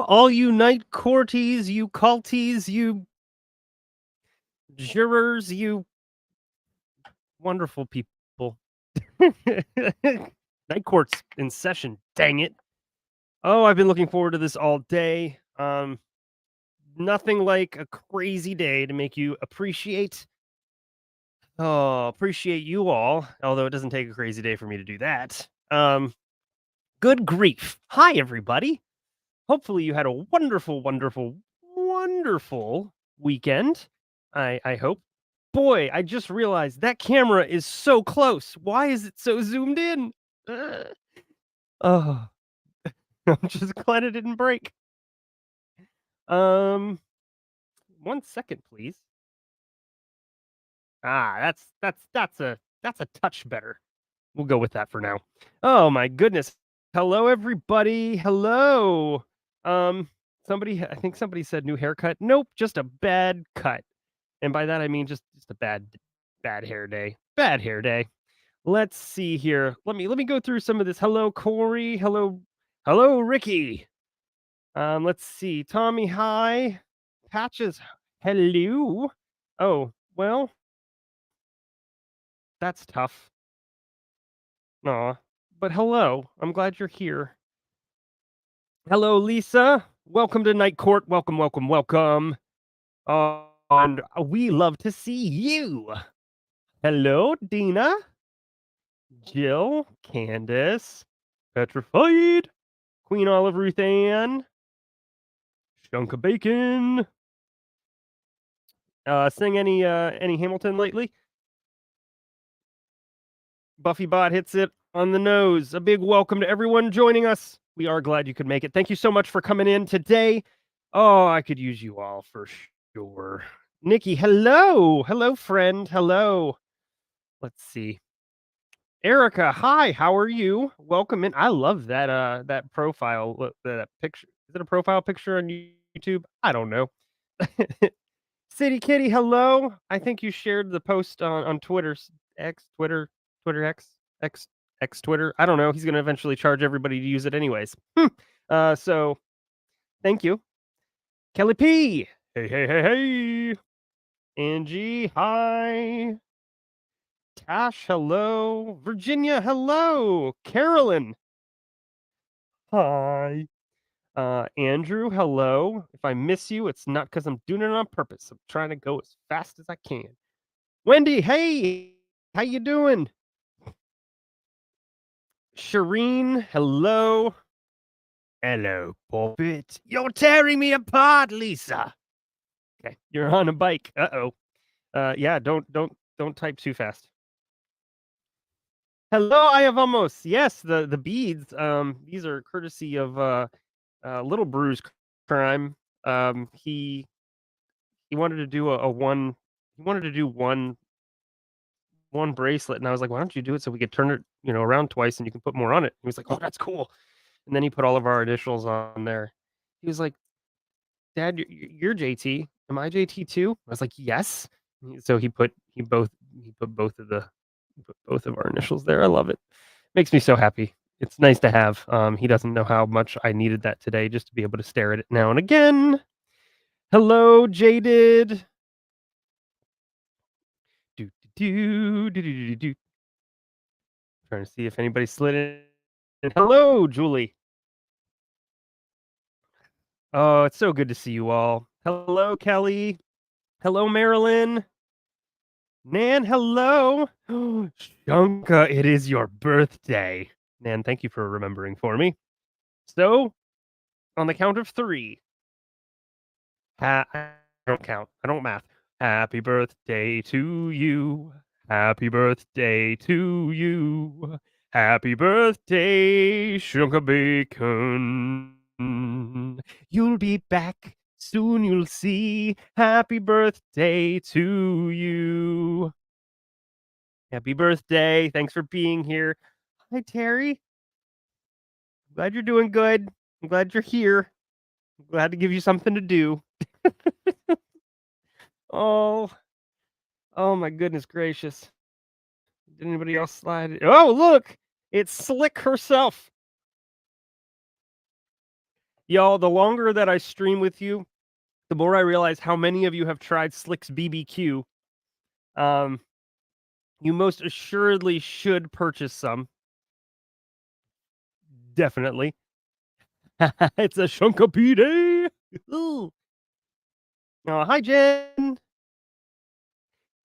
all you night courties, you culties, you jurors, you wonderful people. Night court's in session, dang it. Oh, I've been looking forward to this all day. Nothing like a crazy day to make you appreciate you all, although it doesn't take a crazy day for me to do that. Good grief. Hi, everybody. Hopefully you had a wonderful, wonderful, wonderful weekend. I hope. Boy, I just realized that camera is so close. Why is it so zoomed in? Ugh. Oh, I'm just glad it didn't break. 1 second, please. That's a touch better. We'll go with that for now. Oh my goodness. Hello, everybody. Hello. Um, I think somebody said new haircut. Nope, just a bad cut. And by that I mean just a bad hair day. Bad hair day. Let's see here. Let me go through some of this. Hello, Corey. Hello, Ricky. Let's see. Tommy, hi. Patches, hello. Oh, well, that's tough. Aw. But hello. I'm glad you're here. Hello, Lisa. Welcome to Night Court. Welcome, welcome, welcome. And we love to see you. Hello, Dina. Jill, Candace, Petrified, Queen Olive Ruth Ann, Shunk of Bacon. Sing any Hamilton lately? Buffy Bot hits it on the nose. A big welcome to everyone joining us. We are glad you could make it. Thank you so much for coming in today. Oh, I could use you all for sure. Nikki, hello. Hello, friend. Hello. Let's see. Erica, hi. How are you? Welcome in. I love that profile. That picture. Is it a profile picture on YouTube? I don't know. City Kitty, hello. I think you shared the post on Twitter's Twitter X Twitter. I don't know. He's gonna eventually charge everybody to use it anyways. So thank you. Kelly P. Hey, hey, hey, hey. Angie, hi. Tash, hello. Virginia, hello. Carolyn, hi. Andrew, hello. If I miss you, it's not because I'm doing it on purpose. I'm trying to go as fast as I can. Wendy, hey, how you doing? Shireen, hello. Hello, Puppet. You're tearing me apart, Lisa. Okay, you're on a bike. Uh-oh. Yeah, don't type too fast. Hello, I have almost. Yes, the beads. These are courtesy of Little Bruce Crime. He wanted to do he wanted to do one bracelet, and I was like, why don't you do it so we could turn it, around twice and you can put more on it? He was like, oh, that's cool. And then he put all of our initials on there. He was like, Dad, you're JT. Am I JT too? I was like, yes. So he put both of our initials there. I love it. Makes me so happy. It's nice to have. He doesn't know how much I needed that today, just to be able to stare at it now and again. Hello, Jaded. Do. Trying to see if anybody slid in. Hello, Julie. Oh, it's so good to see you all. Hello, Kelly. Hello, Marilyn. Nan, hello. Shunka, it is your birthday. Nan, thank you for remembering for me. So, on the count of 3. I don't count. I don't math. Happy birthday to you. Happy birthday to you. Happy birthday, Shunka Bacon. You'll be back soon, you'll see. Happy birthday to you. Happy birthday. Thanks for being here. Hi, Terry. Glad you're doing good. I'm glad you're here. I'm glad to give you something to do. Oh, oh my goodness gracious. Did anybody else slide? Oh, look, it's Slick herself. Y'all, the longer that I stream with you, the more I realize how many of you have tried Slick's BBQ. Um, you most assuredly should purchase some. Definitely. It's a Shunkapede. Ooh. Oh, hi, Jen.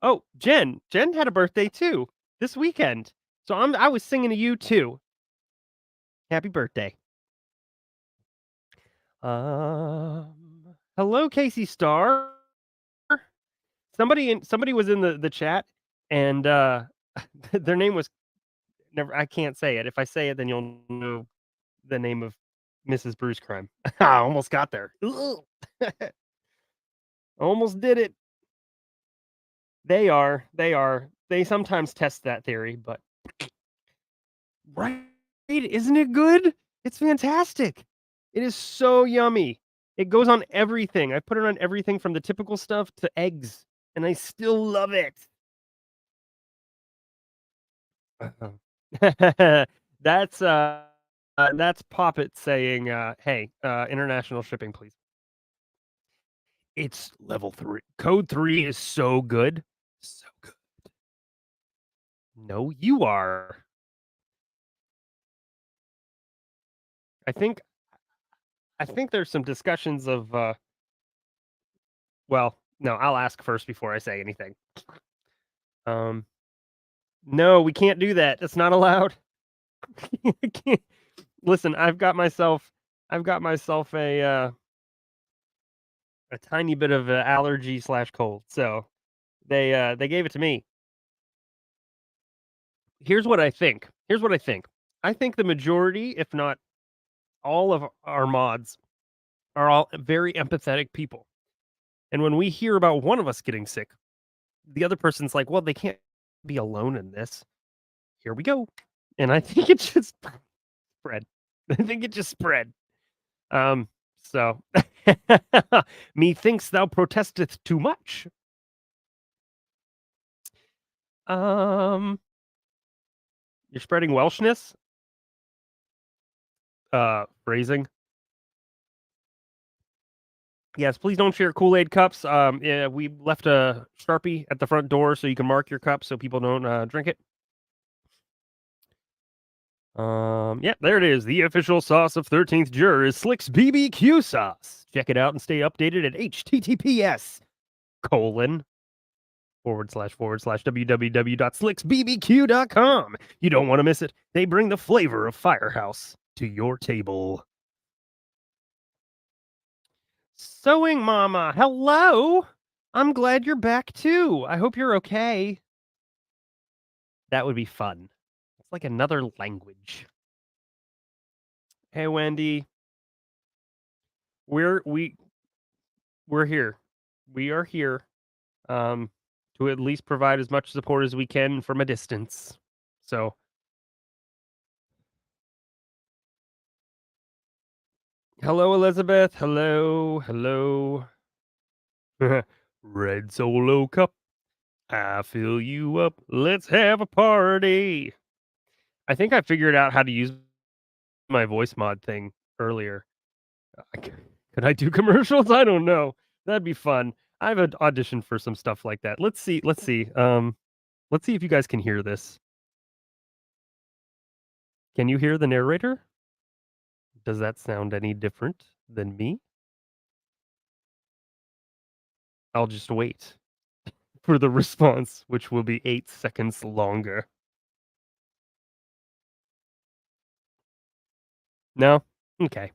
Oh, Jen. Jen had a birthday too this weekend. So I was singing to you too. Happy birthday. Hello, Casey Star. Somebody was in the chat and their name was never I can't say it. If I say it, then you'll know the name of Mrs. Bruce Crime. I almost got there. Almost did it. They are. They are. They sometimes test that theory, but right? Isn't it good? It's fantastic. It is so yummy. It goes on everything. I put it on everything from the typical stuff to eggs, and I still love it. Uh-oh. That's, that's Poppet saying, "Hey, international shipping, please." It's level 3. Code 3 is so good. So good. No, you are. I think I think there's some discussions of, well, no, I'll ask first before I say anything. Um, no, we can't do that. It's not allowed. I can't. Listen, I've got myself a tiny bit of a allergy slash cold, so they gave it to me. Here's what I think. I think the majority, if not all of our mods, are all very empathetic people. And when we hear about one of us getting sick, the other person's like, "Well, they can't be alone in this. Here we go." And I think it just spread. I think it just spread. So methinks thou protesteth too much. Um, you're spreading Welshness? Phrasing. Yes, please don't share Kool-Aid cups. Yeah, we left a Sharpie at the front door so you can mark your cup so people don't drink it. Yeah, there it is. The official sauce of 13th Juror is Slick's BBQ sauce. Check it out and stay updated at https colon / www.slicksbbq.com. You don't want to miss it. They bring the flavor of Firehouse to your table. Sewing Mama, hello. I'm glad you're back too. I hope you're okay. That would be fun. It's like another language. Hey Wendy, we're we we're here. We are here to at least provide as much support as we can from a distance. So, hello Elizabeth. Hello. Hello. Red Solo Cup. I fill you up. Let's have a party. I think I figured out how to use my voice mod thing earlier. Could I do commercials? I don't know. That'd be fun. I've auditioned for some stuff like that. Let's see. Let's see. Let's see if you guys can hear this. Can you hear the narrator? Does that sound any different than me? I'll just wait for the response, which will be 8 seconds longer. No? Okay.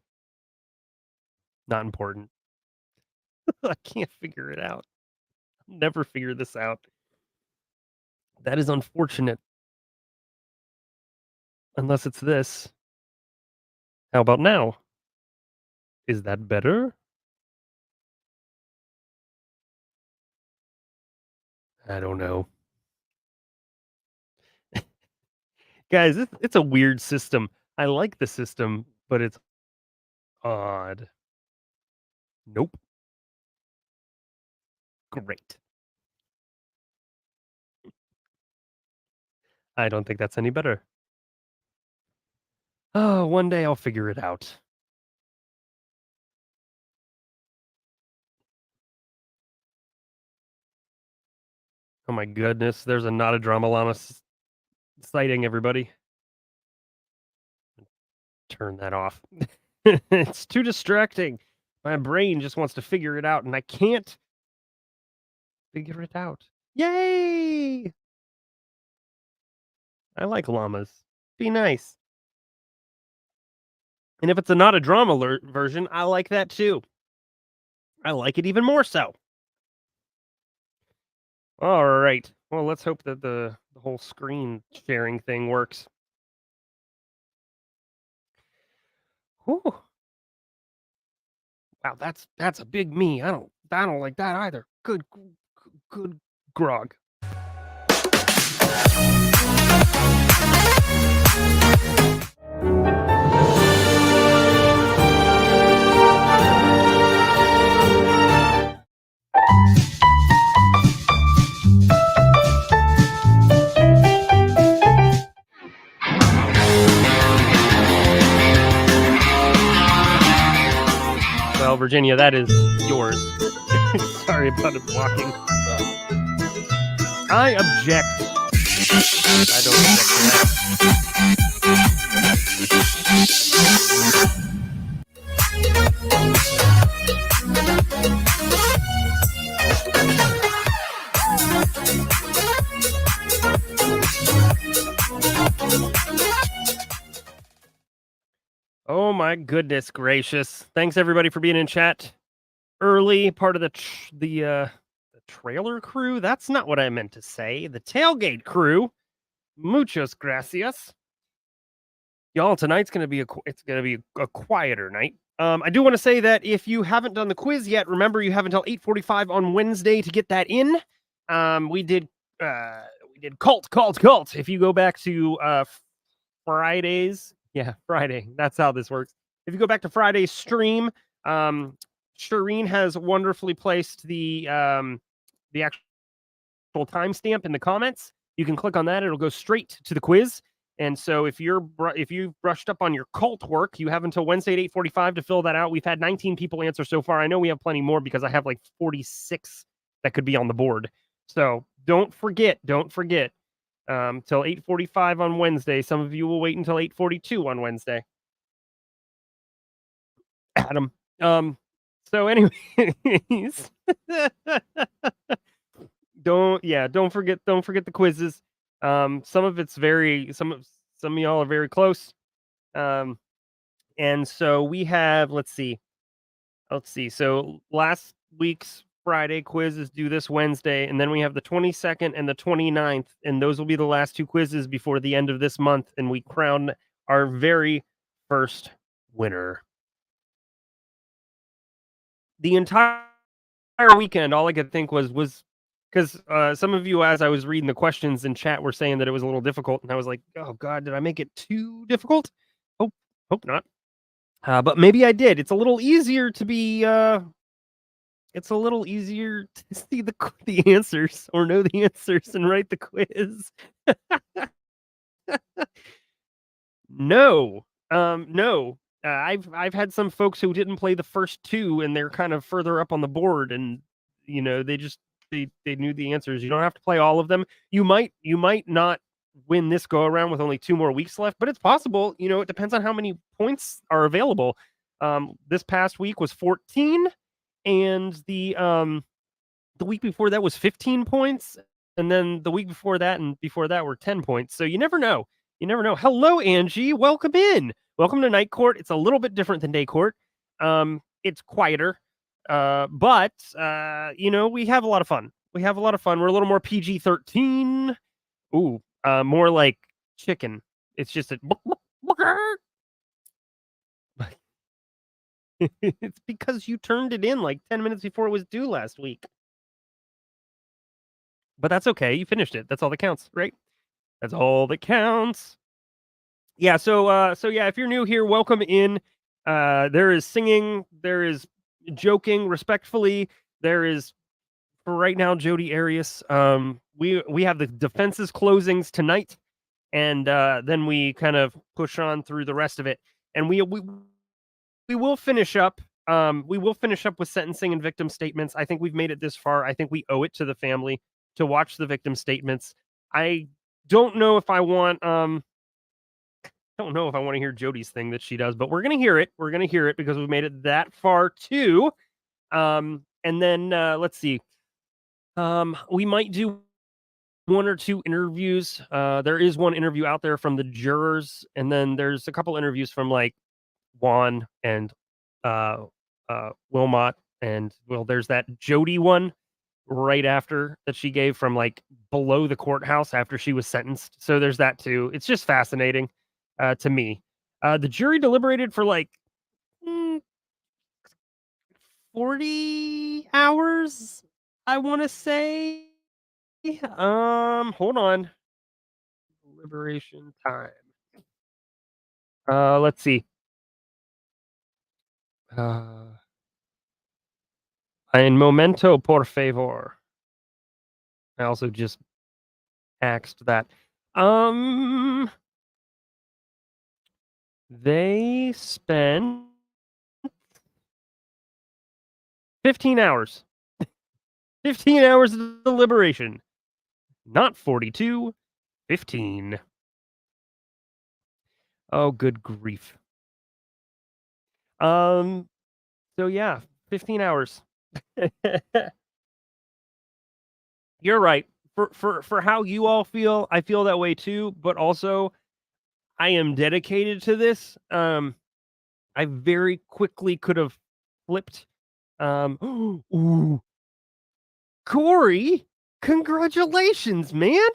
Not important. I can't figure it out. I'll never figure this out. That is unfortunate. Unless it's this. How about now? Is that better? I don't know. Guys, it's a weird system. I like the system, but it's odd. Nope. Great. I don't think that's any better. Oh, one day I'll figure it out. Oh my goodness, there's a not a drama llama sighting, everybody. Turn that off. It's too distracting. My brain just wants to figure it out, and I can't figure it out. Yay! I like llamas. Be nice. And if it's a not a drama alert version, I like that too. I like it even more so. All right. Well, let's hope that the whole screen sharing thing works. Whew. Wow, that's a big me. I don't like that either. Good grog. Well, Virginia, that is yours. Sorry about it blocking. I object. I don't object to that. Oh my goodness gracious. Thanks everybody for being in chat early, part of the trailer crew. That's not what I meant to say. The tailgate crew. Muchas gracias. Y'all, tonight's going to be a quieter night. I do want to say that if you haven't done the quiz yet, remember you have until 8:45 on Wednesday to get that in. We did cult. If you go back to Fridays, yeah, Friday. That's how this works. If you go back to Friday's stream, Shireen has wonderfully placed the actual timestamp in the comments. You can click on that; it'll go straight to the quiz. And so, if you've brushed up on your cult work, you have until Wednesday at 8:45 to fill that out. We've had 19 people answer so far. I know we have plenty more because I have like 46 that could be on the board. So don't forget. Till 8:45 on Wednesday. Some of you will wait until 8:42 on Wednesday. Adam. So anyways, don't forget the quizzes. Some of y'all are very close. And so we have, let's see. So last week's Friday quiz is due this Wednesday, and then we have the 22nd and the 29th, and those will be the last two quizzes before the end of this month, and we crown our very first winner. The entire weekend, all I could think was because some of you, as I was reading the questions in chat, were saying that it was a little difficult, and I was like, "Oh God, did I make it too difficult?" Hope not. But maybe I did. It's a little easier to be. It's a little easier to see the answers or know the answers and write the quiz. No, no. I've had some folks who didn't play the first two, and they're kind of further up on the board, and they knew the answers. You don't have to play all of them. You might not win this go around with only 2 more weeks left, but it's possible. It depends on how many points are available. This past week was 14, and the week before that was 15 points, and then the week before that and before that were 10 points. So you never know. Hello, Angie. Welcome in. Welcome to Night Court. It's a little bit different than Day Court. It's quieter, but we have a lot of fun. We're a little more PG-13. Ooh, more like chicken. It's just it's because you turned it in like 10 minutes before it was due last week. But that's okay. You finished it. That's all that counts, right? That's all that counts. Yeah, so yeah, if you're new here, welcome in. There is singing, there is joking respectfully. There is, for right now, Jodi Arias. We have the defenses closings tonight, and then we kind of push on through the rest of it. And we will finish up. We will finish up with sentencing and victim statements. I think we've made it this far. I think we owe it to the family to watch the victim statements. I don't know if I want don't know if I want to hear Jodi's thing that she does, but we're gonna hear it. We're gonna hear it because we've made it that far too. And then let's see. We might do one or two interviews. There is one interview out there from the jurors, and then there's a couple interviews from like Juan and uh Wilmot, and well, there's that Jodi one right after that she gave from like below the courthouse after she was sentenced. So there's that too. It's just fascinating to me. The jury deliberated for like mm, 40 hours, I want to say. Hold on. Deliberation time. Let's see. En momento, por favor. I also just axed that. They spent 15 hours. 15 hours of deliberation. Not 42, 15. Oh, good grief. So yeah, 15 hours. You're right. For how you all feel, I feel that way too, but also I am dedicated to this. I very quickly could have flipped. Ooh, Corey, congratulations, man.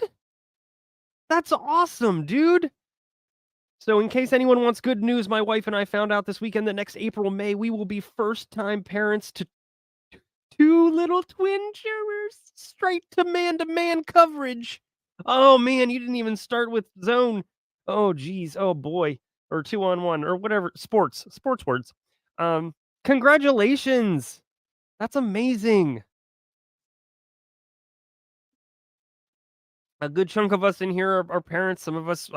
That's awesome, dude. So, in case anyone wants good news, my wife and I found out this weekend that next April, May, we will be first time parents to two little twin jurors, straight to man coverage. Oh man, you didn't even start with zone. Oh geez, oh boy, or 2-on-1 or whatever. Sports words. Congratulations. That's amazing. A good chunk of us in here are parents. Some of us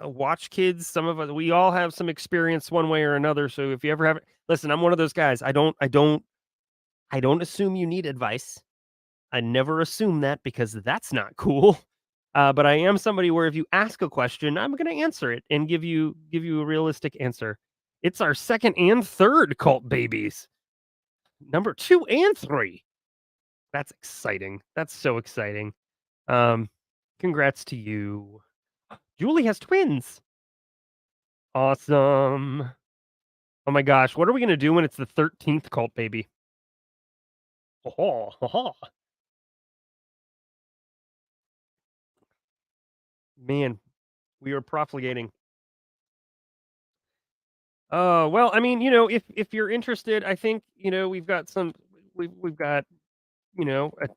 watch kids. Some of us, we all have some experience one way or another. So if you ever have, listen, I'm one of those guys. I don't assume you need advice. I never assume that because that's not cool. But I am somebody where if you ask a question, I'm going to answer it and give you a realistic answer. It's our second and third cult babies. Number 2 and 3. That's exciting. That's so exciting. Congrats to you. Julie has twins. Awesome. Oh my gosh, what are we going to do when it's the 13th cult baby? Oh, man, we are profligating. Well, I mean, if you're interested, I think, we've got we've got, a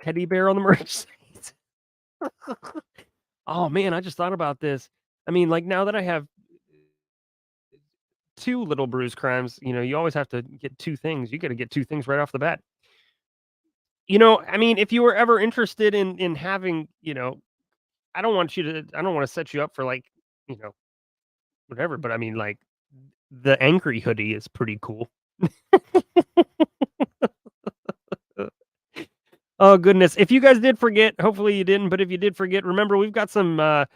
teddy bear on the merch site. Oh man, I just thought about this. I mean, like now that I have two little bruise crimes, you always have to get two things. You got to get two things right off the bat. I mean, if you were ever interested in having, I don't want to set you up for like, you know, whatever, but I mean like the angry hoodie is pretty cool. Oh goodness. If you guys did forget, hopefully you didn't, but if you did forget, remember we've got some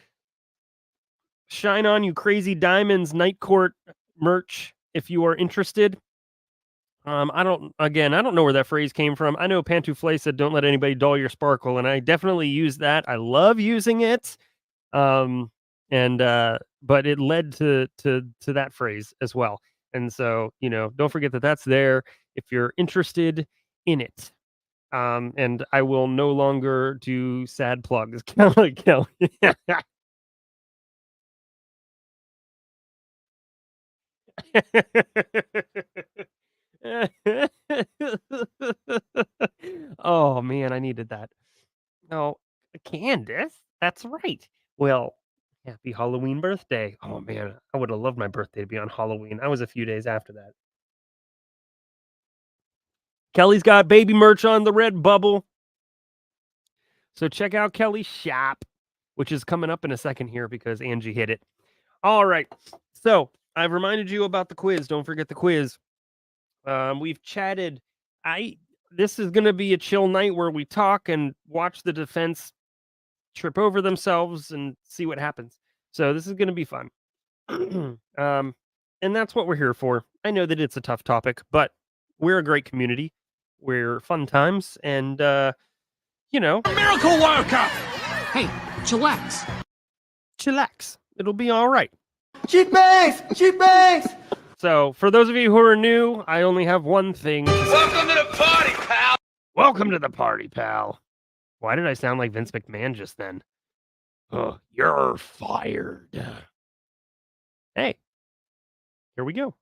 Shine On You Crazy Diamonds Night Court merch if you are interested. I don't know where that phrase came from. I know Pantufle said don't let anybody dull your sparkle, and I definitely use that. I love using it. Um and but it led to that phrase as well. And so, don't forget that that's there if you're interested in it. And I will no longer do sad plugs. Kelly. Oh man, I needed that. No, Candace, that's right. Well, happy Halloween birthday. Oh man, I would have loved my birthday to be on Halloween. I was a few days after that. Kelly's got baby merch on the Red Bubble. So check out Kelly's shop, which is coming up in a second here because Angie hit it. All right. So I've reminded you about the quiz. Don't forget the quiz. We've chatted. this is going to be a chill night where we talk and watch the defense trip over themselves and see what happens. So this is going to be fun. And that's what we're here for. I know that it's a tough topic, but we're a great community. We're fun times, and Miracle worker! Hey, chillax. Chillax. It'll be all right. She bangs! She bangs! So, for those of you who are new, I only have one thing to say. Welcome to the party, pal! Welcome to the party, pal. Why did I sound like Vince McMahon just then? You're fired. Hey, here we go.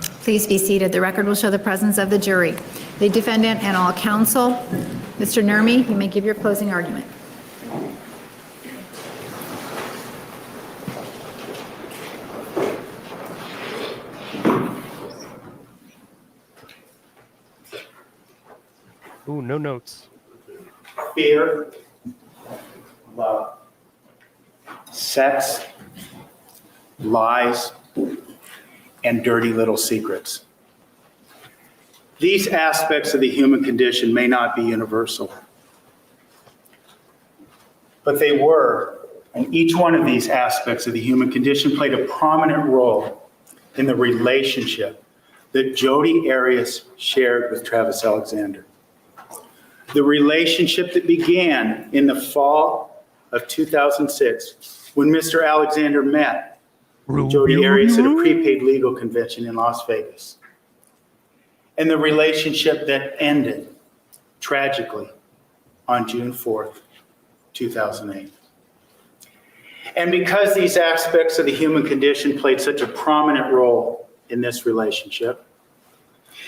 Please be seated. The record will show the presence of the jury, the defendant, and all counsel. Mr. Nurmi, you may give your closing argument. Ooh, no notes. Fear, love, sex, lies, and dirty little secrets. These aspects of the human condition may not be universal, but they were, and each one of these aspects of the human condition played a prominent role in the relationship that Jodi Arias shared with Travis Alexander. The relationship that began in the fall of 2006 when Mr. Alexander met Jodi Arias at a prepaid legal convention in Las Vegas. And the relationship that ended tragically on June 4th, 2008. And because these aspects of the human condition played such a prominent role in this relationship,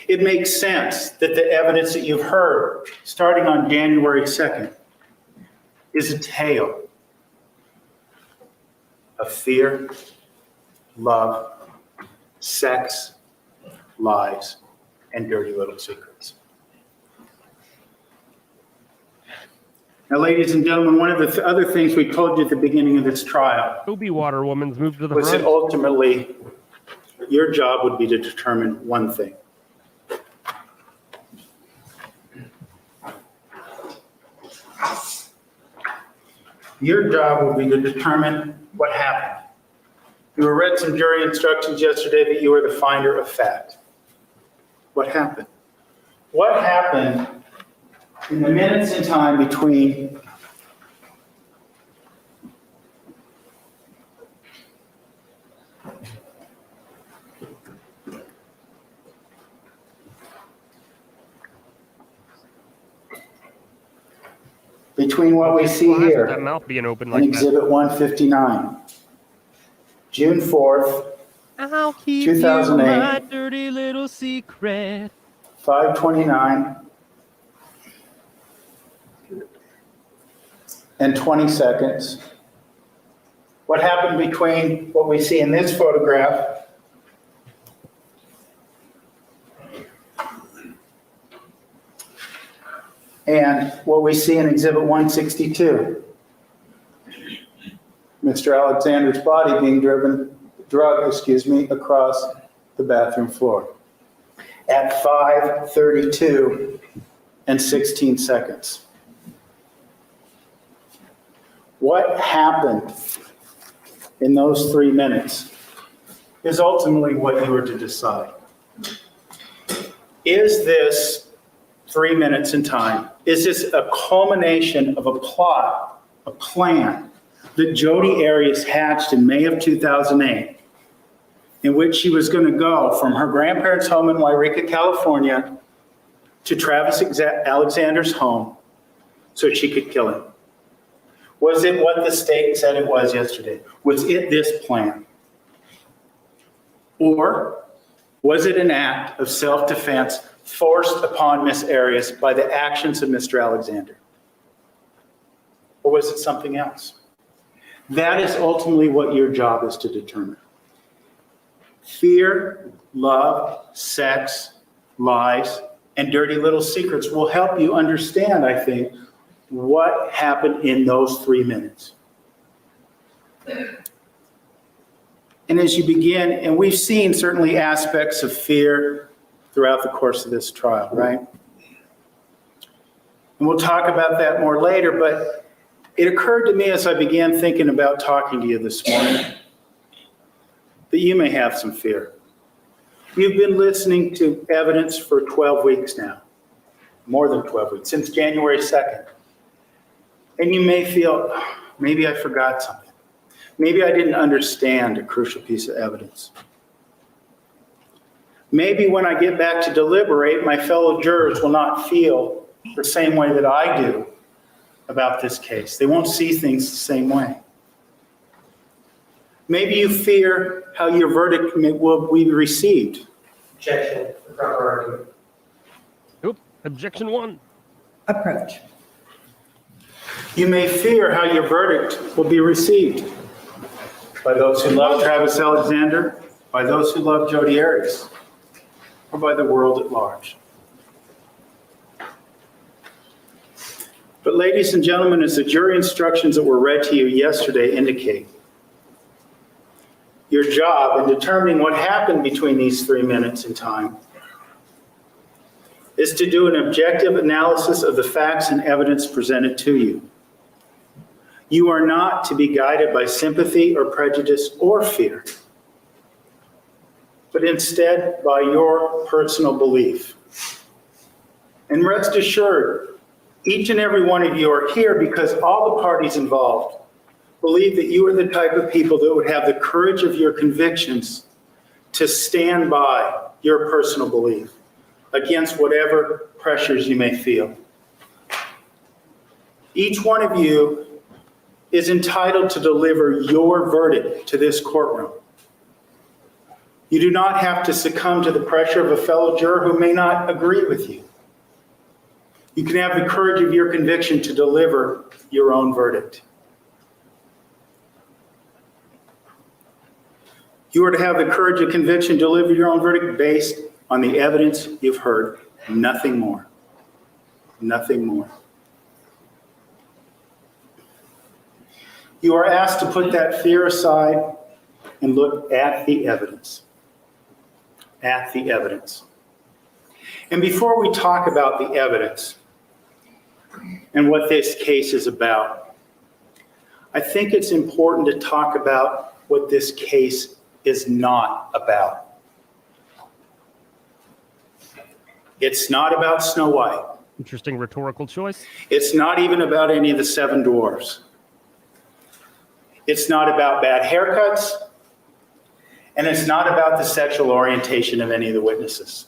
it makes sense that the evidence that you've heard starting on January 2nd is a tale of fear, love, sex, lies, and dirty little secrets. Now, ladies and gentlemen, one of the other things we told you at the beginning of this trial Toby Water Woman's moved to the was that front. ultimately your job would be to determine one thing. Your job will be to determine what happened. You read some jury instructions yesterday that you were the finder of fact. What happened? What happened in the minutes in time between what we see Why is here that mouth being open in like that? Exhibit 159, June 4th, I'll keep 2008. you my dirty little secret. 5:29 and 20 seconds. What happened between what we see in this photograph and what we see in Exhibit 162? Mr. Alexander's body being drugged across the bathroom floor at 5:32 and 16 seconds. What happened in those 3 minutes is ultimately what you are to decide. Is this 3 minutes in time, is this a culmination of a plot, a plan that Jodi Arias hatched in May of 2008, in which she was going to go from her grandparents' home in Wairika, California, to Travis Alexander's home so she could kill him? Was it what the state said it was yesterday? Was it this plan? Or was it an act of self-defense forced upon Miss Arias by the actions of Mr. Alexander? Or was it something else? That is ultimately what your job is to determine. Fear, love, sex, lies, and dirty little secrets will help you understand, I think, what happened in those 3 minutes. And as you begin, and we've seen certainly aspects of fear throughout the course of this trial, right? And we'll talk about that more later, but it occurred to me as I began thinking about talking to you this morning that you may have some fear. You've been listening to evidence for 12 weeks now, more than 12 weeks, since January 2nd. And you may feel, maybe I forgot something. Maybe I didn't understand a crucial piece of evidence. Maybe when I get back to deliberate, my fellow jurors will not feel the same way that I do about this case. They won't see things the same way. Maybe you fear how your verdict will be received. Objection. The proper argument. Nope. Objection 1. Approach. You may fear how your verdict will be received by those who love Travis Alexander, by those who love Jodi Arias, or by the world at large. But ladies and gentlemen, as the jury instructions that were read to you yesterday indicate, your job in determining what happened between these 3 minutes in time is to do an objective analysis of the facts and evidence presented to you. You are not to be guided by sympathy or prejudice or fear, but instead by your personal belief. And rest assured, each and every one of you are here because all the parties involved believe that you are the type of people that would have the courage of your convictions to stand by your personal belief against whatever pressures you may feel. Each one of you is entitled to deliver your verdict to this courtroom. You do not have to succumb to the pressure of a fellow juror who may not agree with you. You can have the courage of your conviction to deliver your own verdict. You are to have the courage of conviction to deliver your own verdict based on the evidence you've heard, nothing more. Nothing more. You are asked to put that fear aside and look at the evidence. At the evidence. And before we talk about the evidence and what this case is about, I think it's important to talk about what this case is not about. It's not about Snow White. Interesting rhetorical choice. It's not even about any of the 7 dwarfs. It's not about bad haircuts, and it's not about the sexual orientation of any of the witnesses.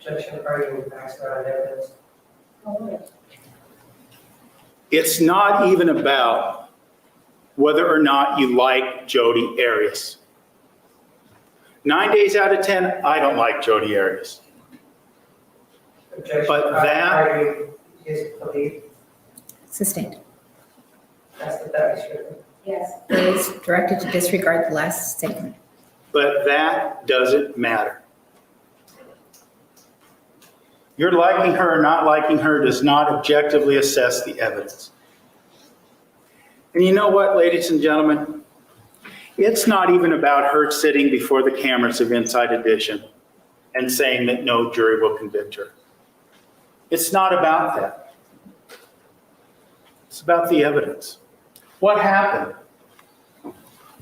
Objection. Arguing facts not evidence. It's not even about whether or not you like Jodi Arias. 9 days out of 10, I don't like Jodi Arias. Objection. But that- Arguing his belief. Sustained. That's the fact. Yes. It is directed to disregard the last statement. But that doesn't matter. Your liking her or not liking her does not objectively assess the evidence. And you know what, ladies and gentlemen? It's not even about her sitting before the cameras of Inside Edition and saying that no jury will convict her. It's not about that. It's about the evidence. What happened?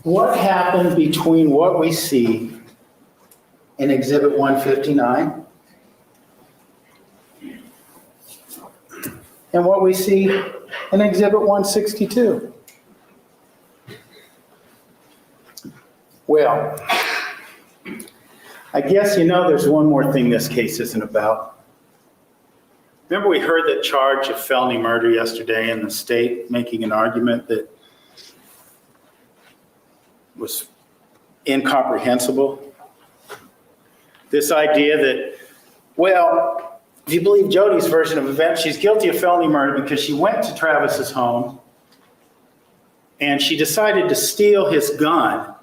What happened between what we see in Exhibit 159 and what we see in Exhibit 162? Well, I guess you know there's one more thing this case isn't about. Remember we heard that charge of felony murder yesterday and the state making an argument that was incomprehensible? This idea that, well, if you believe Jodi's version of events, she's guilty of felony murder because she went to Travis's home and she decided to steal his gun.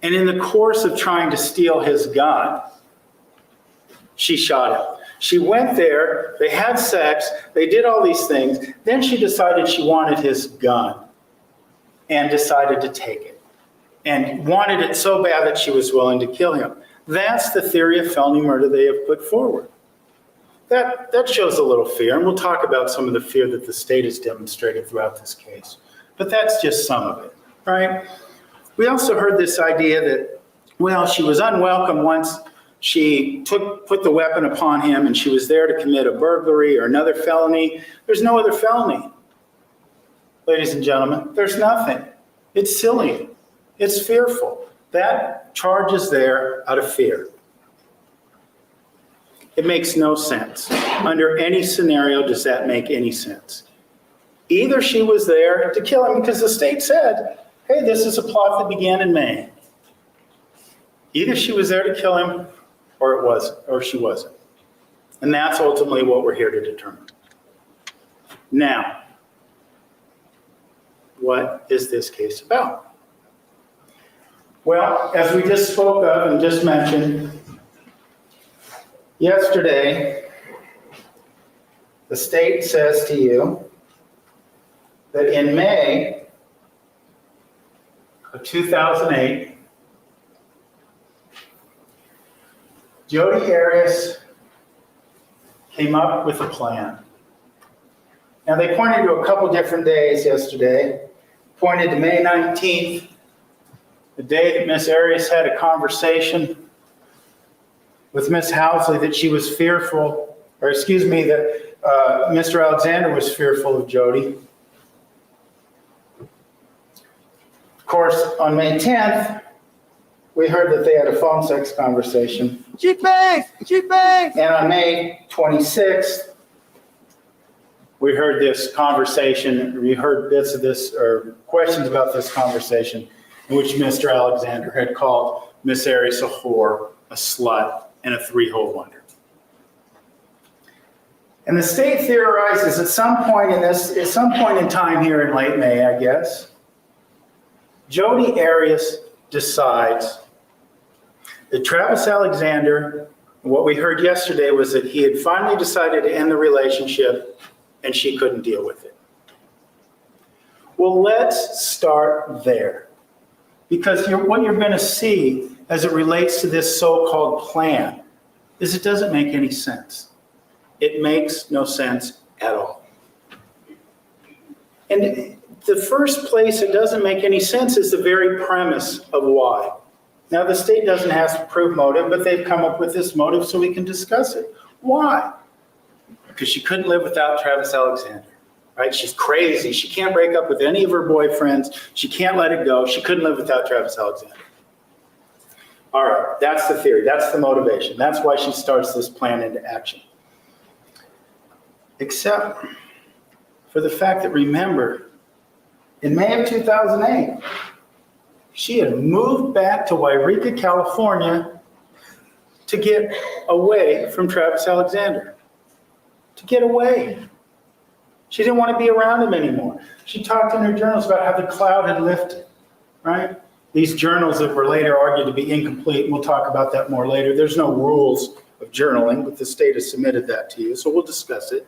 And in the course of trying to steal his gun, she shot him. She went there, they had sex, they did all these things. Then she decided she wanted his gun and decided to take it and wanted it so bad that she was willing to kill him. That's the theory of felony murder they have put forward. That shows a little fear, and we'll talk about some of the fear that the state has demonstrated throughout this case. But that's just some of it, right? We also heard this idea that, well, she was unwelcome once she put the weapon upon him and she was there to commit a burglary or another felony. There's no other felony. Ladies and gentlemen, there's nothing. It's silly. It's fearful. That charge is there out of fear. It makes no sense. Under any scenario, does that make any sense? Either she was there to kill him because the state said, hey, this is a plot that began in May. Either she was there to kill him or she wasn't. And that's ultimately what we're here to determine. Now, what is this case about? Well, as we just spoke of and just mentioned, yesterday, the state says to you that in May of 2008, Jodi Arias came up with a plan. Now, they pointed to a couple different days yesterday. Pointed to May 19th, the day that Miss Arias had a conversation with Miss Housley that she was fearful, or excuse me, that Mr. Alexander was fearful of Jodi. Of course, on May 10th, we heard that they had a phone sex conversation. Shoot bang! Shoot bang! And on May 26th, we heard this conversation, we heard bits of this, or questions about this conversation, in which Mr. Alexander had called Miss Arias a whore, a slut, and a three-hole wonder. And the state theorizes at some point in time here in late May, I guess, Jodi Arias decides that Travis Alexander, what we heard yesterday was that he had finally decided to end the relationship and she couldn't deal with it. Well, let's start there. Because what you're going to see as it relates to this so-called plan is it doesn't make any sense. It makes no sense at all. And the first place it doesn't make any sense is the very premise of why. Now, the state doesn't have to prove motive, but they've come up with this motive so we can discuss it. Why? Because she couldn't live without Travis Alexander, right? She's crazy. She can't break up with any of her boyfriends. She can't let it go. She couldn't live without Travis Alexander. All right, that's the theory. That's the motivation. That's why she starts this plan into action. Except for the fact that, remember, in May of 2008, she had moved back to Wairika, California to get away from Travis Alexander. To get away. She didn't want to be around him anymore. She talked in her journals about how the cloud had lifted, right? These journals that were later argued to be incomplete, and we'll talk about that more later. There's no rules of journaling, but the state has submitted that to you, so we'll discuss it.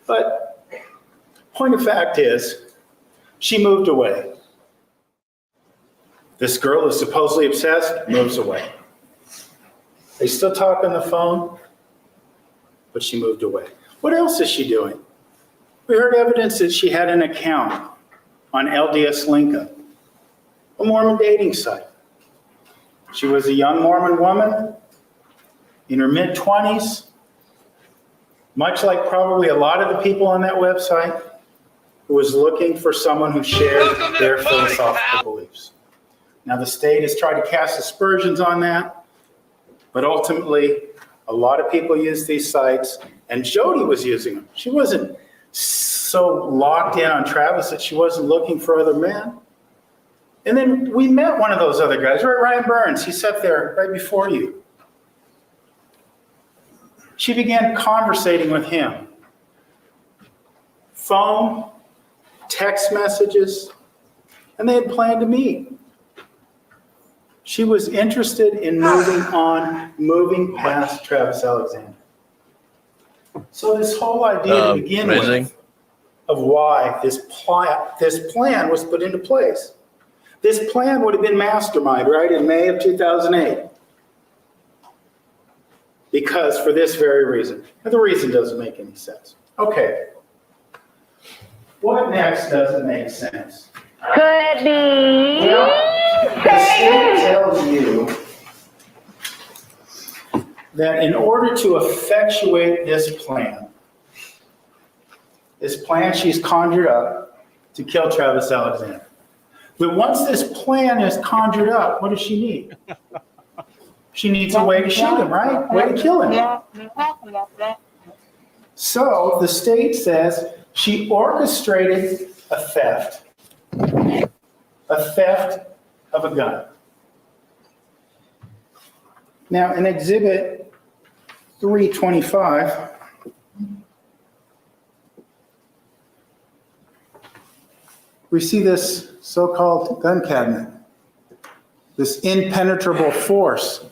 But point of fact is, she moved away. This girl is supposedly obsessed, moves away. They still talk on the phone, but she moved away. What else is she doing? We heard evidence that she had an account on LDS Lincoln, a Mormon dating site. She was a young Mormon woman in her mid-20s, much like probably a lot of the people on that website, who was looking for someone who shared their philosophical beliefs. Now, the state has tried to cast aspersions on that, but ultimately, a lot of people use these sites, and Jodi was using them. She wasn't so locked in on Travis that she wasn't looking for other men. And then we met one of those other guys, right? Ryan Burns. He sat there right before you. She began conversating with him. Phone, text messages, and they had planned to meet. She was interested in moving past Travis Alexander. So this whole idea to begin with of why this plan was put into place. This plan would have been masterminded, right, in May of 2008. Because for this very reason. And the reason doesn't make any sense. Okay. What next doesn't make sense? Could be. The state tells you that in order to effectuate this plan she's conjured up to kill Travis Alexander. But once this plan is conjured up, what does she need? She needs a way to shoot him, right? Way to kill him. So the state says she orchestrated a theft of a gun. Now, in Exhibit 325, we see this so-called gun cabinet, this impenetrable force.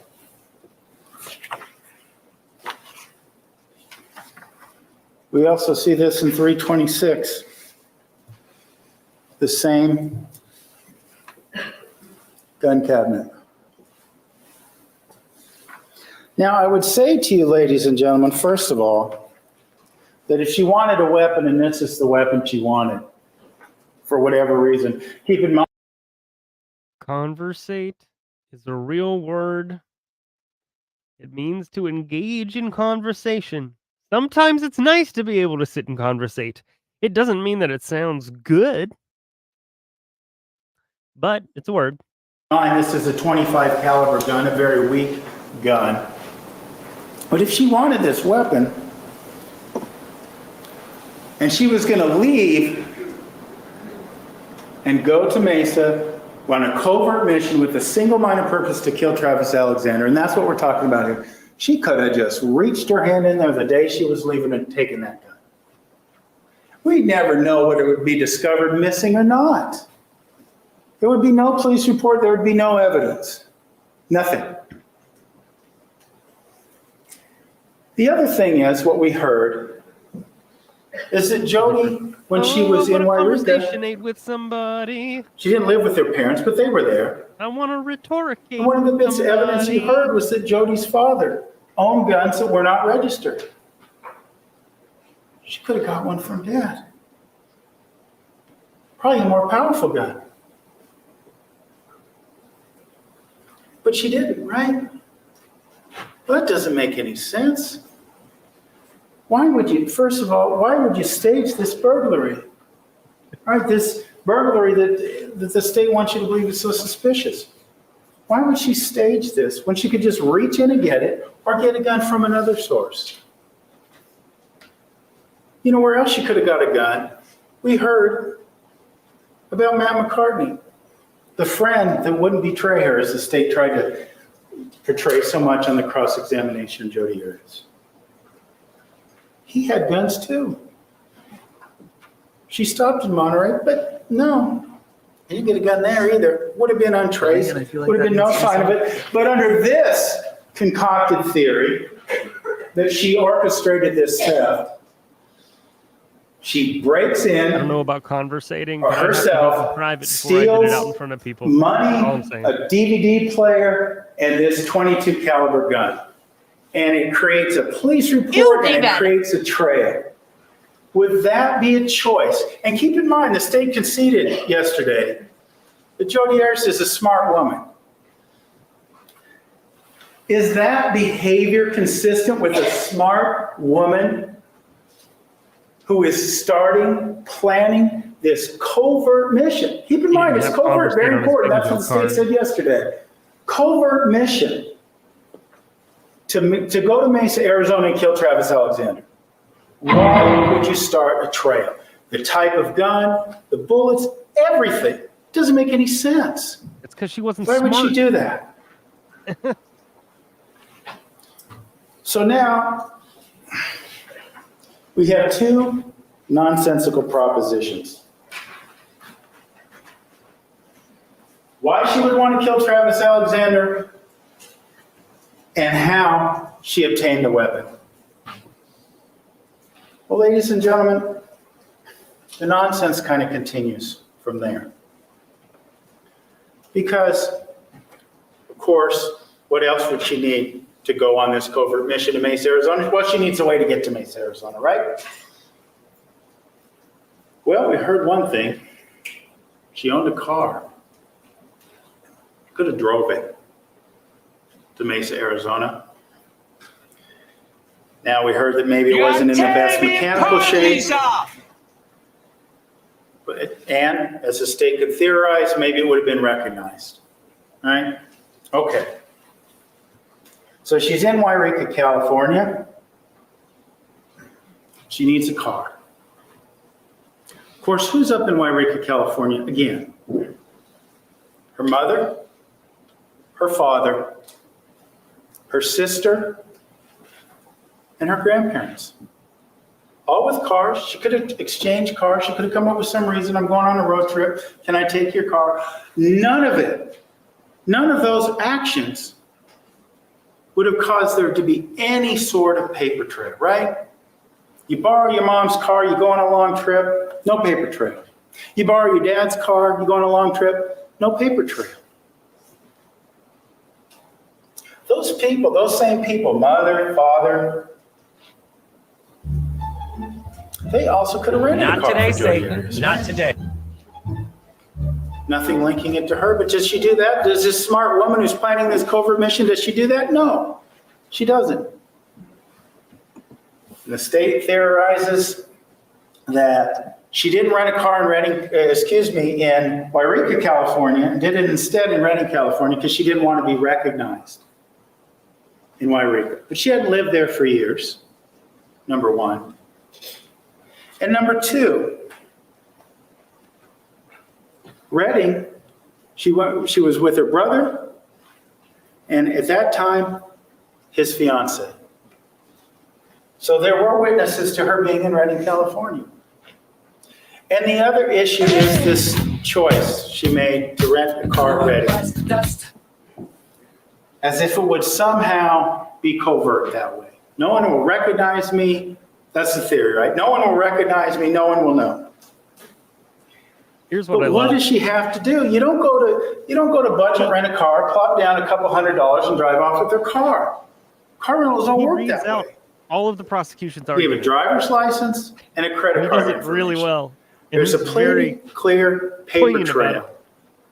We also see this in 326, the same gun cabinet. Now, I would say to you, ladies and gentlemen, first of all, that if she wanted a weapon and this is the weapon she wanted, for whatever reason, keep in mind. Conversate is a real word. It means to engage in conversation. Sometimes it's nice to be able to sit and conversate. It doesn't mean that it sounds good, but it's a word. This is a .25 caliber gun, a very weak gun. But if she wanted this weapon, and she was going to leave and go to Mesa on a covert mission with a single-minded purpose to kill Travis Alexander, and that's what we're talking about here, she could have just reached her hand in there the day she was leaving and taken that gun. We'd never know whether it would be discovered missing or not. There would be no police report, there would be no evidence. Nothing. The other thing is, what we heard, is that Jodi, when she was in Wairika, with somebody. She didn't live with her parents, but they were there. I want to rhetoricate. And one of the bits of evidence you heard was that Jodi's father owned guns that were not registered. She could have got one from Dad. Probably a more powerful gun. But she didn't, right? Well, that doesn't make any sense. Why would you, first of all, why would you stage this burglary? Right, this burglary that the state wants you to believe is so suspicious. Why would she stage this when she could just reach in and get it or get a gun from another source? You know where else she could have got a gun? We heard about Matt McCartney, the friend that wouldn't betray her as the state tried to portray so much on the cross-examination of Jodi Arias. He had guns too. She stopped in Monterey, but no, he didn't get a gun there either. Would have been untraced, would have been no sign of it. But under this concocted theory that she orchestrated this theft, she breaks in. I don't know about conversating, or but herself, private before I did it out in front of people. money, All I'm saying. a DVD player, and this .22 caliber gun. And it creates a police report and it creates a trail. Would that be a choice? And keep in mind, the state conceded yesterday that Jodi Arias is a smart woman. Is that behavior consistent with a smart woman who is planning this covert mission? Keep in mind, it's covert, very important. That's what the state said yesterday. Covert mission to go to Mesa, Arizona and kill Travis Alexander. Why would you start a trail? The type of gun, the bullets, everything. Doesn't make any sense. It's because she wasn't Why smart. would she do that? So now we have two nonsensical propositions. Why she would want to kill Travis Alexander and how she obtained the weapon. Well, ladies and gentlemen, the nonsense kind of continues from there. Because, of course, what else would she need to go on this covert mission to Mesa, Arizona. Well, she needs a way to get to Mesa, Arizona, right? Well, we heard one thing. She owned a car. Could have drove it to Mesa, Arizona. Now we heard that maybe it wasn't in the best mechanical shape. And as the state could theorize, maybe it would have been recognized. Right? Okay. So she's in Yreka, California. She needs a car. Of course, who's up in Yreka, California again? Her mother, her father, her sister, and her grandparents. All with cars. She could have exchanged cars. She could have come up with some reason. I'm going on a road trip. Can I take your car? None of it. None of those actions would have caused there to be any sort of paper trail, right? You borrow your mom's car, you go on a long trip, no paper trail. You borrow your dad's car, you go on a long trip, no paper trail. Those people, those same people, mother, father, they also could have rented a car. Not today, for Jodi Satan. Arias, Not right? today. Nothing linking it to her, but does she do that? Does this smart woman who's planning this covert mission, does she do that? No, she doesn't. And the state theorizes that she didn't rent a car in Yreka, California, and did it instead in Redding, California, because she didn't want to be recognized in Yreka. But she hadn't lived there for years, number one. And number two, Redding, she was with her brother, and at that time, his fiance. So there were witnesses to her being in Redding, California. And the other issue is this choice she made to rent a car at Redding. As if it would somehow be covert that way. No one will recognize me. That's the theory, right? No one will recognize me. No one will know. Here's what I But love. what does she have to do? You don't go to budget rent a car, plop down a couple $100 and drive off with her car. Car rentals don't He work reads that out way. all of the prosecution's We have a arguments. driver's license and a credit He card does it really information. well. And There's a he's very pretty clear paper poignant about trail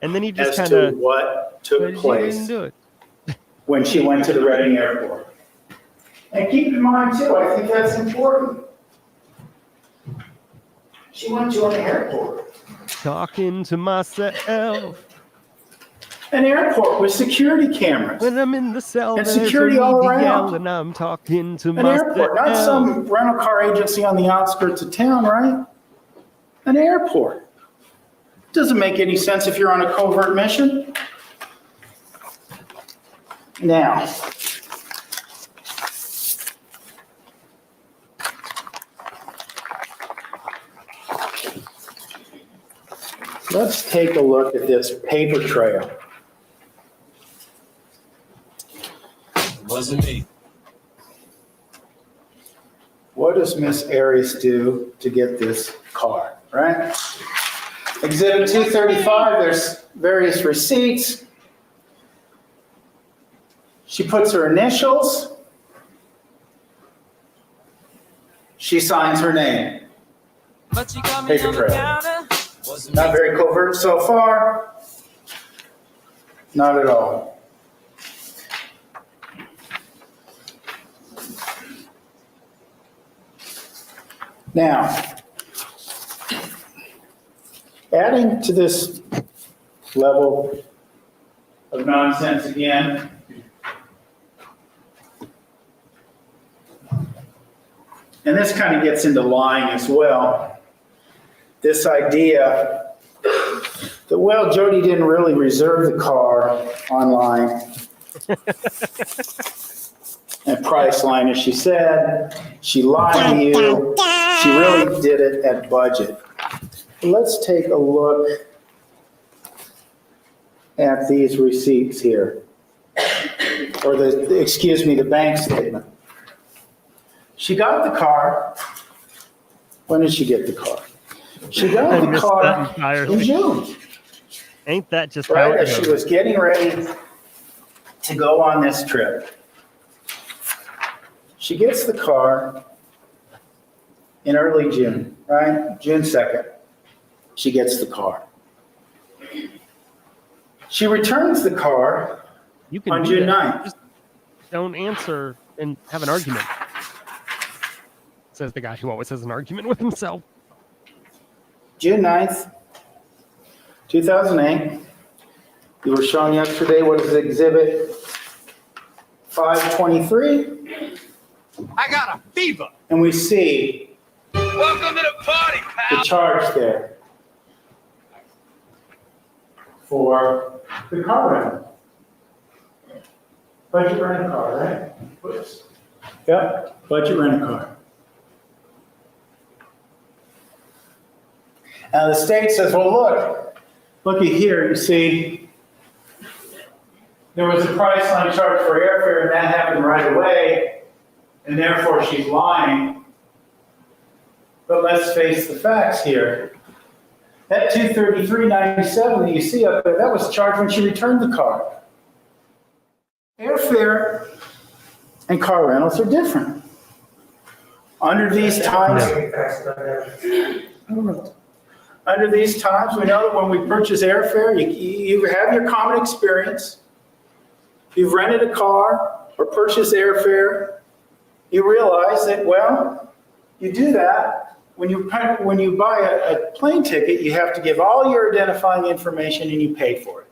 And then he just as kind to of what took didn't place do it. when she went to the Redding airport. And keep in mind too, I think that's important. She went to an airport. Talking to myself An airport with security cameras. when I'm in the cell. And there's security a all lady around. yelling, I'm talking to An myself. airport, not some rental car agency on the outskirts of town, right? An airport. Doesn't make any sense if you're on a covert mission. Now, let's take a look at this paper trail. Wasn't me. What does Miss Arias do to get this car, right? Exhibit 235, there's various receipts. She puts her initials. She signs her name. Paper trail. Not very covert so far. Not at all. Now, adding to this level of nonsense again, and this kind of gets into lying as well, this idea that, well, Jodi didn't really reserve the car online at Priceline, as she said. She lied to you. She really did it at budget. Let's take a look at these receipts here. Or the bank statement. She got the car. When did she get the car? She got I the missed car that entirely. in June. Ain't that just how Right it as she goes? was getting ready to go on this trip. She gets the car in early June, right? June 2nd. She gets the car. She returns the car You can on do June that. 9th. Just don't answer and have an argument. Says the guy who always has an argument with himself. June 9th, 2008. You were shown yesterday what is Exhibit 523. I got a fever. And we see Welcome to the party, the pal. charge there for the car rental. Budget rent a car, right? Whoops. Yep, budget rent a car. Now the state says, well, look at here, you see, there was a price line charge for airfare and that happened right away, and therefore she's lying. But let's face the facts here. That $233.97 that you see up there, that was charged when she returned the car. Airfare and car rentals are different. Under these times, under these times, we know that when we purchase airfare, you have your common experience. You've rented a car or purchased airfare. You realize that, well, you do that. When you buy a plane ticket, you have to give all your identifying information and you pay for it.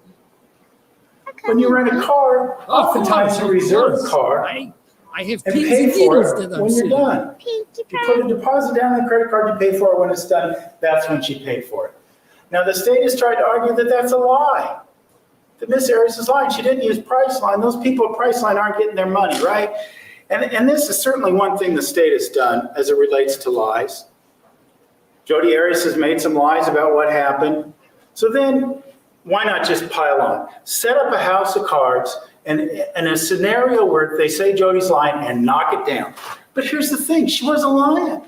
When you rent a car, oftentimes you reserve a car I have and pins pay and for needles it that I'm when you're seeing. done. You put a deposit down on the credit card, you pay for it when it's done. That's when she paid for it. Now, the state has tried to argue that that's a lie. That Miss Arias is lying. She didn't use Priceline. Those people at Priceline aren't getting their money, right? And this is certainly one thing the state has done as it relates to lies. Jodi Arias has made some lies about what happened. So then, why not just pile on? Set up a house of cards and a scenario where they say Jodi's lying and knock it down. But here's the thing, she wasn't lying.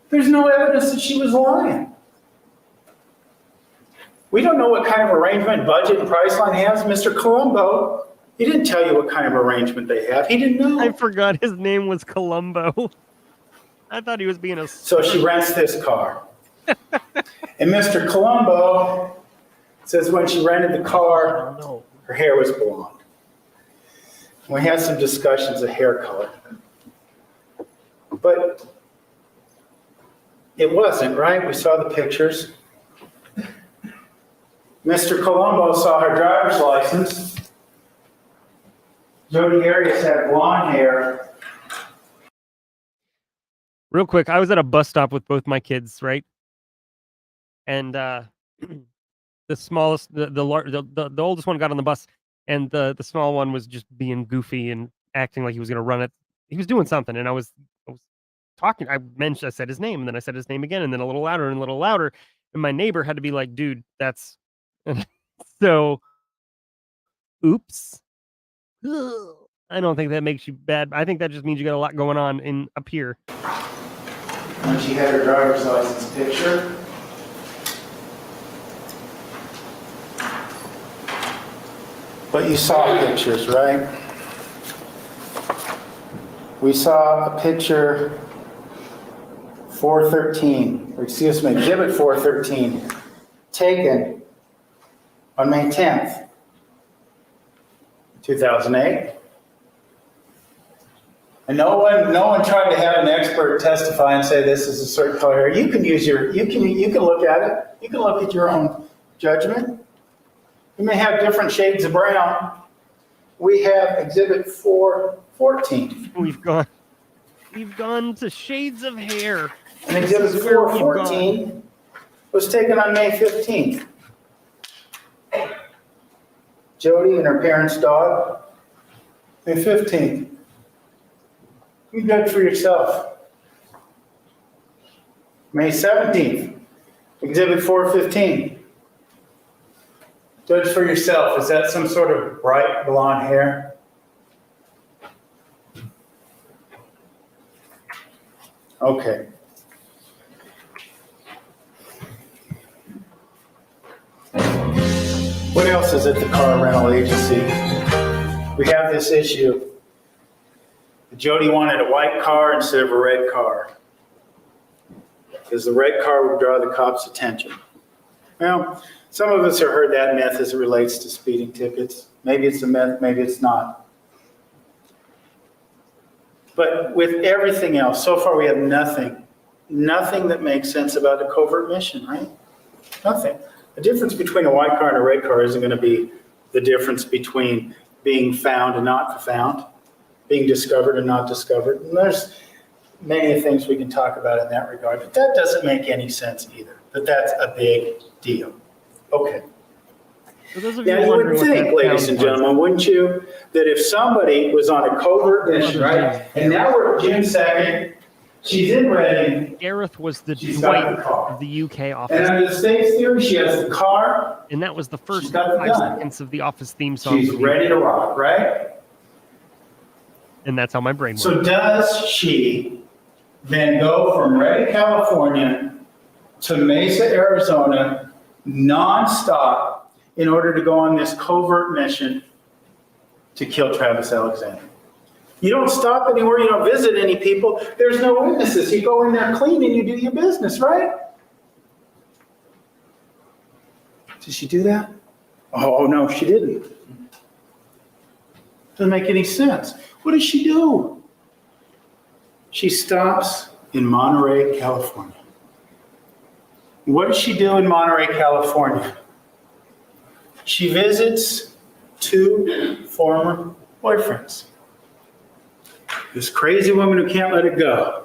There's no evidence that she was lying. We don't know what kind of arrangement Budget and Priceline has. Mr. Colombo, he didn't tell you what kind of arrangement they have. He didn't know. I forgot his name was Columbo. I thought he was being a... So she rents this car. And Mr. Colombo says when she rented the car, No. her hair was blonde. We had some discussions of hair color. But it wasn't, right? We saw the pictures. Mr. Colombo saw her driver's license. Jodi Arias had blonde hair. Real quick, I was at a bus stop with both my kids, right? And the smallest, the oldest one got on the bus, and the small one was just being goofy and acting like he was going to run it. He was doing something, and I was talking. I said his name, and then I said his name again, and then a little louder and a little louder. And my neighbor had to be like, "Dude, that's..." So, oops. I don't think that makes you bad. I think that just means you got a lot going on up here. When she had her driver's license picture. But you saw pictures, right? We saw a picture 413, or excuse me, Exhibit 413, taken on May 10th, 2008. And no one tried to have an expert testify and say this is a certain color hair. You can use you can look at it. You can look at your own judgment. You may have different shades of brown. We have Exhibit 414. We've gone to shades of hair. And Exhibit 414 was taken on May 15th. Jodi and her parents' dog, May 15th. You judge for yourself. May 17th, Exhibit 415. Judge for yourself. Is that some sort of bright blonde hair? Okay. What else is at the car rental agency? We have this issue. The Jodi wanted a white car instead of a red car, because the red car would draw the cops' attention. Well, some of us have heard that myth as it relates to speeding tickets. Maybe it's a myth, maybe it's not. But with everything else, so far we have nothing that makes sense about a covert mission, right? Nothing. The difference between a white car and a red car isn't going to be the difference between being found and not found, being discovered and not discovered. And there's many things we can talk about in that regard, but that doesn't make any sense either. But that's a big deal. Okay. For those of Now, you would think, ladies and gentlemen, wouldn't you, that if somebody was on a covert mission, right? And now we're June 2nd, she's in Reading. Gareth was the She's got Dwight the car. of the UK And office, under the state's theory, she has the car, and that was the first She's got the 5 gun. seconds of the office theme song. she's ready to rock, right? And that's how my brain works. So does she then go from Redding, California to Mesa, Arizona, nonstop in order to go on this covert mission to kill Travis Alexander? You don't stop anywhere, you don't visit any people, there's no witnesses. You go in there clean and you do your business, right? Did she do that? Oh, no, she didn't. Doesn't make any sense. What does she do? She stops in Monterey, California. What does she do in Monterey, California? She visits 2 former boyfriends. This crazy woman who can't let it go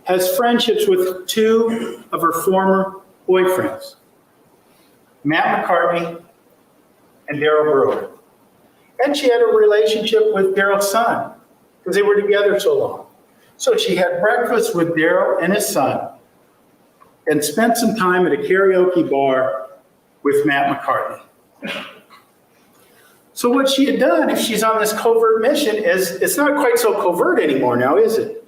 has friendships with 2 of her former boyfriends, Matt McCartney and Daryl Brewer. And she had a relationship with Daryl's son because they were together so long. So she had breakfast with Daryl and his son and spent some time at a karaoke bar with Matt McCartney. So what she had done, if she's on this covert mission, is it's not quite so covert anymore now, is it?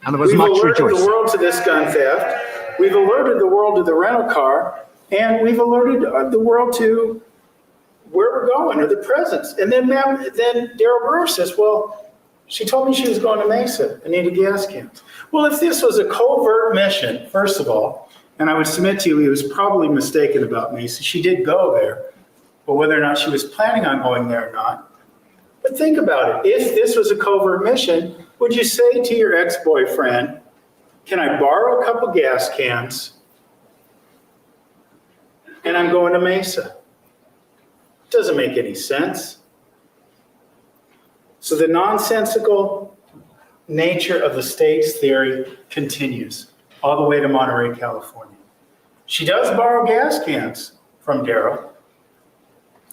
And there was We've much alerted the rejoicing. world to this gun theft. We've alerted the world to the rental car, and we've alerted the world to where we're going or the presence. And then Daryl Brewer says, well, she told me she was going to Mesa and needed gas cans. Well, if this was a covert mission, first of all, and I would submit to you, he was probably mistaken about Mesa. She did go there, but whether or not she was planning on going there or not. But think about it. If this was a covert mission, would you say to your ex-boyfriend, can I borrow a couple gas cans and I'm going to Mesa? Doesn't make any sense. So the nonsensical nature of the state's theory continues all the way to Monterey, California. She does borrow gas cans from Daryl.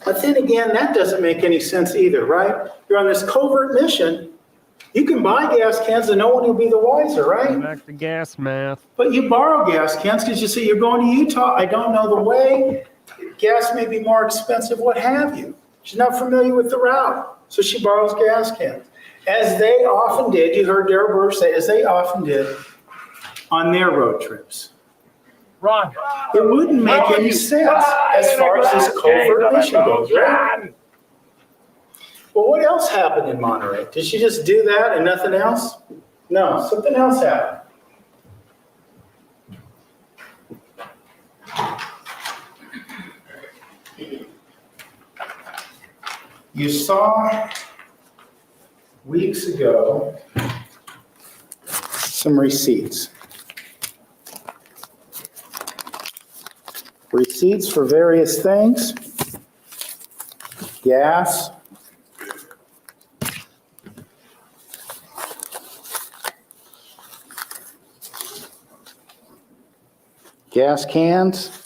But then again, that doesn't make any sense either, right? You're on this covert mission. You can buy gas cans and no one will be the wiser, right? Back to gas math. But you borrow gas cans because you say you're going to Utah. I don't know the way. Gas may be more expensive, what have you. She's not familiar with the route, so she borrows gas cans. As they often did, you heard Daryl Brewer say, as they often did on their road trips. Ron. It wouldn't make any sense as far as this covert mission goes, right? Well, what else happened in Monterey? Did she just do that and nothing else? No, something else happened. You saw weeks ago some receipts. Receipts for various things. Gas. Gas cans.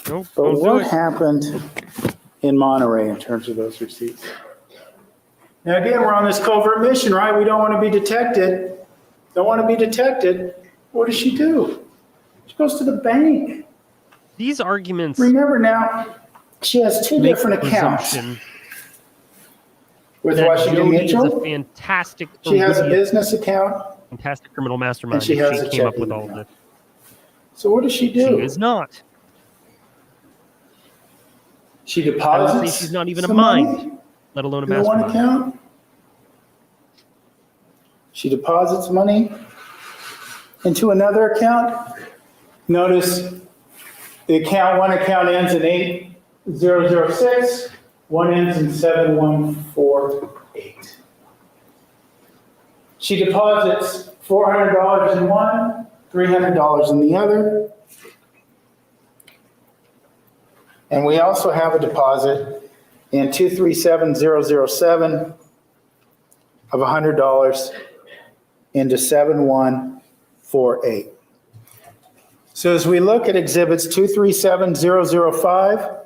Nope, But don't do what it. happened in Monterey in terms of those receipts? Now again, we're on this covert mission, right? We don't want to be detected. Don't want to be detected. What does she do? She goes to the bank. These arguments Remember now, she has 2 make different the accounts presumption with that Washington Jodi is a Mutual. fantastic, She has a brilliant, business account. fantastic criminal mastermind. And she has a came up checking with all of account. this. So what does she She do? is not. She I would say deposits. she's not even a some mind, money let alone a to the one mastermind. account. She deposits money into another account. Notice one account ends in 8006, one ends in 7148. She deposits $400 in one, $300 in the other. And we also have a deposit in 237007 of $100 into 7148. So as we look at exhibits 237005,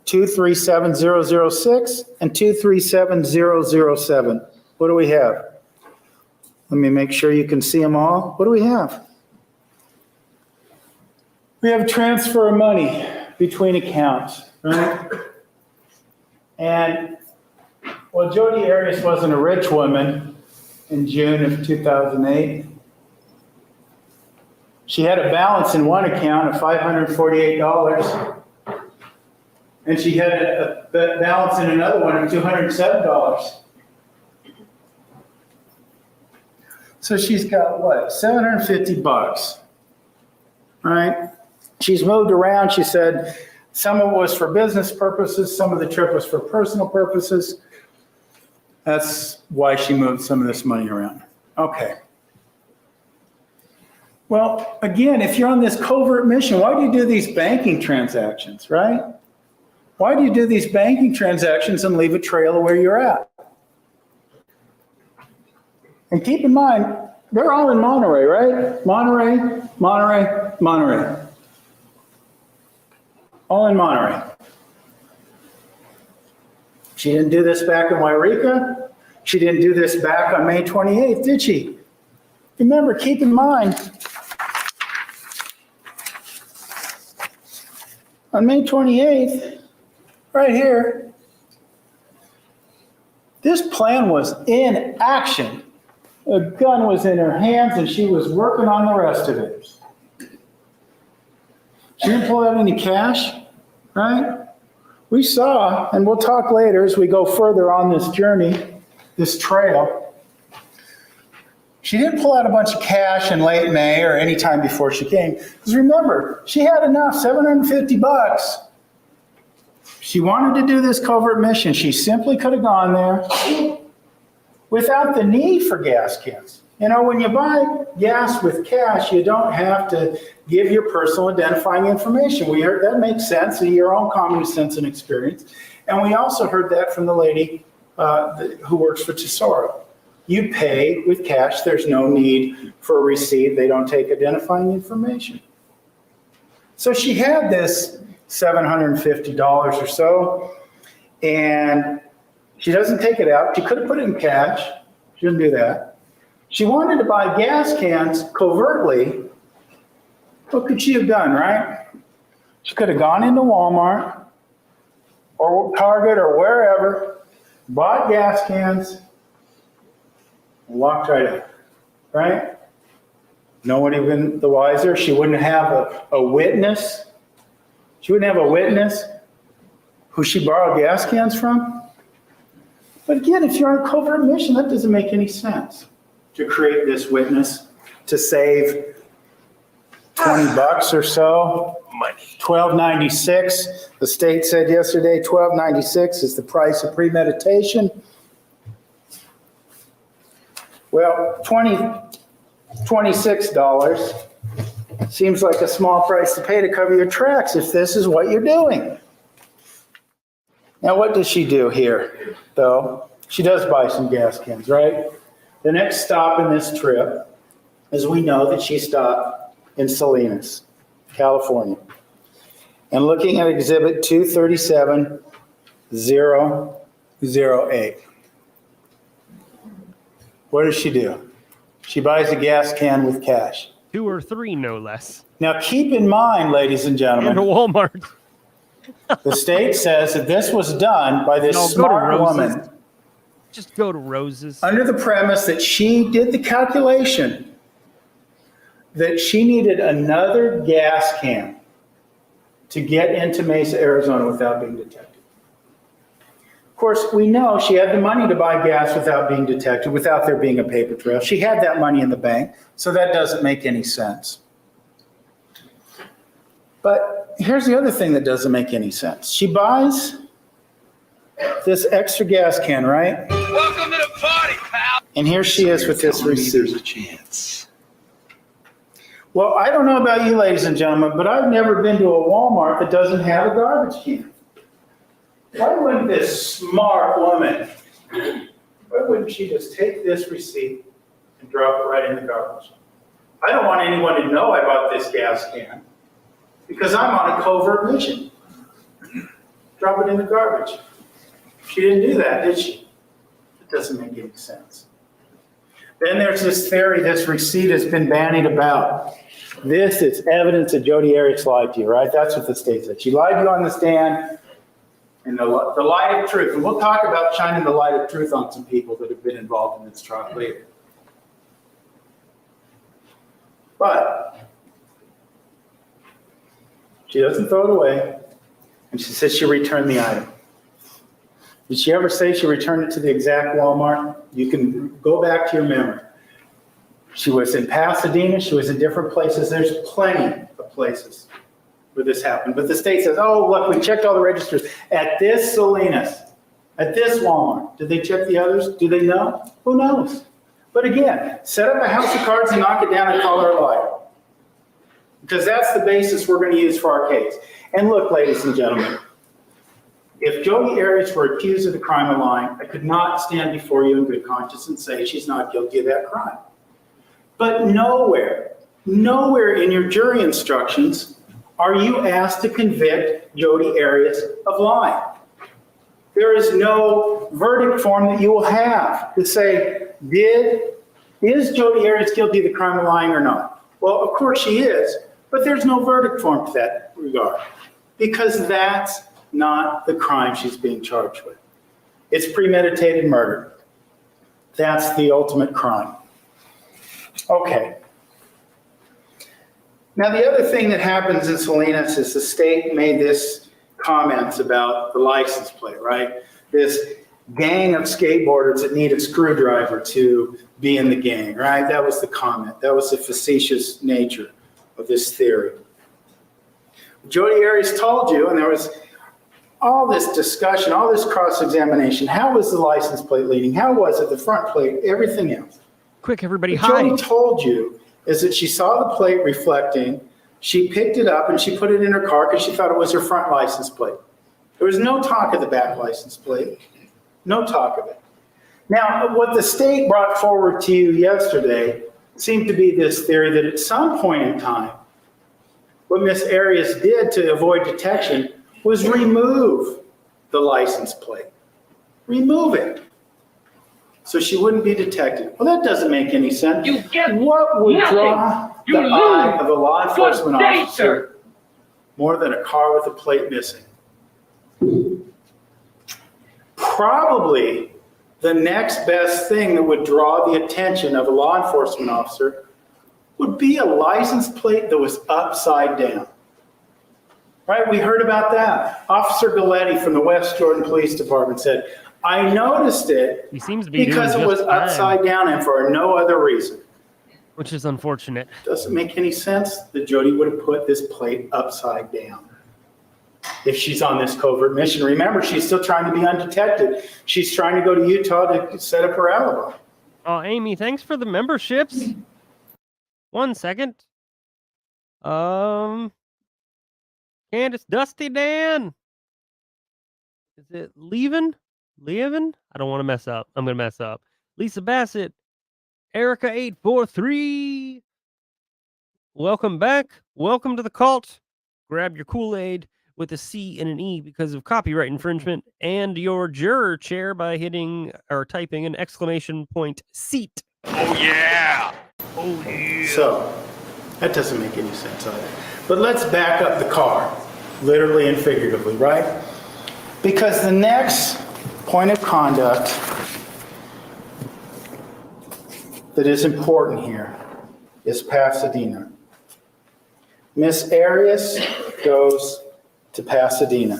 237006, and 237007, what do we have? Let me make sure you can see them all. What do we have? We have transfer of money between accounts, right? And well, Jodi Arias wasn't a rich woman in June of 2008. She had a balance in one account of $548, and she had a balance in another one of $207. So she's got what, $750, right? She's moved around. She said some of it was for business purposes, some of the trip was for personal purposes. That's why she moved some of this money around. Okay. Well, again, if you're on this covert mission, why do you do these banking transactions, right? Why do you do these banking transactions and leave a trail of where you're at? And keep in mind, they're all in Monterey, right? Monterey. All in Monterey. She didn't do this back in Wairika. She didn't do this back on May 28th, did she? Remember, keep in mind, on May 28th, right here, this plan was in action. A gun was in her hands and she was working on the rest of it. She didn't pull out any cash, right? We saw, and we'll talk later as we go further on this journey, this trail. She didn't pull out a bunch of cash in late May or any time before she came. Because remember, she had enough, $750. She wanted to do this covert mission. She simply could have gone there without the need for gas cans. You know, when you buy gas with cash, you don't have to give your personal identifying information. We heard that makes sense in your own common sense and experience. And we also heard that from the lady who works for Tesoro. You pay with cash. There's no need for a receipt. They don't take identifying information. So she had this $750 or so, and she doesn't take it out. She could have put it in cash. She didn't do that. She wanted to buy gas cans covertly. What could she have done, right? She could have gone into Walmart or Target or wherever, bought gas cans, and walked right out, right? No one even the wiser. She wouldn't have a witness. She wouldn't have a witness who she borrowed gas cans from. But again, if you're on a covert mission, that doesn't make any sense to create this witness to save $20 or so. Money. $12.96. The state said yesterday $12.96 is the price of premeditation. Well, $26 seems like a small price to pay to cover your tracks if this is what you're doing. Now, what does she do here, though? She does buy some gas cans, right? The next stop in this trip is we know that she stopped in Salinas, California. And looking at exhibit 237008. What does she do? She buys a gas can with cash. 2 or 3, no less. Now keep in mind, ladies and And a gentlemen, Walmart. the state says that this was done by this No, go to smart Rose's. woman Just go to Rose's. under the premise that she did the calculation that she needed another gas can to get into Mesa, Arizona without being detected. Of course, we know she had the money to buy gas without being detected, without there being a paper trail. She had that money in the bank, so that doesn't make any sense. But here's the other thing that doesn't make any sense. She buys this extra gas can, right? Welcome to the party, pal. And here she is with this receipt. There's a chance. Well, I don't know about you, ladies and gentlemen, but I've never been to a Walmart that doesn't have a garbage can. Why wouldn't this smart woman, why wouldn't she just take this receipt and drop it right in the garbage? I don't want anyone to know I bought this gas can because I'm on a covert mission. Drop it in the garbage. She didn't do that, did she? It doesn't make any sense. Then there's this theory, this receipt has been bandied about. This is evidence that Jodi Arias lied to you, right? That's what the state said. She lied to you on the stand in the light of truth. And we'll talk about shining the light of truth on some people that have been involved in this trial later. But she doesn't throw it away. And she says she returned the item. Did she ever say she returned it to the exact Walmart? You can go back to your memory. She was in Pasadena. She was in different places. There's plenty of places where this happened. But the state says, oh, look, we checked all the registers at this Salinas, at this Walmart. Did they check the others? Do they know? Who knows? But again, set up a house of cards and knock it down and call her a liar. Because that's the basis we're going to use for our case. And look, ladies and gentlemen, if Jodi Arias were accused of the crime of lying, I could not stand before you in good conscience and say she's not guilty of that crime. But nowhere in your jury instructions are you asked to convict Jodi Arias of lying. There is no verdict form that you will have to say, is Jodi Arias guilty of the crime of lying or not? Well, of course she is, but there's no verdict form to that regard because that's not the crime she's being charged with. It's premeditated murder. That's the ultimate crime. Okay. Now, the other thing that happens in Salinas is the state made this comments about the license plate, right? This gang of skateboarders that need a screwdriver to be in the gang, right? That was the comment. That was the facetious nature of this theory. Jodi Arias told you, and there was all this discussion, all this cross-examination. How was the license plate leading? How was it, the front plate, everything else? Quick, everybody, What hide. Jodi told you is that she saw the plate reflecting, she picked it up and she put it in her car because she thought it was her front license plate. There was no talk of the back license plate. No talk of it. Now, what the state brought forward to you yesterday seemed to be this theory that at some point in time, what Miss Arias did to avoid detection was remove the license plate. Remove it. So she wouldn't be detected. Well, that doesn't make any sense. You get What would nothing. draw You the eye lose. of a law enforcement Good day, officer sir. more than a car with a plate missing? Probably the next best thing that would draw the attention of a law enforcement officer would be a license plate that was upside down. Right? We heard about that. Officer Galletti from the West Jordan Police Department said, I noticed it He seems to be because doing it was just fine, upside down and for no other reason. which is unfortunate. Doesn't make any sense that Jodi would have put this plate upside down if she's on this covert mission. Remember, she's still trying to be undetected. She's trying to go to Utah to set up her alibi. Oh, Amy, thanks for the memberships. 1 second. Candace, Dusty Dan. Is it Leavin? I don't want to mess up. I'm going to mess up. Lisa Bassett. Erica 843. Welcome back. Welcome to the cult. Grab your Kool-Aid with a C and an E because of copyright infringement and your juror chair by hitting or typing an exclamation point seat. Oh, yeah. So, that doesn't make any sense either. But let's back up the car, literally and figuratively, right? Because the next point of conduct that is important here is Pasadena. Miss Arias goes to Pasadena.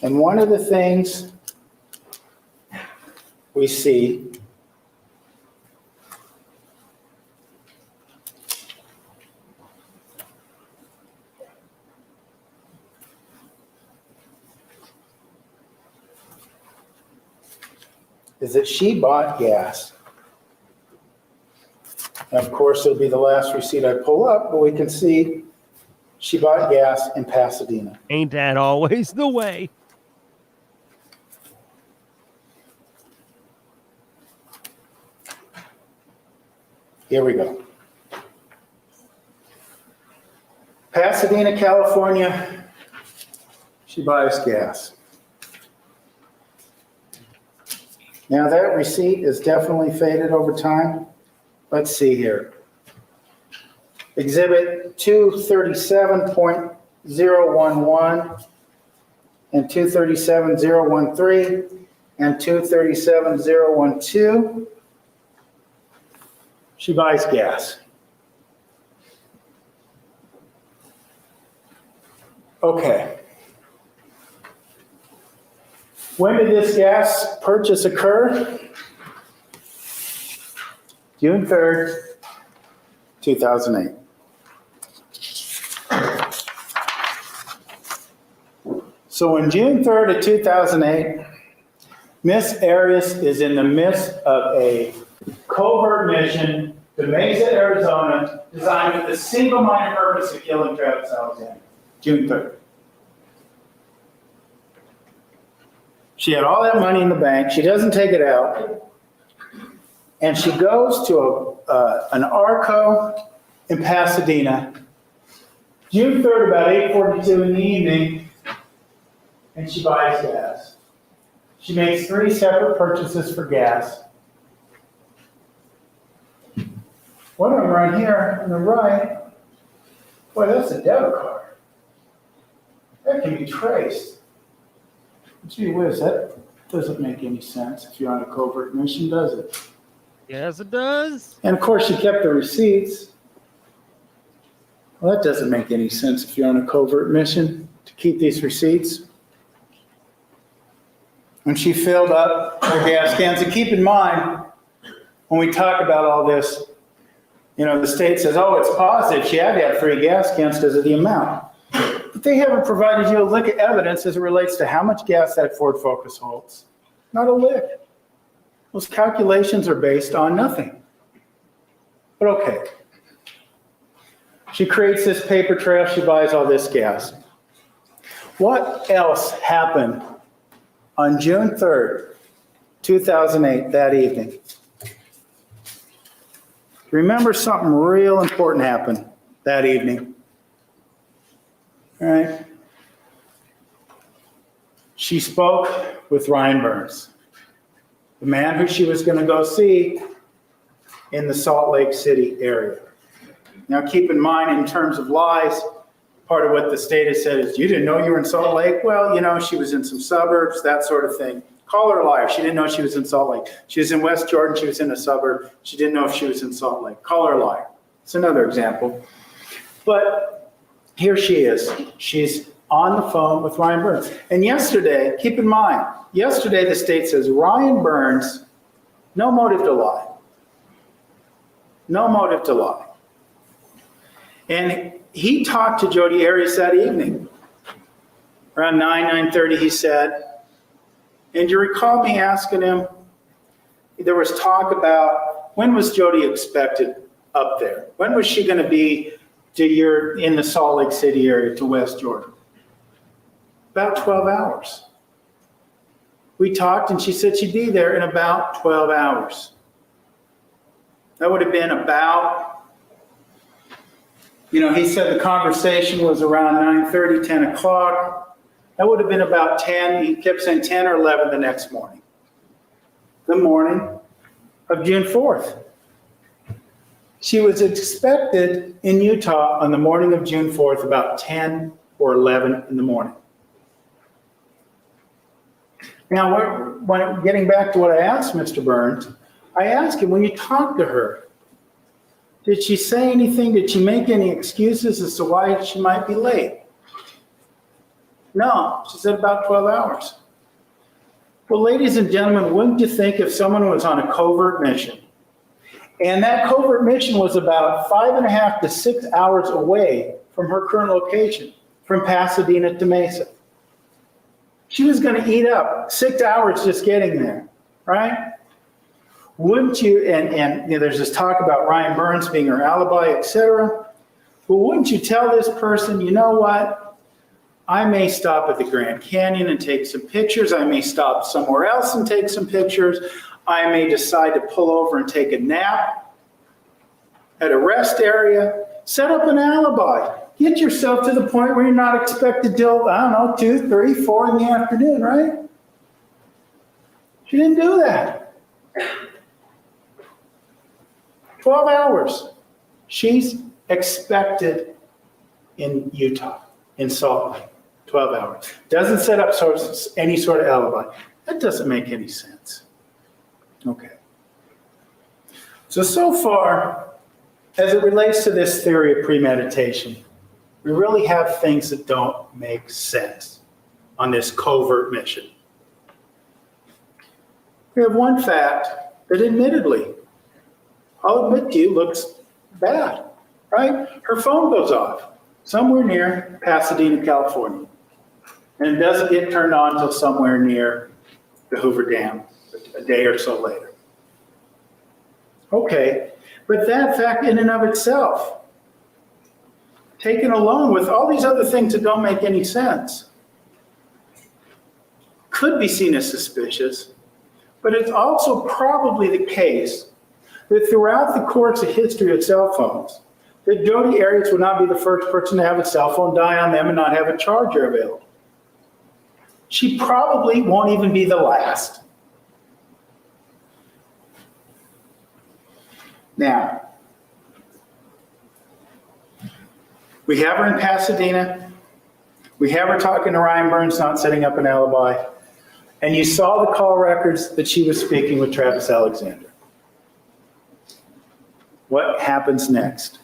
And one of the things we see is that she bought gas. And of course, it'll be the last receipt I pull up, but we can see she bought gas in Pasadena. Ain't that always the way? Here we go. Pasadena, California, she buys gas. Now that receipt is definitely faded over time. Let's see here. Exhibit 237.011 and 237.013 and 237.012. She buys gas. Okay. When did this gas purchase occur? June 3rd, 2008. So on June 3rd of 2008, Miss Arias is in the midst of a covert mission to Mesa, Arizona, designed with the single-minded purpose of killing Travis Alexander. June 3rd. She had all that money in the bank. She doesn't take it out. And she goes to an Arco in Pasadena, June 3rd, about 8:42 in the evening, and she buys gas. She makes 3 separate purchases for gas. One of them right here on the right, boy, that's a debit card. That can be traced. Gee whiz, that doesn't make any sense if you're on a covert mission, does it? Yes, it does. And of course, she kept the receipts. Well, that doesn't make any sense if you're on a covert mission to keep these receipts. When she filled up her gas cans, and keep in mind, when we talk about all this, you know, the state says, oh, it's positive. She had to have 3 gas cans because of the amount. But they haven't provided you a lick of evidence as it relates to how much gas that Ford Focus holds. Not a lick. Those calculations are based on nothing. But okay. She creates this paper trail. She buys all this gas. What else happened on June 3rd, 2008, that evening? Remember, something real important happened that evening. All right. She spoke with Ryan Burns, the man who she was going to go see in the Salt Lake City area. Now, keep in mind, in terms of lies, part of what the state has said is, you didn't know you were in Salt Lake? Well, you know, she was in some suburbs, that sort of thing. Call her a liar. She didn't know she was in Salt Lake. She was in West Jordan. She was in a suburb. She didn't know if she was in Salt Lake. Call her a liar. It's another example. But here she is. She's on the phone with Ryan Burns. And yesterday, keep in mind, yesterday the state says Ryan Burns, no motive to lie. No motive to lie. And he talked to Jodi Arias that evening. Around 9:30, he said, and you recall me asking him, there was talk about when was Jodi expected up there? When was she going to be in the Salt Lake City area to West Jordan? About 12 hours. We talked and she said she'd be there in about 12 hours. That would have been about, you know, he said the conversation was around 9:30, 10 o'clock. That would have been about 10, he kept saying 10 or 11 the next morning. The morning of June 4th. She was expected in Utah on the morning of June 4th, about 10 or 11 in the morning. Now, getting back to what I asked Mr. Burns, I asked him, when you talked to her, did she say anything? Did she make any excuses as to why she might be late? No, she said about 12 hours. Well, ladies and gentlemen, wouldn't you think if someone was on a covert mission, and that covert mission was about 5.5 to 6 hours away from her current location, from Pasadena to Mesa. She was going to eat up 6 hours just getting there, right? Wouldn't you, and you know, there's this talk about Ryan Burns being her alibi, etc. Well, wouldn't you tell this person, you know what? I may stop at the Grand Canyon and take some pictures. I may stop somewhere else and take some pictures. I may decide to pull over and take a nap at a rest area. Set up an alibi. Get yourself to the point where you're not expected till, I don't know, 2, 3, 4 in the afternoon, right? She didn't do that. 12 hours. She's expected in Utah, in Salt Lake. 12 hours. Doesn't set up any sort of alibi. That doesn't make any sense. Okay. So far, as it relates to this theory of premeditation, we really have things that don't make sense on this covert mission. We have one fact that admittedly, I'll admit to you, looks bad, right? Her phone goes off somewhere near Pasadena, California. And it doesn't get turned on until somewhere near the Hoover Dam, a day or so later. Okay, but that fact in and of itself, taken alone with all these other things that don't make any sense, could be seen as suspicious, but it's also probably the case that throughout the course of history of cell phones, that Jodi Arias would not be the first person to have a cell phone die on them and not have a charger available. She probably won't even be the last. Now, we have her in Pasadena. We have her talking to Ryan Burns, not setting up an alibi. And you saw the call records that she was speaking with Travis Alexander. What happens next?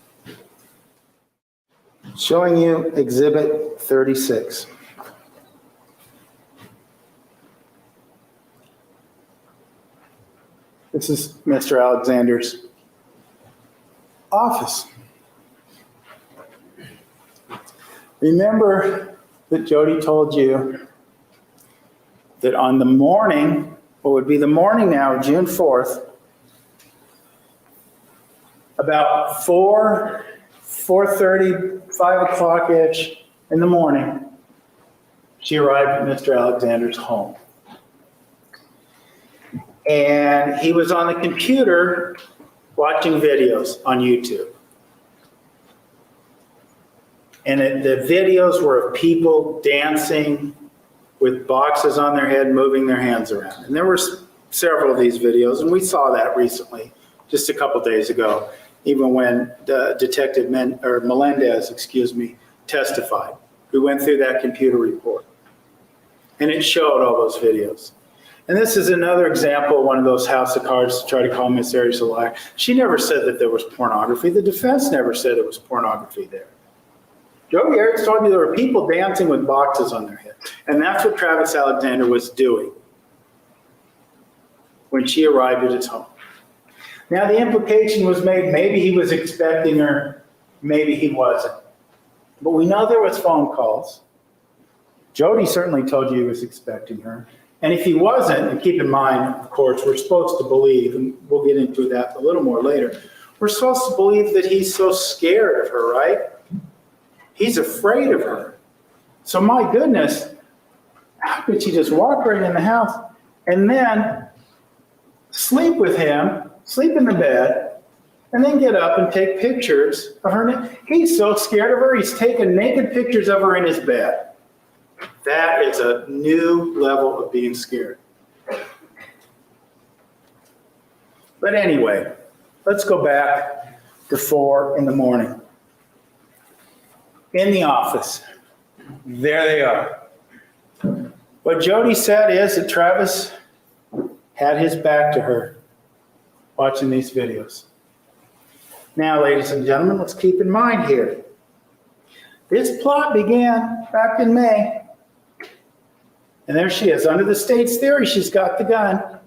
Showing you Exhibit 36. This is Mr. Alexander's office. Remember that Jodi told you that on the morning, what would be the morning now, June 4th, about 4:30, 5 o'clock-ish in the morning, she arrived at Mr. Alexander's home. And he was on the computer watching videos on YouTube. And the videos were of people dancing with boxes on their head, moving their hands around. And there were several of these videos, and we saw that recently, just a couple days ago, even when Detective Melendez, testified. We went through that computer report. And it showed all those videos. And this is another example of one of those house of cards to try to call Miss Arias a liar. She never said that there was pornography. The defense never said there was pornography there. Jodi Arias told you there were people dancing with boxes on their head. And that's what Travis Alexander was doing when she arrived at his home. Now the implication was made, maybe he was expecting her, maybe he wasn't. But we know there was phone calls. Jodi certainly told you he was expecting her. And if he wasn't, and keep in mind, of course, we're supposed to believe, and we'll get into that a little more later, we're supposed to believe that he's so scared of her, right? He's afraid of her. So my goodness, how could she just walk right in the house and then sleep with him, sleep in the bed, and then get up and take pictures of her? He's so scared of her, he's taking naked pictures of her in his bed. That is a new level of being scared. But anyway, let's go back to 4 in the morning. In the office, there they are. What Jodi said is that Travis had his back to her watching these videos. Now, ladies and gentlemen, let's keep in mind here. This plot began back in May. And there she is. Under the state's theory, she's got the gun.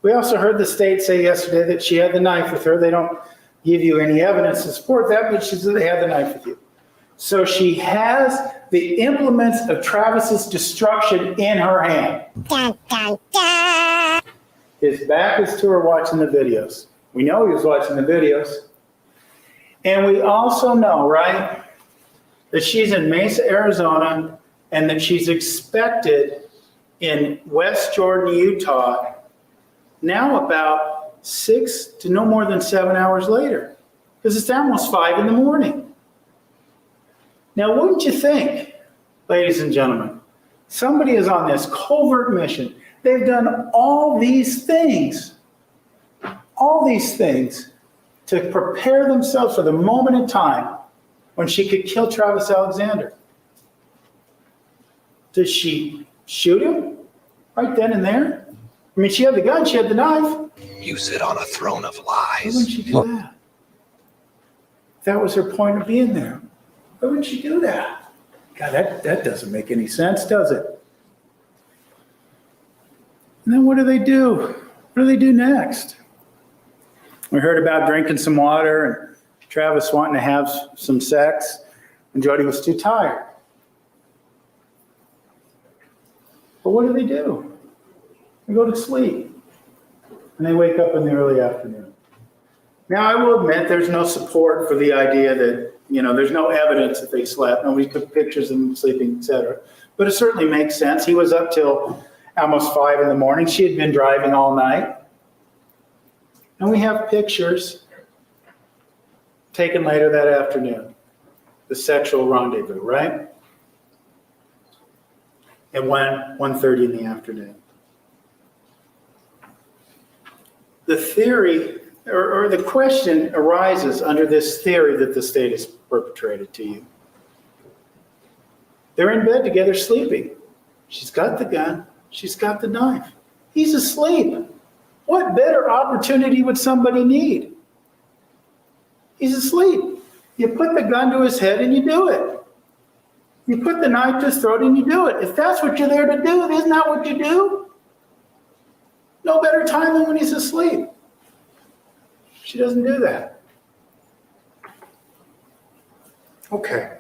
We also heard the state say yesterday that she had the knife with her. They don't give you any evidence to support that, but she said they had the knife with you. So she has the implements of Travis's destruction in her hand. Dun, dun, dun. His back is to her watching the videos. We know he was watching the videos. And we also know, right, that she's in Mesa, Arizona, and that she's expected in West Jordan, Utah, now about 6 to no more than 7 hours later, because it's almost 5 in the morning. Now, wouldn't you think, ladies and gentlemen, somebody is on this covert mission. They've done all these things to prepare themselves for the moment in time when she could kill Travis Alexander. Did she shoot him right then and there? I mean, she had the gun, she had the knife. You sit on a throne of Why lies. wouldn't she do that? If that was her point of being there. Why wouldn't she do that? God, that doesn't make any sense, does it? And then what do they do? What do they do next? We heard about drinking some water and Travis wanting to have some sex, and Jodi was too tired. But what do? They go to sleep, and they wake up in the early afternoon. Now, I will admit there's no support for the idea that, there's no evidence that they slept. Nobody took pictures of them sleeping, etc. But it certainly makes sense. He was up till almost 5 in the morning. She had been driving all night. And we have pictures taken later that afternoon. The sexual rendezvous, right? At 1:30 in the afternoon. The theory, or the question arises under this theory that the state has perpetrated to you. They're in bed together sleeping. She's got the gun. She's got the knife. He's asleep. What better opportunity would somebody need? He's asleep. You put the gun to his head and you do it. You put the knife to his throat and you do it. If that's what you're there to do, isn't that what you do? No better time than when he's asleep. She doesn't do that. Okay.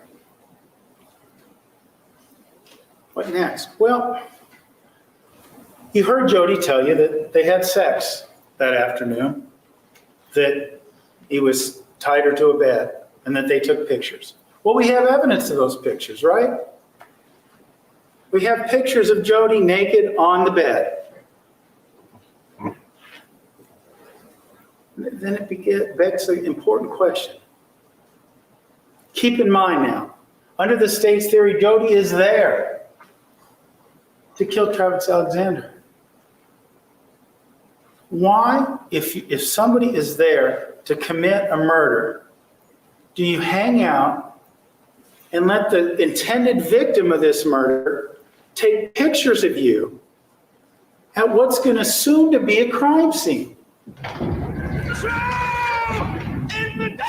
What next? Well, you heard Jodi tell you that they had sex that afternoon, that he was tied her to a bed, and that they took pictures. Well, we have evidence of those pictures, right? We have pictures of Jodi naked on the bed. Then it begs the important question. Keep in mind now, under the state's theory, Jodi is there to kill Travis Alexander. Why, if somebody is there to commit a murder, do you hang out and let the intended victim of this murder take pictures of you at what's going to soon to be a crime scene?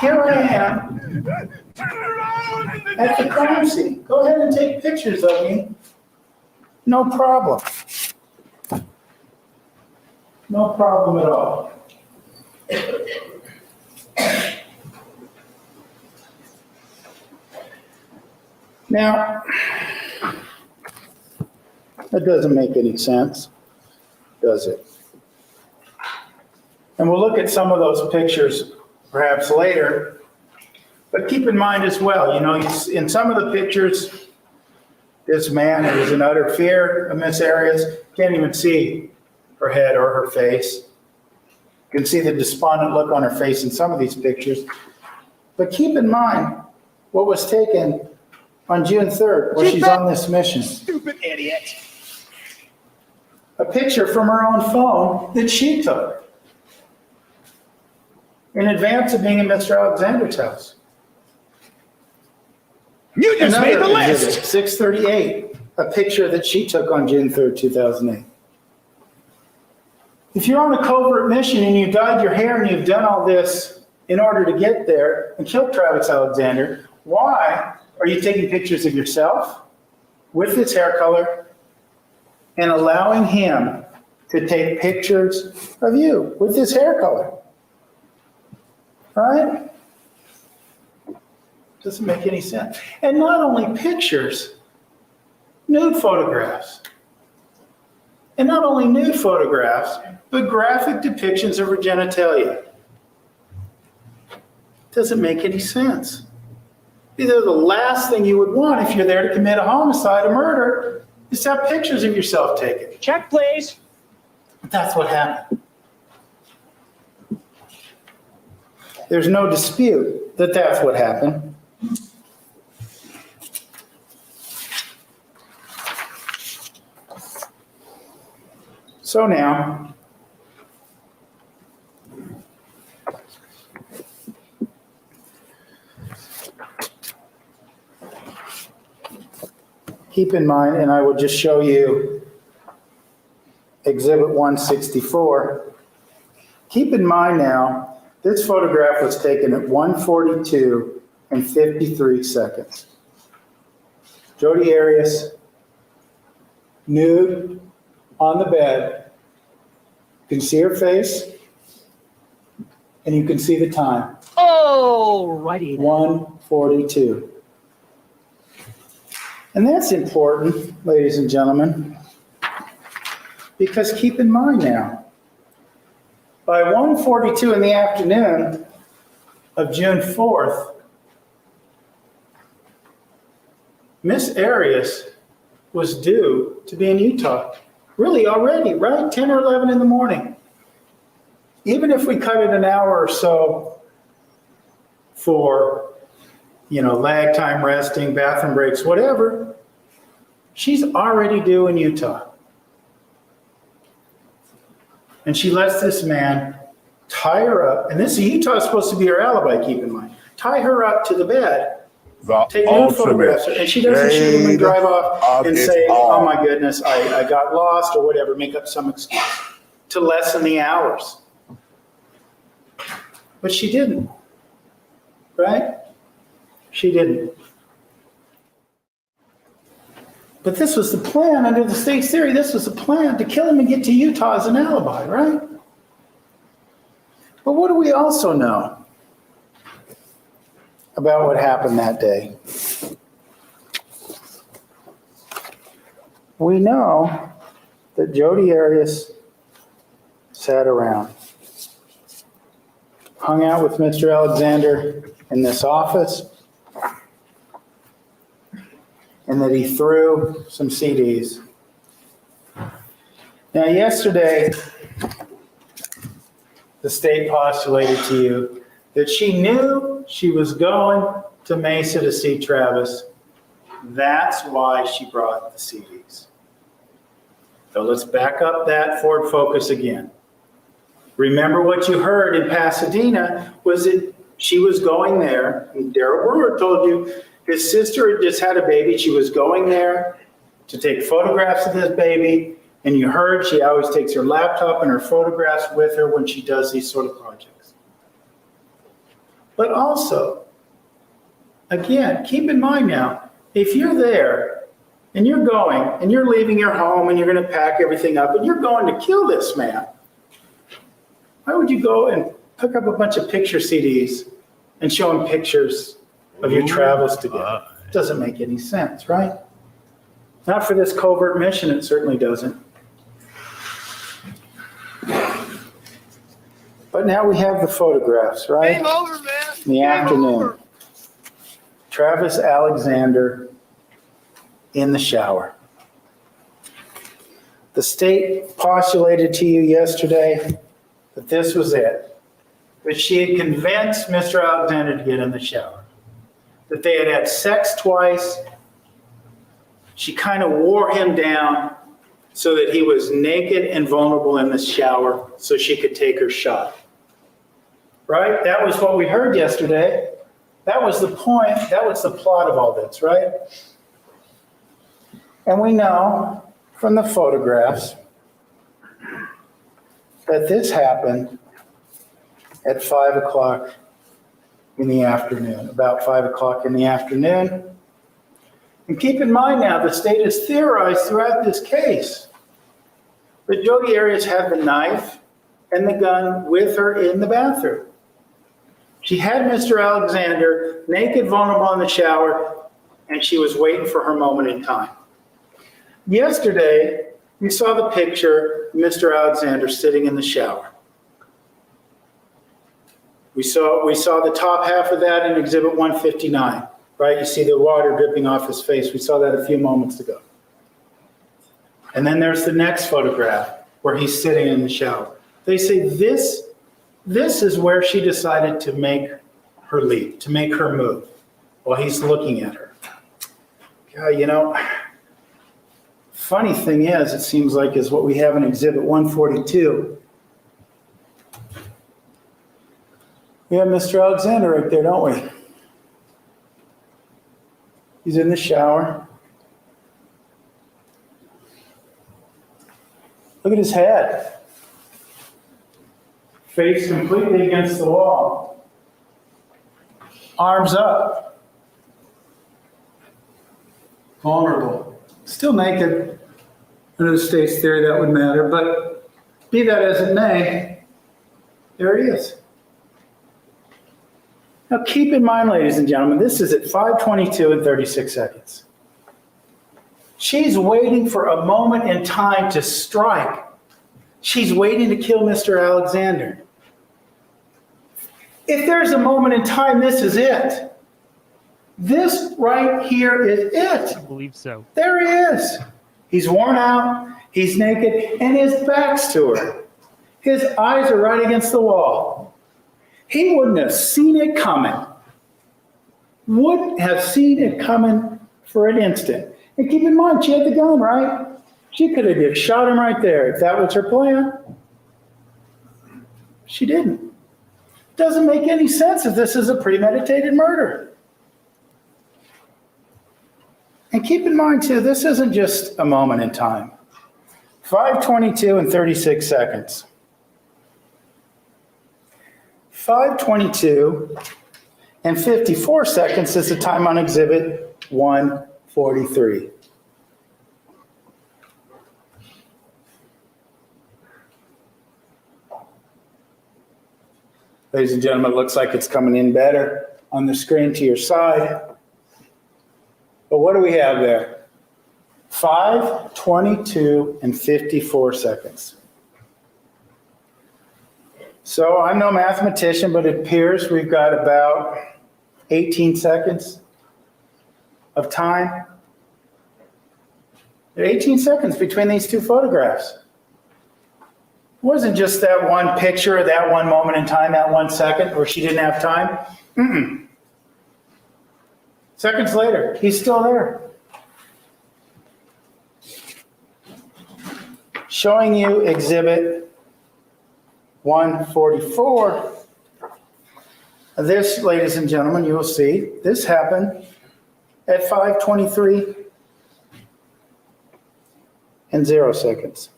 Here I am at the crime scene. Go ahead and take pictures of me. No problem. No problem at all. Now, that doesn't make any sense, does it? And we'll look at some of those pictures perhaps later, but keep in mind as well, in some of the pictures, this man who is in utter fear of Miss Arias can't even see her head or her face. You can see the despondent look on her face in some of these pictures. But keep in mind what was taken on June 3rd when she's on this mission. Stupid idiot. A picture from her own phone that she took in advance of being in Mr. Alexander's house. You just made the list. 638, a picture that she took on June 3rd, 2008. If you're on a covert mission and you dyed your hair and you've done all this in order to get there and kill Travis Alexander, why are you taking pictures of yourself with this hair color and allowing him to take pictures of you with this hair color. All right? Doesn't make any sense. And not only pictures, nude photographs. And not only nude photographs, but graphic depictions of her genitalia. Doesn't make any sense. These are the last thing you would want if you're there to commit a homicide, a murder, is to have pictures of yourself taken. Check, please. But that's what happened. There's no dispute that that's what happened. So now, keep in mind, and I will just show you Exhibit 164. Keep in mind now, this photograph was taken at 1:42 and 53 seconds. Jodi Arias, nude, on the bed. You can see her face, and you can see the time. Oh, righty. 1:42. And that's important, ladies and gentlemen, because keep in mind now, by 1:42 in the afternoon of June 4th, Miss Arias was due to be in Utah. Really already, right? 10 or 11 in the morning. Even if we cut it an hour or so for, lag time, resting, bathroom breaks, whatever, she's already due in Utah. And she lets this man tie her up, and Utah is supposed to be her alibi, keep in mind. Tie her up to the bed, take no photographs, and she doesn't shoot him and drive off and say, oh my goodness, I got lost or whatever, make up some excuse to lessen the hours. But she didn't, right? She didn't. But this was the plan under the state's theory. This was the plan to kill him and get to Utah as an alibi, right? But what do we also know about what happened that day? We know that Jodi Arias sat around, hung out with Mr. Alexander in this office, and that he threw some CDs. Now, yesterday, the state postulated to you that she knew she was going to Mesa to see Travis. That's why she brought the CDs. So let's back up that Ford Focus again. Remember what you heard in Pasadena was that she was going there, and Darrell Brewer told you his sister had just had a baby. She was going there to take photographs of this baby, and you heard she always takes her laptop and her photographs with her when she does these sort of projects. But also, again, keep in mind now, if you're there and you're going and you're leaving your home and you're going to pack everything up and you're going to kill this man, why would you go and pick up a bunch of picture CDs and show him pictures of your travels together? It doesn't make any sense, right? Not for this covert mission, it certainly doesn't. But now we have the photographs, right? Game over, man. In the afternoon. Travis Alexander in the shower. The state postulated to you yesterday that this was it. That she had convinced Mr. Alexander to get in the shower. That they had had sex twice. She kind of wore him down so that he was naked and vulnerable in the shower so she could take her shot. Right? That was what we heard yesterday. That was the point. That was the plot of all this, right? And we know from the photographs that this happened at 5 o'clock in the afternoon, about 5 o'clock in the afternoon. And keep in mind now, the state has theorized throughout this case But Jodi Arias had the knife and the gun with her in the bathroom. She had Mr. Alexander naked, vulnerable in the shower, and she was waiting for her moment in time. Yesterday, we saw the picture of Mr. Alexander sitting in the shower. We saw the top half of that in Exhibit 159, right? You see the water dripping off his face. We saw that a few moments ago. And then there's the next photograph where he's sitting in the shower. They say this is where she decided to make her leap, to make her move while he's looking at her. God, you know, funny thing is, it seems like is what we have in Exhibit 142. We have Mr. Alexander right there, don't we? He's in the shower. Look at his head. Face completely against the wall. Arms up. Vulnerable. Still naked. Under the state's theory, that would matter, but be that as it may, there he is. Now keep in mind, ladies and gentlemen, this is at 5:22 and 36 seconds. She's waiting for a moment in time to strike. She's waiting to kill Mr. Alexander. If there's a moment in time, this is it. This right here is it. I believe so. There he is. He's worn out, he's naked, and his back's to her. His eyes are right against the wall. He wouldn't have seen it coming. Wouldn't have seen it coming for an instant. And keep in mind, she had the gun, right? She could have just shot him right there if that was her plan. She didn't. Doesn't make any sense if this is a premeditated murder. And keep in mind, too, this isn't just a moment in time. 5:22 and 36 seconds. 5:22 and 54 seconds is the time on Exhibit 143. Ladies and gentlemen, it looks like it's coming in better on the screen to your side. But what do we have there? 5:22 and 54 seconds. So I'm no mathematician, but it appears we've got about 18 seconds of time. 18 seconds between these two photographs. It wasn't just that one picture, that one moment in time, that 1 second where she didn't have time. Seconds later, he's still there. Showing you Exhibit 144. This, ladies and gentlemen, you will see, this happened at 5:23 and 0 seconds.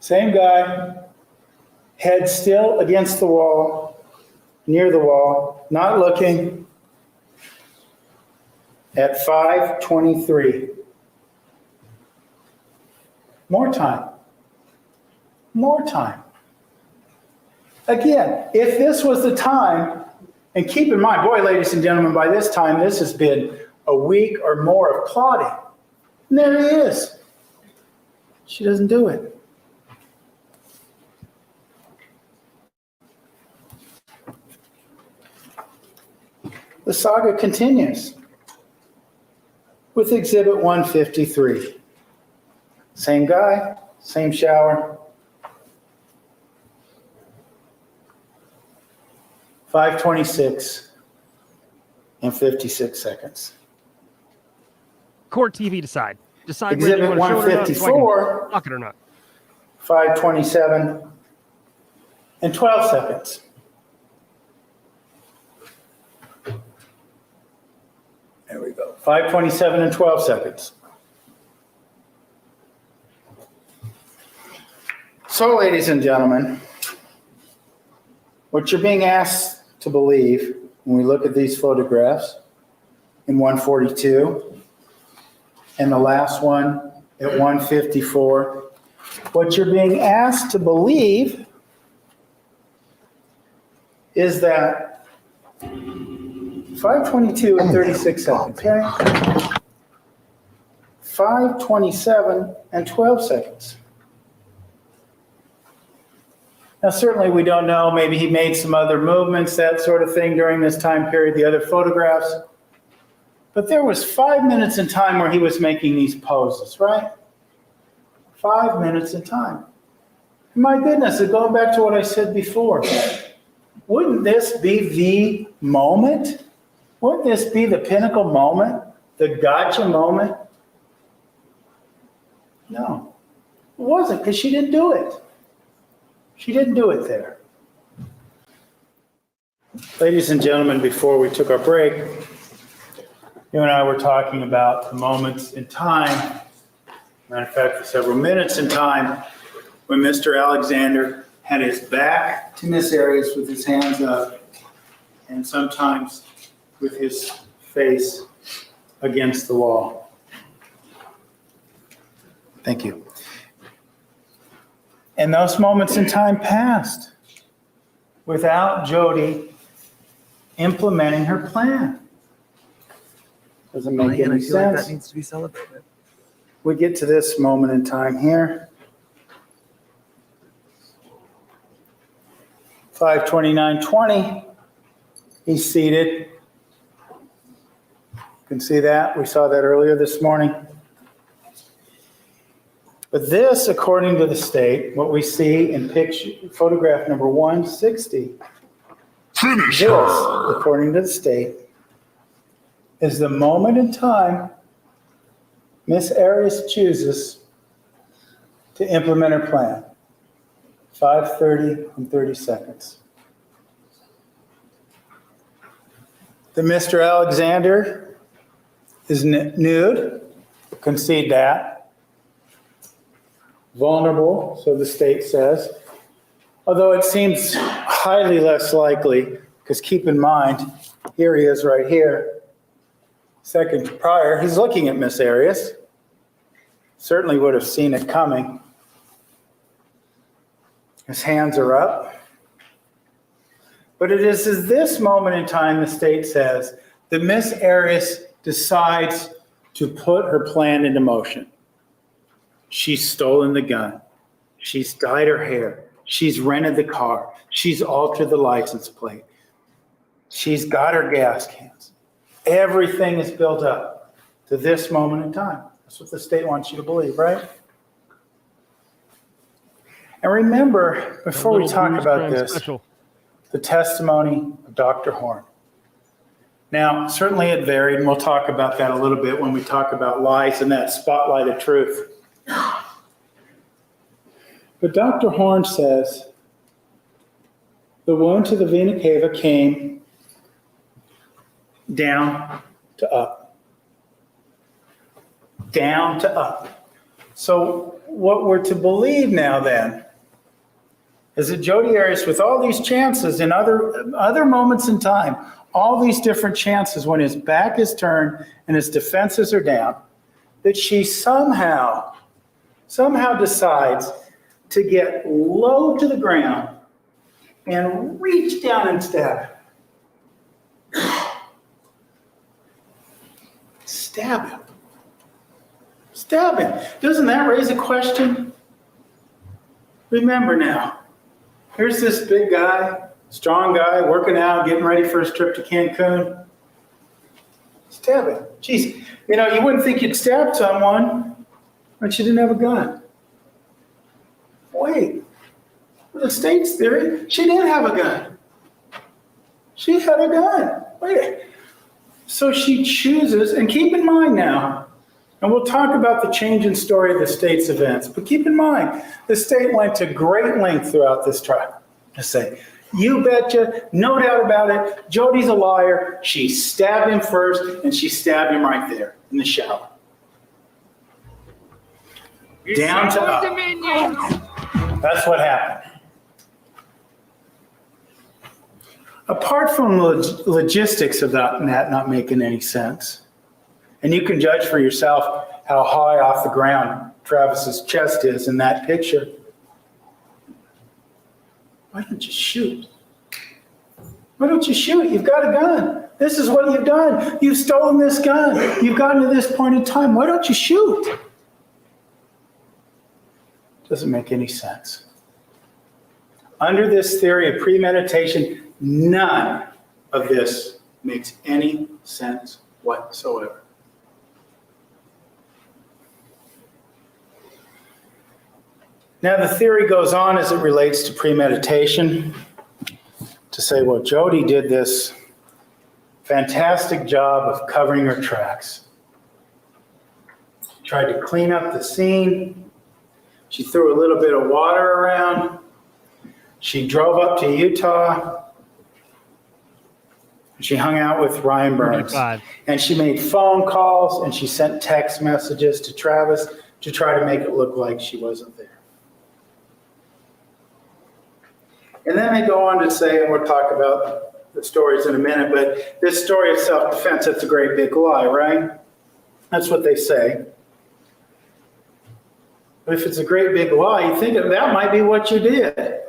Same guy, head still against the wall, near the wall, not looking, at 5:23. More time. More time. Again, if this was the time, and keep in mind, boy, ladies and gentlemen, by this time, this has been a week or more of plotting. And there he is. She doesn't do it. The saga continues with Exhibit 153. Same guy, same shower. 5:26 and 56 seconds. Court TV decide. Decide Exhibit whether you want to show it or not, so I can 154. block it or not. 5:27 and 12 seconds. There we go. 5:27 and 12 seconds. So, ladies and gentlemen, what you're being asked to believe when we look at these photographs in 142 and the last one at 1:54. What you're being asked to believe is that 5:22 and 36 seconds, okay? 5:27 and 12 seconds. Now, certainly we don't know, maybe he made some other movements, that sort of thing during this time period, the other photographs. But there was 5 minutes in time where he was making these poses, right? 5 minutes in time. My goodness, going back to what I said before, wouldn't this be the moment? Wouldn't this be the pinnacle moment? The gotcha moment? No, it wasn't, because she didn't do it. She didn't do it there. Ladies and gentlemen, before we took our break, you and I were talking about the moments in time, matter of fact, for several minutes in time, when Mr. Alexander had his back to Miss Arias with his hands up, and sometimes with his face against the wall. Thank you. And those moments in time passed without Jodi implementing her plan. Doesn't make any sense. Like that needs to be celebrated. We get to this moment in time here. 5:29:20. He's seated. You can see that. We saw that earlier this morning. But this, according to the state, what we see in picture, photograph number 160, this, according to the state, is the moment in time Miss Arias chooses to implement her plan. 5:30 and 30 seconds. The Mr. Alexander is nude, concede that. Vulnerable, so the state says. Although it seems highly less likely, because keep in mind, here he is right here. Seconds prior, he's looking at Miss Arias. Certainly would have seen it coming. His hands are up. But it is this moment in time, the state says, that Miss Arias decides to put her plan into motion. She's stolen the gun. She's dyed her hair. She's rented the car. She's altered the license plate. She's got her gas cans. Everything is built up to this moment in time. That's what the state wants you to believe, right? And remember, before we talk about this, the testimony of Dr. Horn. Now, certainly it varied, and we'll talk about that a little bit when we talk about lies and that spotlight of truth. But Dr. Horn says the wound to the vena cava came down to up. Down to up. So what we're to believe now then is that Jodi Arias, with all these chances in other moments in time, all these different chances when his back is turned and his defenses are down, that she somehow decides to get low to the ground and reach down and stab him. Stab him. Stab him. Doesn't that raise a question? Remember now, here's this big guy, strong guy, working out, getting ready for his trip to Cancun. Stab him. Jeez, you wouldn't think you'd stab someone when she didn't have a gun. Wait, the state's theory, she didn't have a gun. She had a gun. Wait. So she chooses, and keep in mind now, and we'll talk about the change in story of the state's events, but keep in mind, the state went to great length throughout this trial to say, you betcha, no doubt about it, Jodi's a liar. She stabbed him first, and she stabbed him right there in the shower. Down to up. That's what happened. Apart from logistics of that not making any sense, and you can judge for yourself how high off the ground Travis's chest is in that picture. Why don't you shoot? Why don't you shoot? You've got a gun. This is what you've done. You've stolen this gun. You've gotten to this point in time. Why don't you shoot? Doesn't make any sense. Under this theory of premeditation, none of this makes any sense whatsoever. Now, the theory goes on as it relates to premeditation to say, well, Jodi did this fantastic job of covering her tracks. Tried to clean up the scene. She threw a little bit of water around. She drove up to Utah. She hung out with Ryan Burns. 35. And she made phone calls and she sent text messages to Travis to try to make it look like she wasn't there. And then they go on to say, and we'll talk about the stories in a minute, but this story of self-defense, that's a great big lie, right? That's what they say. But if it's a great big lie, you think that might be what you did.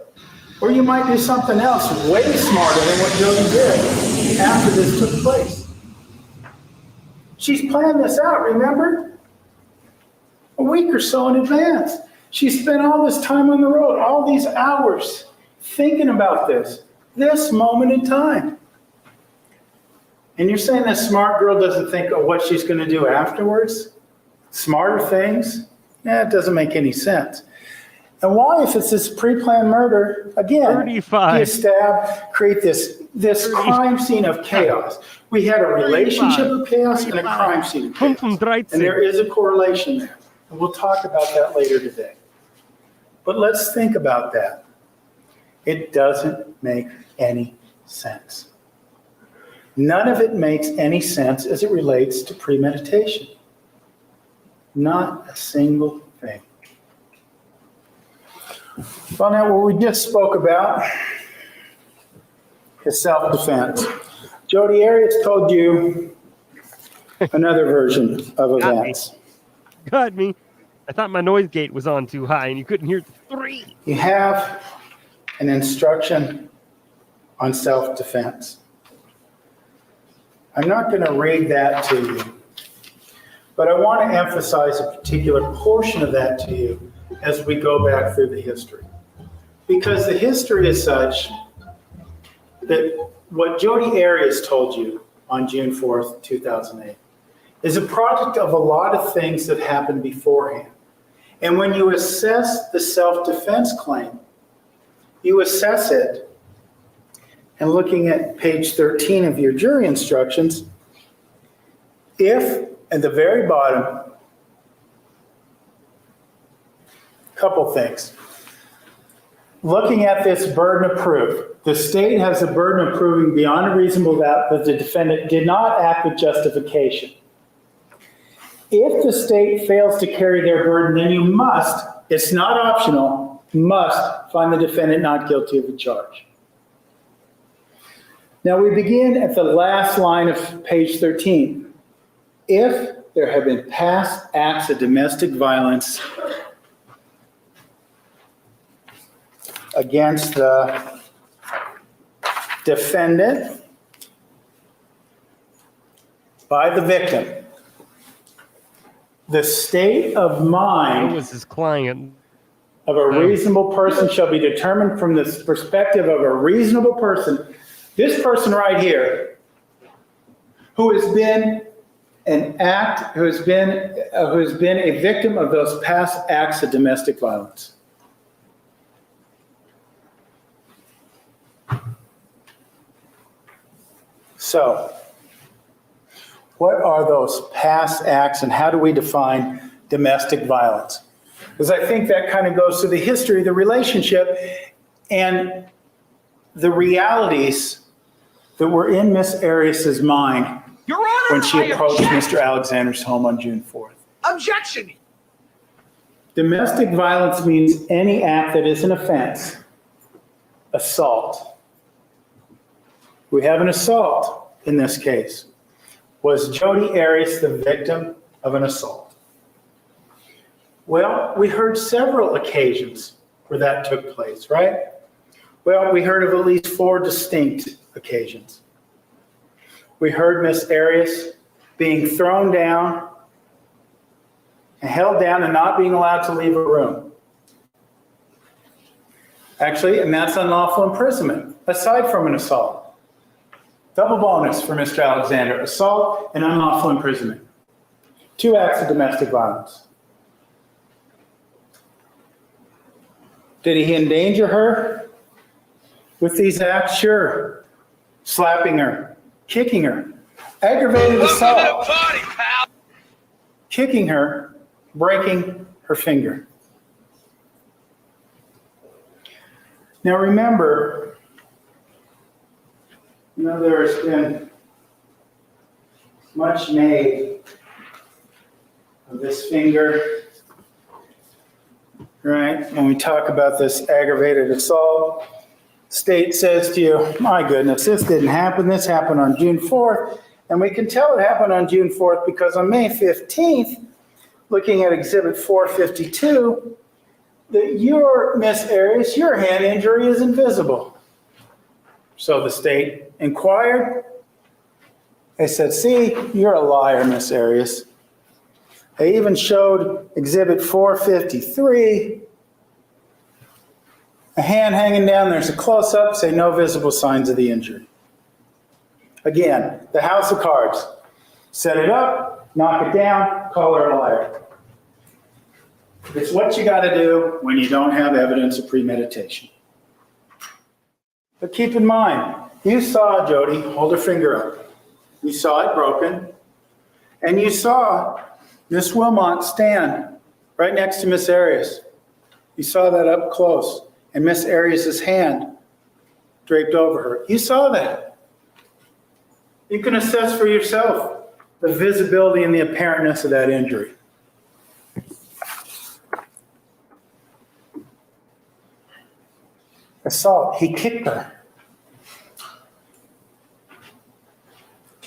Or you might do something else way smarter than what Jodi did after this took place. She's planned this out, remember? A week or so in advance. She spent all this time on the road, all these hours, thinking about this moment in time. And you're saying this smart girl doesn't think of what she's going to do afterwards? Smarter things? It doesn't make any sense. And why, if it's this pre-planned murder, again, 35. get stabbed, create this crime scene of chaos. We had a relationship of chaos and a crime scene of chaos. And there is a correlation there. And we'll talk about that later today. But let's think about that. It doesn't make any sense. None of it makes any sense as it relates to premeditation. Not a single thing. Well, now what we just spoke about is self-defense. Jodi Arias told you another version of events. Got me. I thought my noise gate was on too high and you couldn't hear the 3. You have an instruction on self-defense. I'm not going to read that to you, but I want to emphasize a particular portion of that to you as we go back through the history. Because the history is such that what Jodi Arias told you on June 4th, 2008, is a product of a lot of things that happened beforehand. And when you assess the self-defense claim, you assess it, and looking at page 13 of your jury instructions, if at the very bottom, couple things. Looking at this burden of proof, the state has a burden of proving beyond a reasonable doubt that the defendant did not act with justification. If the state fails to carry their burden, then you must, it's not optional, must find the defendant not guilty of the charge. Now we begin at the last line of page 13. If there have been past acts of domestic violence against the defendant by the victim, the state of What mind was his client? of a reasonable person shall be determined from the perspective of a reasonable person. This person right here, who has been who has been a victim of those past acts of domestic violence. So, what are those past acts and how do we define domestic violence? Because I think that kind of goes to the history of the relationship and the realities that were in Miss Arias's mind Your Honor, when she I approached object. Mr. Alexander's home on June 4th. Objection. Domestic violence means any act that is an offense. Assault. We have an assault in this case. Was Jodi Arias the victim of an assault? Well, we heard several occasions where that took place, right? Well, we heard of at least 4 distinct occasions. We heard Miss Arias being thrown down and held down and not being allowed to leave a room. Actually, and that's unlawful imprisonment, aside from an assault. Double bonus for Mr. Alexander, assault and unlawful imprisonment. 2 acts of domestic violence. Did he endanger her with these acts? Sure. Slapping her, kicking her, aggravated assault, kicking her, breaking her finger. Now remember, there's been much made of this finger, right? When we talk about this aggravated assault, state says to you, my goodness, this didn't happen. This happened on June 4th. And we can tell it happened on June 4th because on May 15th, looking at Exhibit 452, that your, Miss Arias, your hand injury is invisible. So the state inquired. They said, see, you're a liar, Miss Arias. They even showed Exhibit 453, a hand hanging down. There's a close-up, say no visible signs of the injury. Again, the house of cards. Set it up, knock it down, call her a liar. It's what you got to do when you don't have evidence of premeditation. But keep in mind, you saw Jodi hold her finger up. You saw it broken. And you saw Miss Wilmot stand right next to Miss Arias. You saw that up close. And Miss Arias' hand draped over her. You saw that. You can assess for yourself the visibility and the apparentness of that injury. Assault, he kicked her.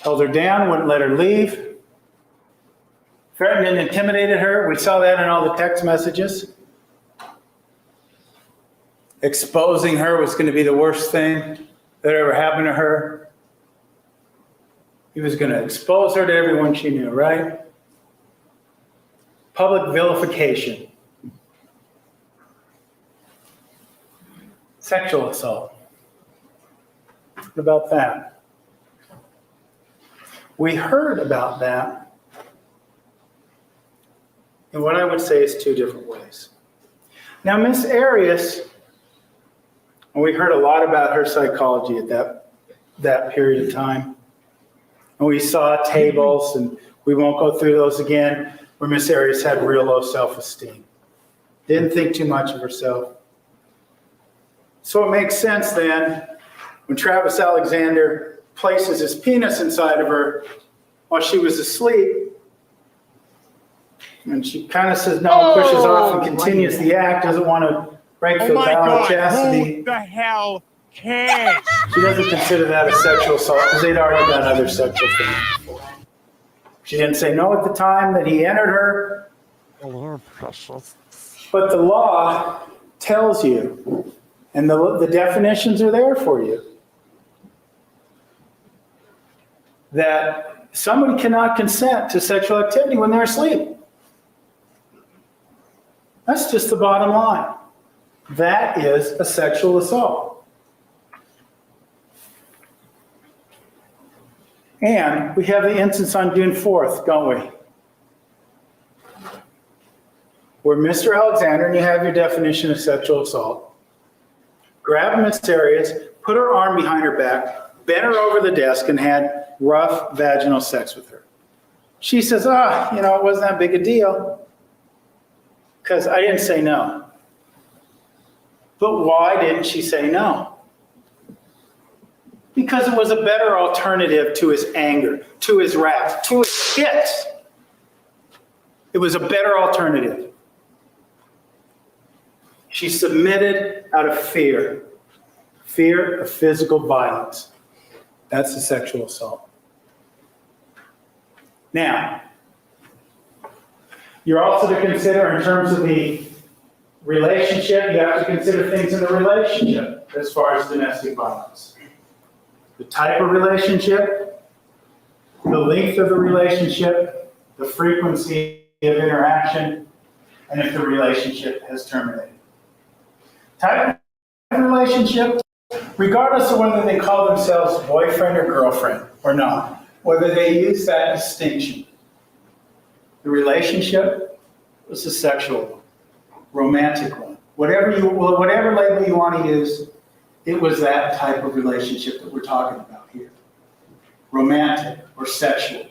Held her down, wouldn't let her leave. Threatened and intimidated her. We saw that in all the text messages. Exposing her was going to be the worst thing that ever happened to her. He was going to expose her to everyone she knew, right? Public vilification. Sexual assault. What about that? We heard about that in what I would say is 2 different ways. Now, Miss Arias, and we heard a lot about her psychology at that period of time. And we saw tables, and we won't go through those again, where Miss Arias had real low self-esteem. Didn't think too much of herself. So it makes sense then, when Travis Alexander places his penis inside of her while she was asleep, and she kind of says no, pushes off and continues the act, doesn't want to break the vow of chastity. Who the hell cares? She doesn't consider that a sexual assault because they'd already done other sexual things before. She didn't say no at the time that he entered her. Lord precious. But the law tells you, and the definitions are there for you, that somebody cannot consent to sexual activity when they're asleep. That's just the bottom line. That is a sexual assault. And we have the instance on June 4th, don't we? Where Mr. Alexander, and you have your definition of sexual assault, grabbed Miss Arias, put her arm behind her back, bent her over the desk, and had rough vaginal sex with her. She says, it wasn't that big a deal because I didn't say no. But why didn't she say no? Because it was a better alternative to his anger, to his wrath, to his hits. It was a better alternative. She submitted out of fear of physical violence. That's a sexual assault. Now, You're also to consider in terms of the relationship, you have to consider things in the relationship as far as domestic violence. The type of relationship, the length of the relationship, the frequency of interaction, and if the relationship has terminated. Type of relationship, regardless of whether they call themselves boyfriend or girlfriend or not, whether they use that distinction. The relationship was a sexual one, romantic one. Whatever label you want to use, it was that type of relationship that we're talking about here. Romantic or sexual.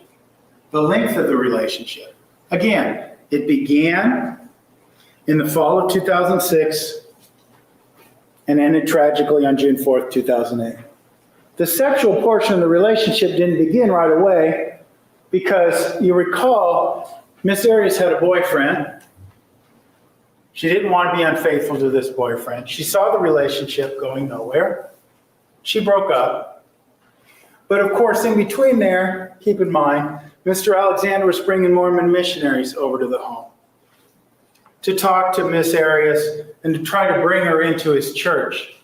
The length of the relationship. Again, it began in the fall of 2006 and ended tragically on June 4th, 2008. The sexual portion of the relationship didn't begin right away because you recall Miss Arias had a boyfriend. She didn't want to be unfaithful to this boyfriend. She saw the relationship going nowhere. She broke up. But of course, in between there, keep in mind, Mr. Alexander was bringing Mormon missionaries over to the home to talk to Miss Arias and to try to bring her into his church.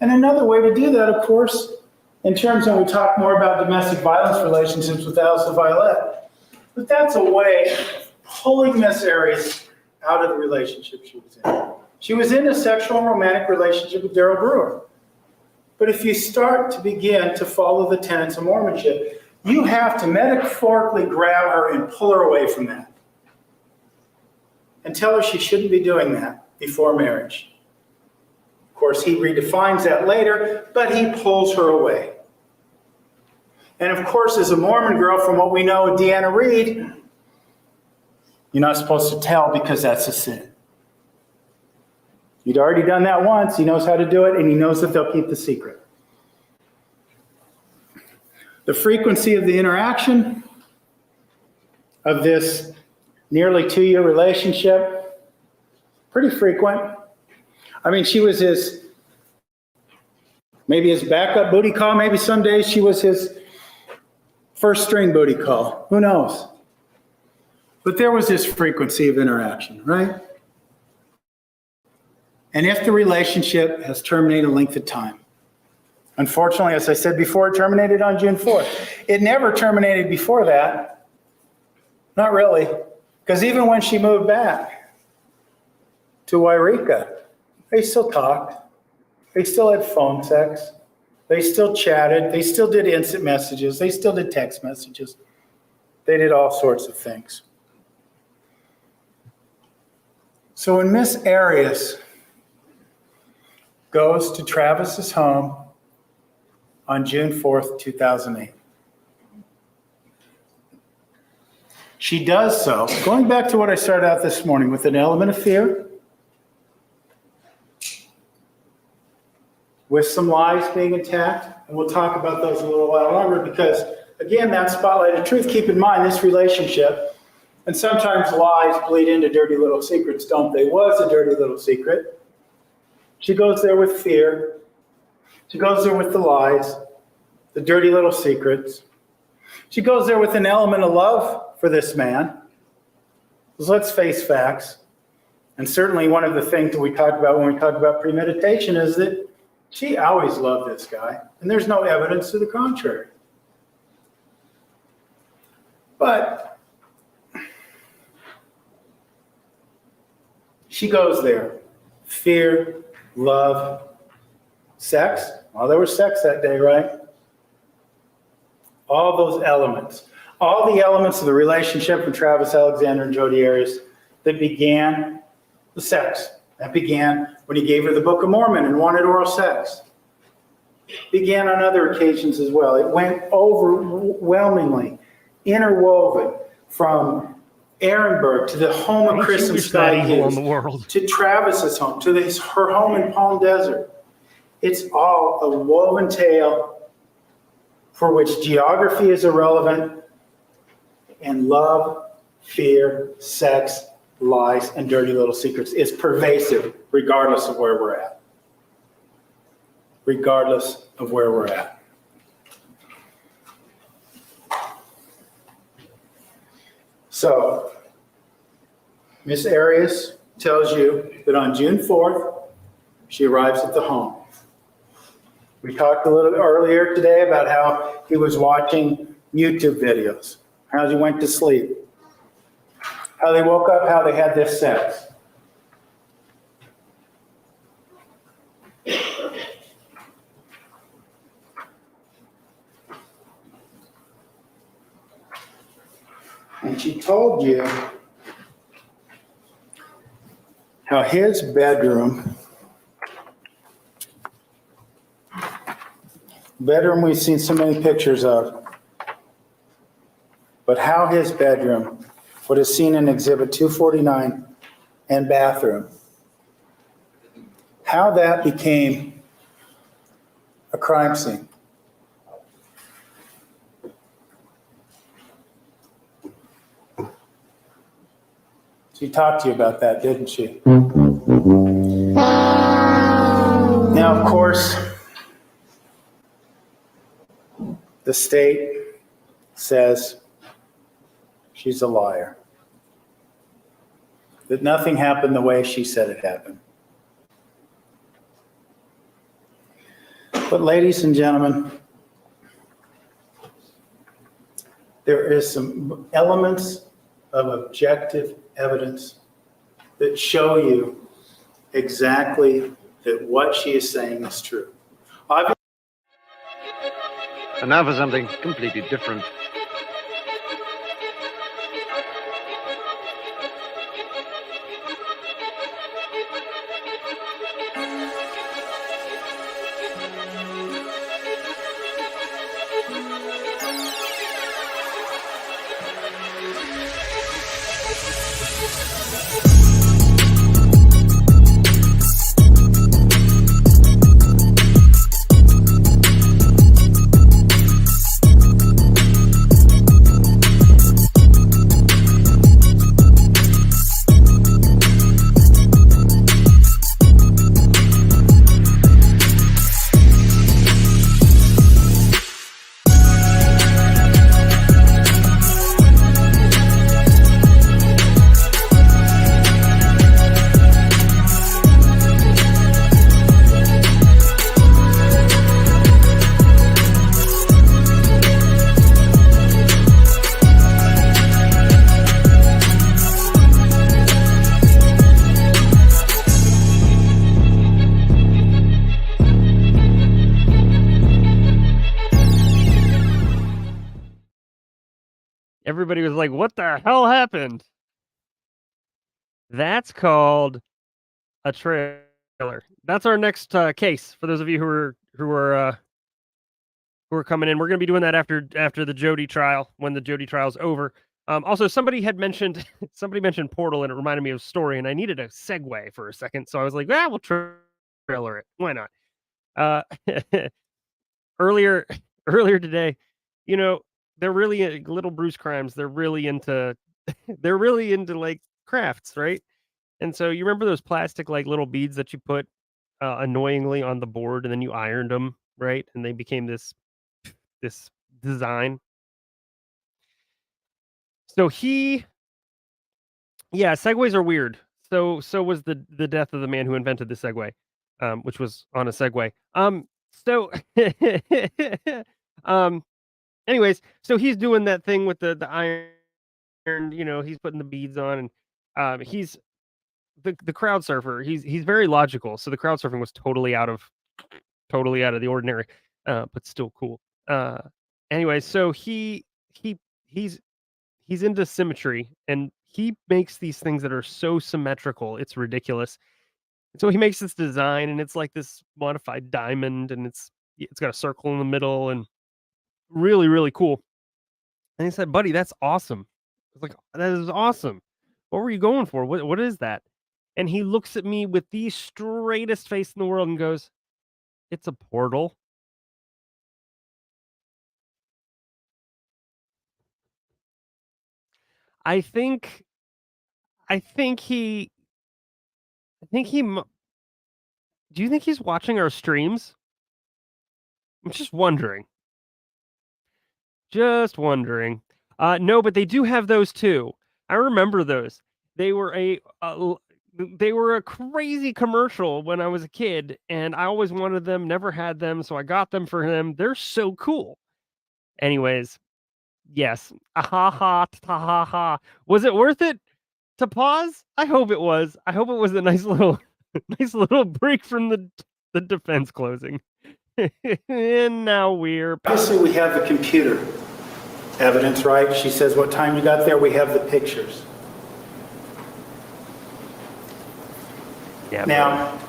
And another way to do that, of course, in terms of when we talk more about domestic violence relationships with Alice Violet, but that's a way of pulling Miss Arias out of the relationship she was in. She was in a sexual and romantic relationship with Darrell Brewer. But if you start to begin to follow the tenets of Mormonship, you have to metaphorically grab her and pull her away from that. And tell her she shouldn't be doing that before marriage. Of course, he redefines that later, but he pulls her away. And of course, as a Mormon girl, from what we know of Deanna Reed, you're not supposed to tell because that's a sin. You'd already done that once. He knows how to do it, and he knows that they'll keep the secret. The frequency of the interaction of this nearly 2-year relationship, pretty frequent. I mean, she was maybe his backup booty call. Maybe some days she was his first string booty call. Who knows? But there was this frequency of interaction, right? And if the relationship has terminated a length of time, unfortunately, as I said before, it terminated on June 4th. It never terminated before that. Not really. Because even when she moved back to Wairika, they still talked. They still had phone sex. They still chatted. They still did instant messages. They still did text messages. They did all sorts of things. So when Miss Arias goes to Travis's home on June 4th, 2008, she does so, going back to what I started out this morning, with an element of fear, with some lies being attacked, and we'll talk about those a little while longer because, again, that spotlight of truth. Keep in mind this relationship, and sometimes lies bleed into dirty little secrets, don't they? Was a dirty little secret. She goes there with fear. She goes there with the lies, the dirty little secrets. She goes there with an element of love for this man. Because let's face facts. And certainly one of the things that we talk about when we talk about premeditation is that she always loved this guy. And there's no evidence to the contrary. But she goes there. Fear, love, sex. Well, there was sex that day, right? All those elements. All the elements of the relationship with Travis Alexander and Jodi Arias that began the sex. That began when he gave her the Book of Mormon and wanted oral sex. It began on other occasions as well. It went overwhelmingly interwoven from Ehrenberg to the home of Chris and Sky Hughes, to Travis's home, to her home in Palm Desert. It's all a woven tale for which geography is irrelevant, and love, fear, sex, lies, and dirty little secrets is pervasive regardless of where we're at. Regardless of where we're at. So, Miss Arias tells you that on June 4th, she arrives at the home. We talked a little earlier today about how he was watching YouTube videos, how he went to sleep, how they woke up, how they had this sex. And she told you how his bedroom we've seen so many pictures of, but how his bedroom, what is seen in Exhibit 249, and bathroom, how that became a crime scene. She talked to you about that, didn't she? Now, of course, the state says she's a liar, that nothing happened the way she said it happened. But ladies and gentlemen, there is some elements of objective evidence that show you exactly that what she is saying is true. And now for something completely different. Everybody was like, what the hell happened? That's called a trailer. That's our next case for those of you who are coming in. We're going to be doing that after the Jodi trial, when the Jodi trial's over. Also, somebody mentioned Portal, and it reminded me of a story, and I needed a segue for a second, so I was like, we'll trailer it. Why not? Earlier today, they're really little Bruce Crimes. They're really into like crafts, right? And so you remember those plastic like little beads that you put annoyingly on the board, and then you ironed them, right? And they became this design. So segways are weird. So was the death of the man who invented the Segway, which was on a Segway. Anyways, so he's doing that thing with the iron, he's putting the beads on, and he's the crowd surfer. He's very logical. So the crowd surfing was totally out of the ordinary, but still cool. Anyway, so he's into symmetry, and he makes these things that are so symmetrical, it's ridiculous. And so he makes this design, and it's like this modified diamond, and it's got a circle in the middle, and really, really cool. And he said, buddy, that's awesome. I was like, that is awesome. What were you going for? What is that? And he looks at me with the straightest face in the world and goes, it's a portal. I think he do you think he's watching our streams? I'm just wondering. No, but they do have those too. I remember those. They were they were a crazy commercial when I was a kid, and I always wanted them, never had them, so I got them for him. They're so cool. Anyways, yes. Ha ha ha ha. Was it worth it to pause? I hope it was. I hope it was a nice little nice little break from the defense closing. And now we're back. Obviously, we have the computer evidence, right? She says what time you got there. We have the pictures. Yeah, Now,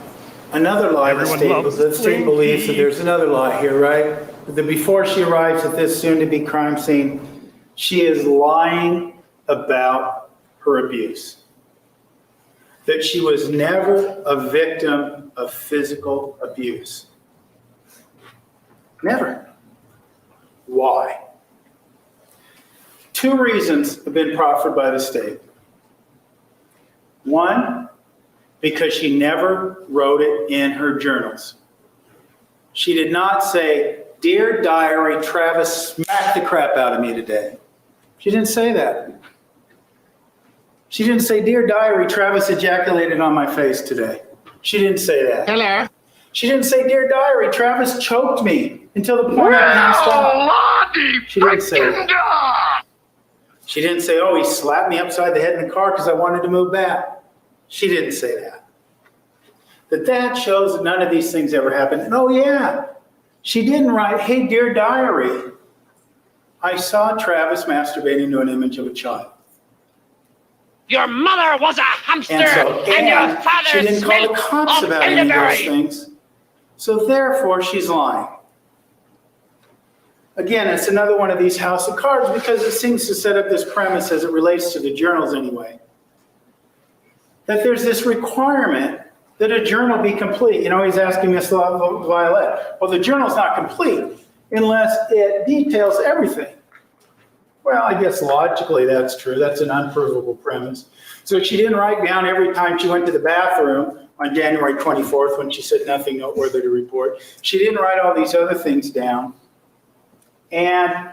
another lie the Everyone loves state believes that Twinkies. there's another lie here, right? That before she arrives at this soon-to-be crime scene, she is lying about her abuse. That she was never a victim of physical abuse. Never. Why? Two reasons have been proffered by the state. One, because she never wrote it in her journals. She did not say, "Dear diary, Travis smacked the crap out of me today." She didn't say that. She didn't say, "Dear diary, Travis ejaculated on my face today." She didn't say that. Hello. She didn't say, "Dear diary, Travis choked me until the point I passed out." She didn't say that. She didn't say, "Oh, he slapped me upside the head in the car because I wanted to move back." She didn't say that. That shows that none of these things ever happened. And oh yeah, she didn't write, "Hey, dear diary, I saw Travis masturbating to an image of a child." Your mother was a hamster, And so, and your and father she didn't call the cops about any of those things. So therefore, she's lying. Again, it's another one of these house of cards because it seems to set up this premise as it relates to the journals anyway, that there's this requirement that a journal be complete. You know, he's asking Miss Violet, well, the journal's not complete unless it details everything. Well, I guess logically that's true. That's an unprovable premise. So she didn't write down every time she went to the bathroom on January 24th when she said nothing noteworthy to report. She didn't write all these other things down. And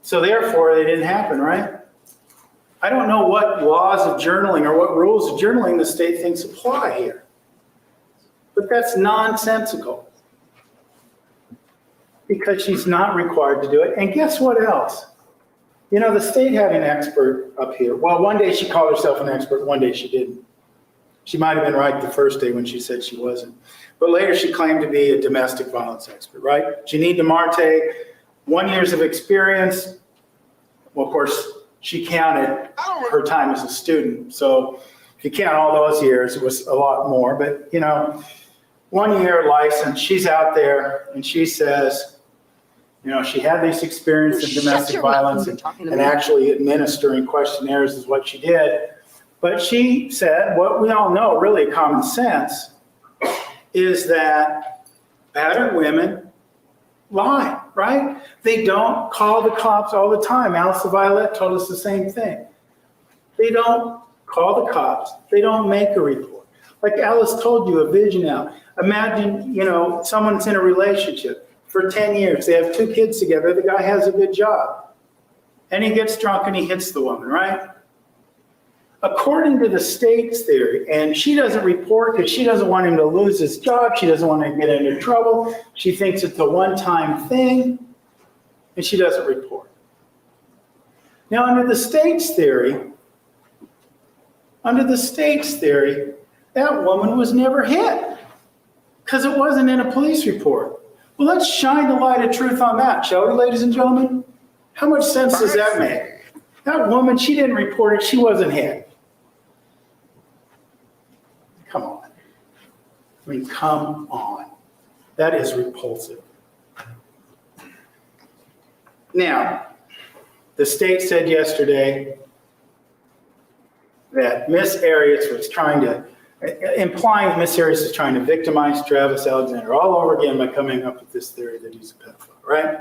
so therefore they didn't happen, right? I don't know what laws of journaling or what rules of journaling the state thinks apply here. But that's nonsensical. Because she's not required to do it. And guess what else? You know, the state had an expert up here. Well, one day she called herself an expert, one day she didn't. She might have been right the first day when she said she wasn't. But later she claimed to be a domestic violence expert, right? Janine DeMarte, 1 year of experience. Well, of course, she counted her time as a student. So if you count all those years, it was a lot more. But, you know, 1 year license, she's out there and she says, you know, she had this experience in domestic violence and actually administering questionnaires is what she did. But she said, what we all know, really common sense, is that battered women lie, right? They don't call the cops all the time. Alice Violet told us the same thing. They don't call the cops. They don't make a report. Like Alice told you, a vision out. Imagine, you know, someone's in a relationship for 10 years. They have 2 kids together. The guy has a good job. And he gets drunk and he hits the woman, right? According to the state's theory, and she doesn't report because she doesn't want him to lose his job. She doesn't want to get into trouble. She thinks it's a one-time thing, and she doesn't report. Now, under the state's theory, that woman was never hit because it wasn't in a police report. Well, let's shine the light of truth on that, shall we, ladies and gentlemen? How much sense does that make? That woman, she didn't report it. She wasn't hit. Come on. I mean, come on. That is repulsive. Now, the state said yesterday that Miss Arias was trying to, implying that Miss Arias is trying to victimize Travis Alexander all over again by coming up with this theory that he's a pedophile, right?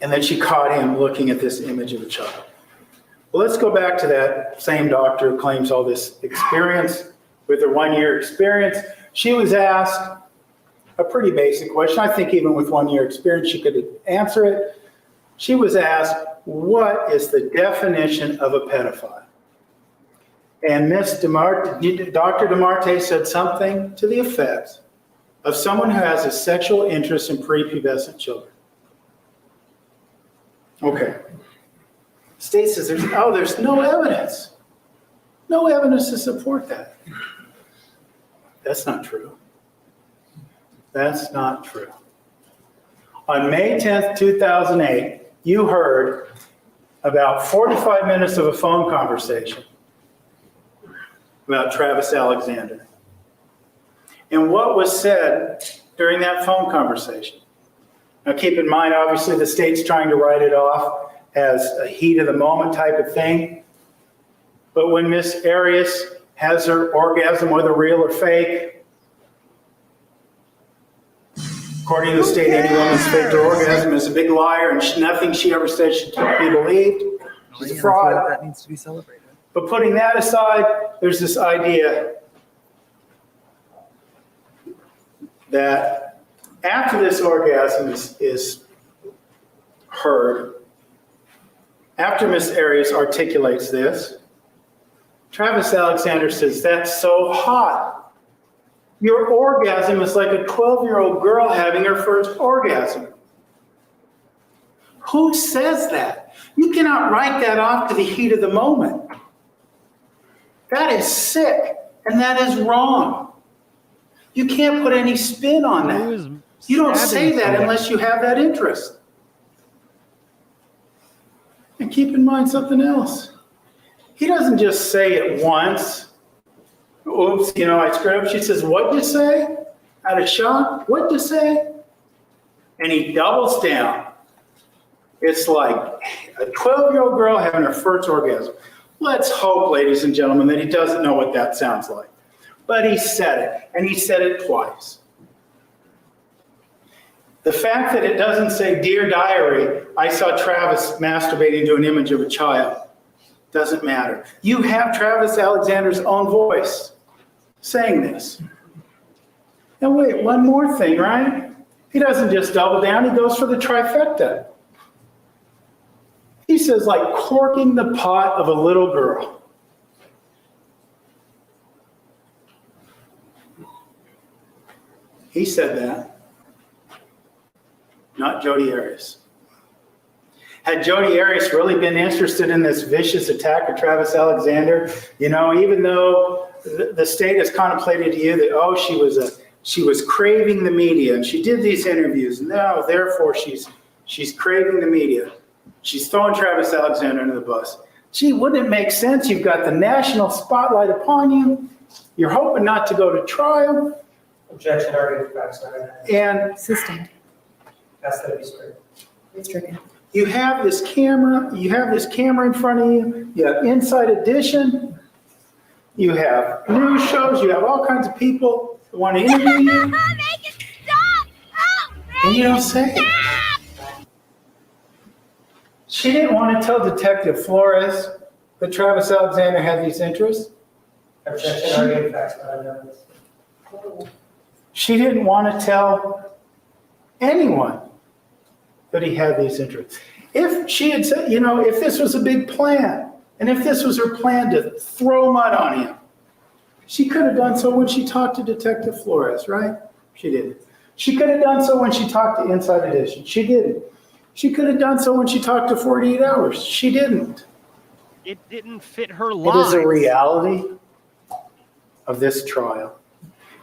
And then she caught him looking at this image of a child. Well, let's go back to that same doctor who claims all this experience with her 1 year experience. She was asked a pretty basic question. I think even with 1 year experience, she could answer it. She was asked, what is the definition of a pedophile? And Dr. DeMarte said something to the effect of someone who has a sexual interest in prepubescent children. Okay. State says, there's no evidence. No evidence to support that. That's not true. That's not true. On May 10th, 2008, you heard about 45 minutes of a phone conversation about Travis Alexander. And what was said during that phone conversation? Now keep in mind, obviously the state's trying to write it off as a heat of the moment type of thing. But when Miss Arias has her orgasm, whether real or fake, according to the state, any woman's faked her orgasm is a big liar, and nothing she ever said should be believed. She's a fraud. That needs to be celebrated. But putting that aside, there's this idea that after this orgasm is heard, after Miss Arias articulates this, Travis Alexander says, that's so hot. Your orgasm is like a 12-year-old girl having her first orgasm. Who says that? You cannot write that off to the heat of the moment. That is sick, and that is wrong. You can't put any spin on that. You don't say that unless you have that interest. And keep in mind something else. He doesn't just say it once. Oops, I screwed up. She says, what'd you say? Out of shock, what'd you say? And he doubles down. It's like a 12-year-old girl having her first orgasm. Let's hope, ladies and gentlemen, that he doesn't know what that sounds like. But he said it, and he said it twice. The fact that it doesn't say, Dear Diary, I saw Travis masturbating to an image of a child, doesn't matter. You have Travis Alexander's own voice saying this. And wait, one more thing, right? He doesn't just double down, he goes for the trifecta. He says, like corking the pot of a little girl. He said that, not Jodi Arias. Had Jodi Arias really been interested in this vicious attack of Travis Alexander, even though the state has contemplated to you that, she was craving the media and she did these interviews, and now therefore she's craving the media. She's throwing Travis Alexander under the bus. Gee, wouldn't it make sense? You've got the national spotlight upon you. You're hoping not to go to trial. Objection, argument, facts, And Sustained. that's that be stricken. It's stricken. you have this camera in front of you. You have Inside Edition. You have news shows. You have all kinds of people that want to interview you. Make it stop! Oh, And you don't say it. She didn't want to tell Detective Flores that Travis Alexander had these interests. Objection, argument, facts, not evidence. She didn't want to tell anyone that he had these interests. If she had said, if this was a big plan, and if this was her plan to throw mud on him, she could have done so when she talked to Detective Flores, right? She didn't. She could have done so when she talked to Inside Edition. She didn't. She could have done so when she talked to 48 Hours. She didn't. It didn't fit her It lines. is a reality of this trial.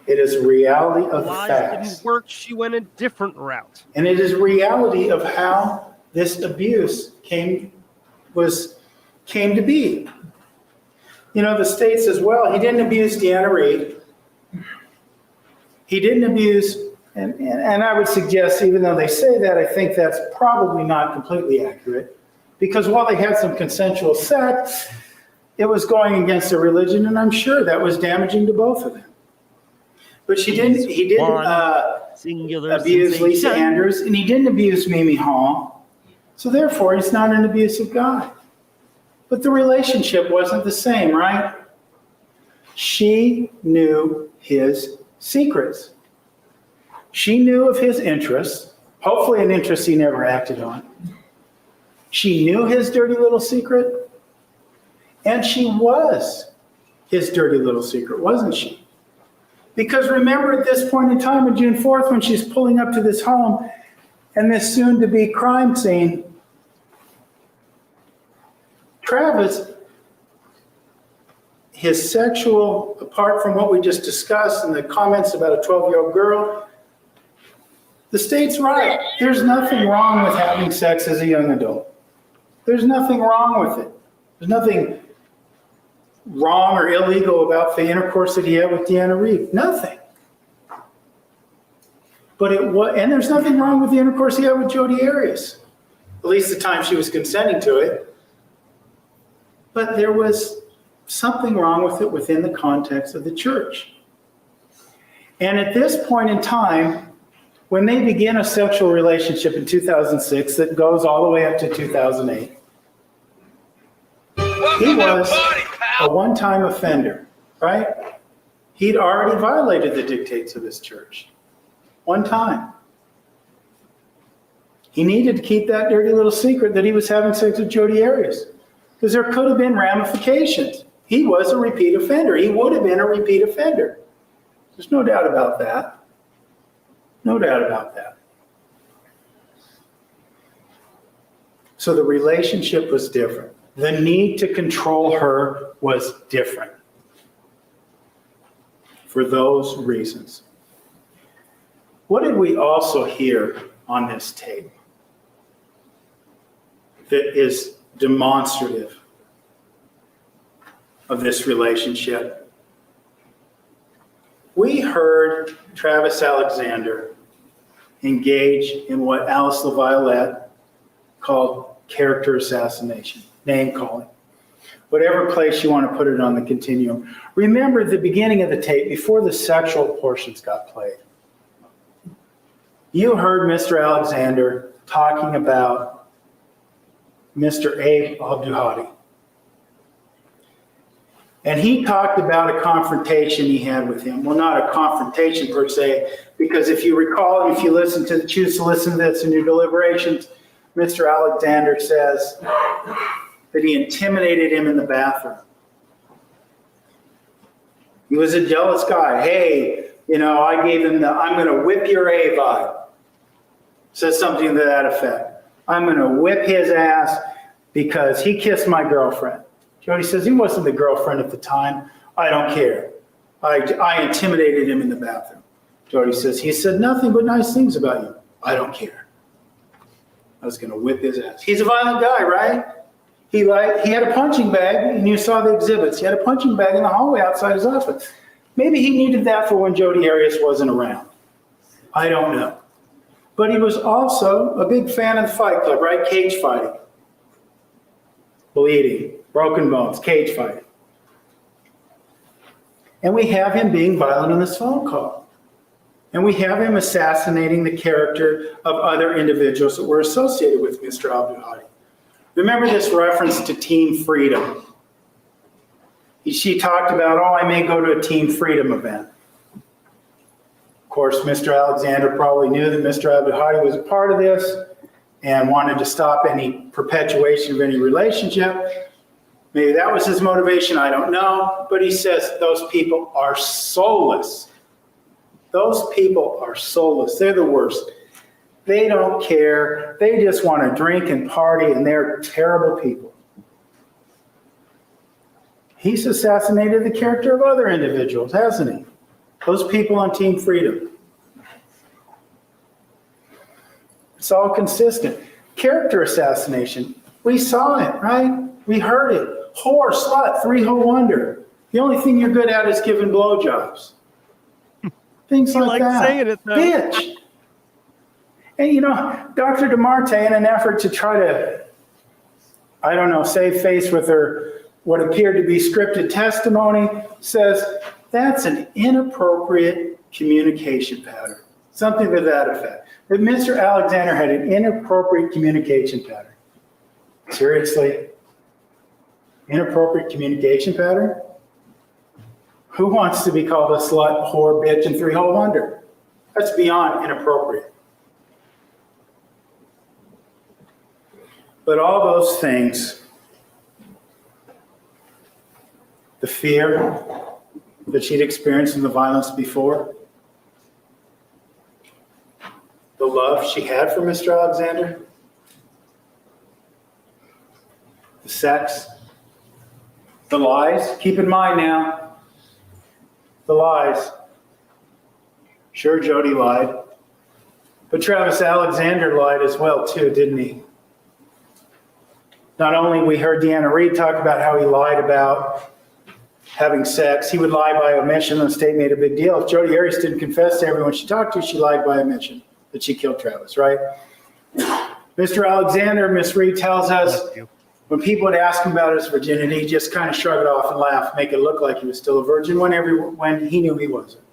It is a reality of the Lies facts. didn't work. She went a different route. And it is a reality of how this abuse came to be. The state says, well, he didn't abuse Deanna Reed. He didn't abuse, and I would suggest, even though they say that, I think that's probably not completely accurate. Because while they had some consensual sex, it was going against their religion, and I'm sure that was damaging to both of them. But he didn't abuse Lisa Andrews, and he didn't abuse Mimi Hall. So therefore, he's not an abusive guy. But the relationship wasn't the same, right? She knew his secrets. She knew of his interests, hopefully an interest he never acted on. She knew his dirty little secret, and she was his dirty little secret, wasn't she? Because remember at this point in time on June 4th, when she's pulling up to this home and this soon-to-be crime scene, Travis, his sexual, apart from what we just discussed and the comments about a 12-year-old girl, the state's right. There's nothing wrong with having sex as a young adult. There's nothing wrong with it. There's nothing wrong or illegal about the intercourse that he had with Deanna Reed. Nothing. But it was, and there's nothing wrong with the intercourse he had with Jodi Arias, at least the time she was consenting to it. But there was something wrong with it within the context of the church. And at this point in time, when they begin a sexual relationship in 2006 that goes all the way up to 2008, he was a one-time offender, right? He'd already violated the dictates of his church. One time. He needed to keep that dirty little secret that he was having sex with Jodi Arias, because there could have been ramifications. He was a repeat offender. He would have been a repeat offender. There's no doubt about that. No doubt about that. So the relationship was different. The need to control her was different for those reasons. What did we also hear on this tape that is demonstrative of this relationship? We heard Travis Alexander engage in what Alice LaViolette called character assassination, name calling, whatever place you want to put it on the continuum. Remember the beginning of the tape, before the sexual portions got played. You heard Mr. Alexander talking about Mr. Abe Abduhadi. And he talked about a confrontation he had with him. Well, not a confrontation per se, because if you recall, and if you choose to listen to this in your deliberations, Mr. Alexander says that he intimidated him in the bathroom. He was a jealous guy. Hey, I gave him the I'm going to whip your A vibe. Says something to that effect. I'm going to whip his ass because he kissed my girlfriend. Jodi says, he wasn't the girlfriend at the time. I don't care. I intimidated him in the bathroom. Jodi says, he said nothing but nice things about you. I don't care. I was going to whip his ass. He's a violent guy, right? He had a punching bag, and you saw the exhibits. He had a punching bag in the hallway outside his office. Maybe he needed that for when Jodi Arias wasn't around. I don't know. But he was also a big fan of the Fight Club, right? Cage fighting. Bleeding, broken bones, cage fighting. And we have him being violent on this phone call. And we have him assassinating the character of other individuals that were associated with Mr. Abduhadi. Remember this reference to Team Freedom. She talked about, I may go to a Team Freedom event. Of course, Mr. Alexander probably knew that Mr. Abduhadi was a part of this and wanted to stop any perpetuation of any relationship. Maybe that was his motivation, I don't know. But he says those people are soulless. Those people are soulless. They're the worst. They don't care. They just want to drink and party, and they're terrible people. He's assassinated the character of other individuals, hasn't he? Those people on Team Freedom. It's all consistent. Character assassination. We saw it, right? We heard it. Whore, slut, three-hole wonder. The only thing you're good at is giving blowjobs. Things like that. Saying it, though. Bitch. And Dr. DeMarte, in an effort to try to, save face with her, what appeared to be scripted testimony, says that's an inappropriate communication pattern. Something to that effect. That Mr. Alexander had an inappropriate communication pattern. Seriously? Inappropriate communication pattern? Who wants to be called a slut, whore, bitch, and three-hole wonder? That's beyond inappropriate. But all those things, the fear that she'd experienced in the violence before, the love she had for Mr. Alexander, the sex, the lies. Keep in mind now, the lies. Sure, Jodi lied, but Travis Alexander lied as well too, didn't he? Not only we heard Deanna Reed talk about how he lied about having sex, he would lie by omission, and the state made a big deal. If Jodi Arias didn't confess to everyone she talked to, she lied by omission that she killed Travis, right? Mr. Alexander, Miss Reed tells us, when people would ask him about his virginity, he just kind of shrug it off and laugh, make it look like he was still a virgin when he knew he wasn't.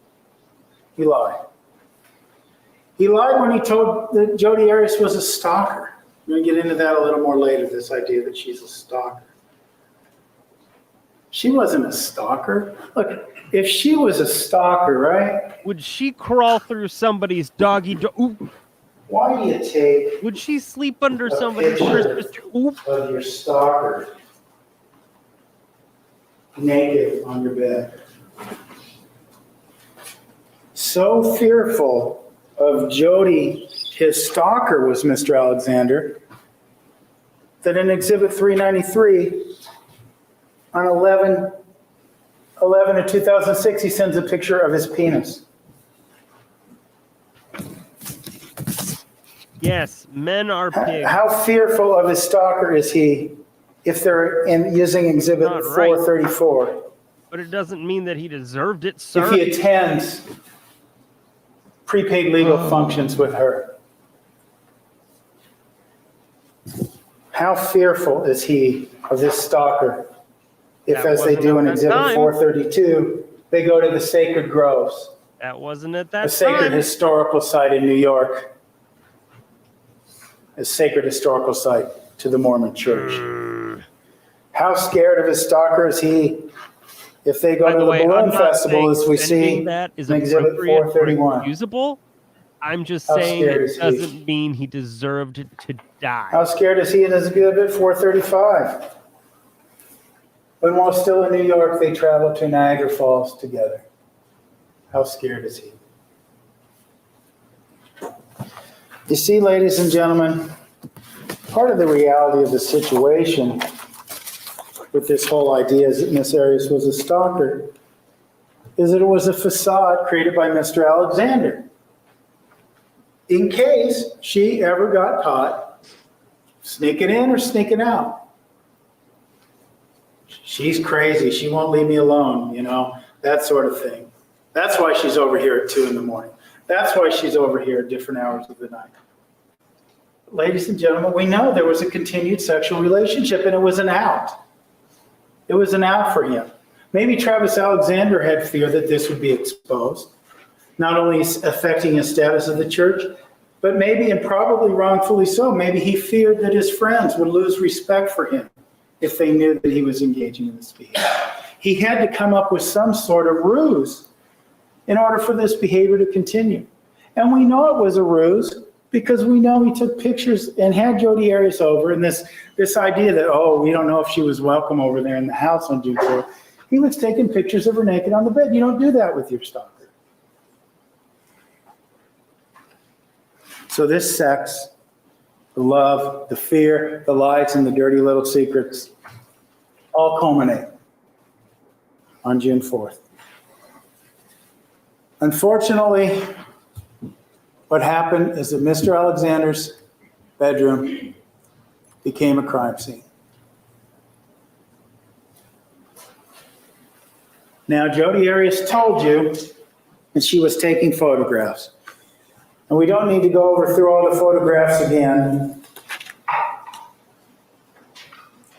He lied. He lied when he told that Jodi Arias was a stalker. We're going to get into that a little more later, this idea that she's a stalker. She wasn't a stalker. Look, if she was a stalker, right? Would she crawl through somebody's doggy Ooh. Why do you take Would she sleep under a somebody's picture Christmas tree? Ooh. of your stalker naked on your bed? So fearful of Jodi, his stalker was Mr. Alexander, that in Exhibit 393, on 11 of 2006, he sends a picture of his penis. Yes, men are pigs. How fearful of his stalker is he if they're using Exhibit Not right. 434? But it doesn't mean that he deserved it, sir. If he attends prepaid legal functions with her. How fearful is he of this stalker if, That as they wasn't do at in that Exhibit time. 432, they go to the sacred groves, That wasn't at a that sacred time. historical site in New York, a sacred historical site to the Mormon Church. How scared of his stalker is he if they go By to the the way, I'm balloon not festival, as we saying see that is in Exhibit appropriate or 431? usable. I'm just How saying scared it is he? doesn't mean he deserved to die. How scared is he in Exhibit 435? When while still in New York, they travel to Niagara Falls together. How scared is he? You see, ladies and gentlemen, part of the reality of the situation with this whole idea is that Miss Arias was a stalker is that it was a facade created by Mr. Alexander in case she ever got caught sneaking in or sneaking out. She's crazy. She won't leave me alone, that sort of thing. That's why she's over here at 2 a.m. That's why she's over here at different hours of the night. Ladies and gentlemen, we know there was a continued sexual relationship, and it was an out. It was an out for him. Maybe Travis Alexander had fear that this would be exposed, not only affecting his status of the church, but maybe, and probably wrongfully so, maybe he feared that his friends would lose respect for him if they knew that he was engaging in this behavior. He had to come up with some sort of ruse in order for this behavior to continue. And we know it was a ruse because we know he took pictures and had Jodi Arias over, and this idea that, we don't know if she was welcome over there in the house on June 4th. He was taking pictures of her naked on the bed. You don't do that with your stalker. So this sex, the love, the fear, the lies, and the dirty little secrets all culminate on June 4th. Unfortunately, what happened is that Mr. Alexander's bedroom became a crime scene. Now, Jodi Arias told you that she was taking photographs. And we don't need to go through all the photographs again.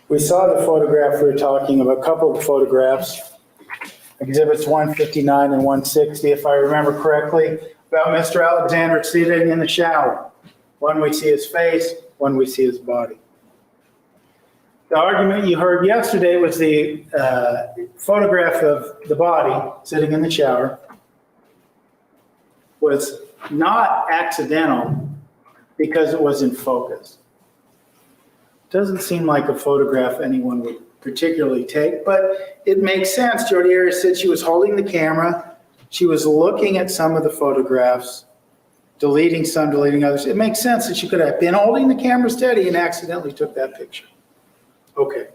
We saw the photograph we were talking about, a couple of photographs, Exhibits 159 and 160, if I remember correctly, about Mr. Alexander sitting in the shower. One we see his face, one we see his body. The argument you heard yesterday was the photograph of the body sitting in the shower was not accidental because it was in focus. Doesn't seem like a photograph anyone would particularly take, but it makes sense. Jodi Arias said she was holding the camera. She was looking at some of the photographs, deleting some, deleting others. It makes sense that she could have been holding the camera steady and accidentally took that picture. Okay.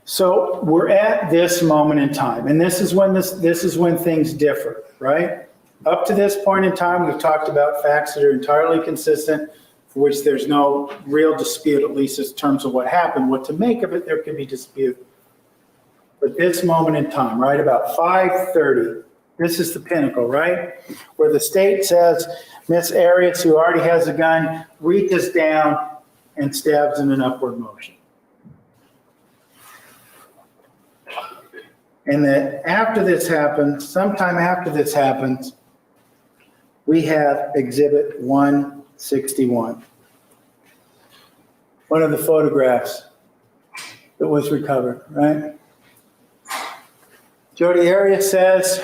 So we're at this moment in time, and this is when things differ, right? Up to this point in time, we've talked about facts that are entirely consistent, for which there's no real dispute, at least in terms of what happened. What to make of it, there could be dispute. But this moment in time, right, about 5:30, this is the pinnacle, right? Where the state says, Miss Arias, who already has a gun, reaches down and stabs in an upward motion. And that after this happens, sometime after this happens, we have Exhibit 161. One of the photographs that was recovered, right? Jodi Arias says,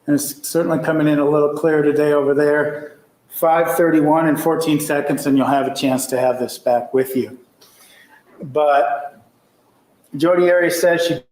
and it's certainly coming in a little clearer today over there, 5:31 and 14 seconds, and you'll have a chance to have this back with you. But Jodi Arias says she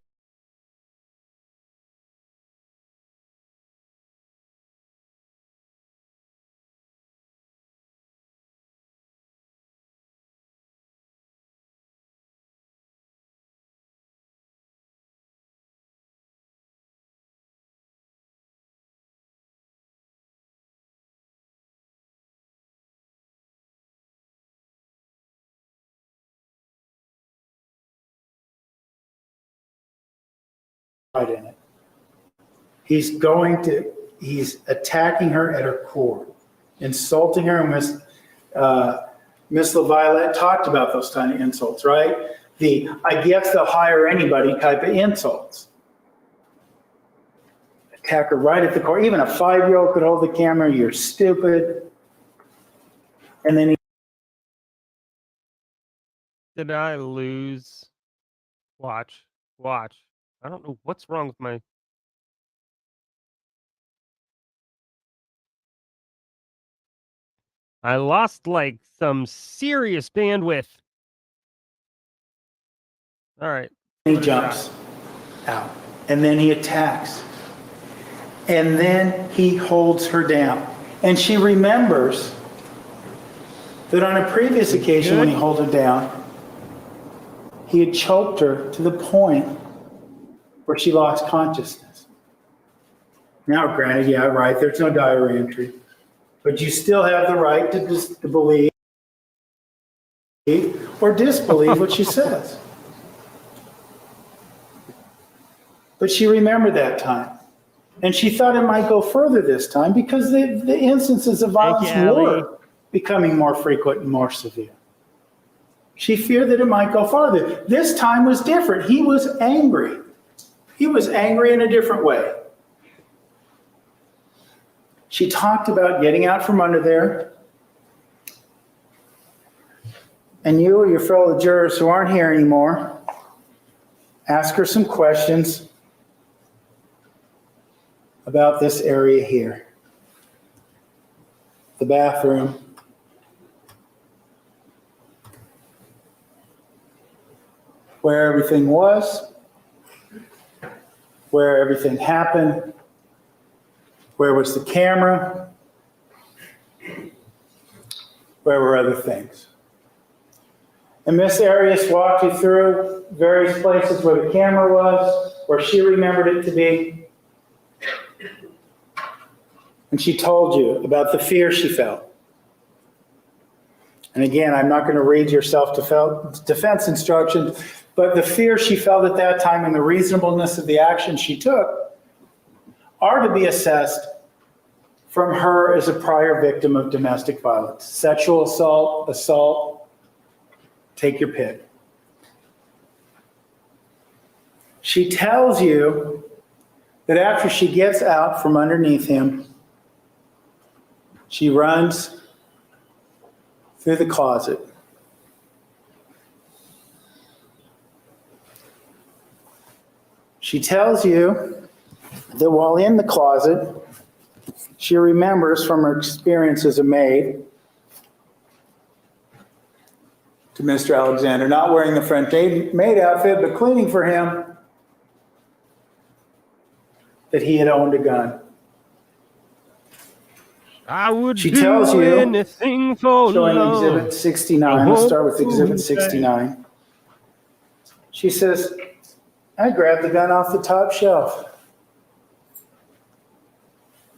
in it. He's attacking her at her core, insulting her. Miss LaViolette talked about those kind of insults, right? I guess they'll hire anybody type of insults. Attack her right at the core. Even a 5-year-old could hold the camera. You're stupid. And then Did I lose? Watch. I don't know what's wrong with my... I lost like some serious bandwidth. All right. he jumps out. And then he attacks. And then he holds her down. And she remembers that on a previous occasion when he held her down, he had choked her to the point where she lost consciousness. Now, granted, yeah, right, there's no diary entry. But you still have the right to believe or disbelieve what she says. But she remembered that time. And she thought it might go further this time because the instances of violence were becoming more frequent and more severe. She feared that it might go farther. This time was different. He was angry. He was angry in a different way. She talked about getting out from under there. And you or your fellow jurors who aren't here anymore, ask her some questions about this area here. The bathroom. Where everything was. Where everything happened. Where was the camera? Where were other things? And Miss Arias walked you through various places where the camera was, where she remembered it to be. And she told you about the fear she felt. And again, I'm not going to read your self-defense instructions, but the fear she felt at that time and the reasonableness of the action she took are to be assessed from her as a prior victim of domestic violence. Sexual assault, take your pick. She tells you that after she gets out from underneath him, she runs through the closet. She tells you that while in the closet, she remembers from her experience as a maid to Mr. Alexander, not wearing the French maid outfit, but cleaning for him, that he had owned a gun. I would She do tells you, anything for showing love. Exhibit 69. Let's start with Exhibit 69. She says, I grabbed the gun off the top shelf.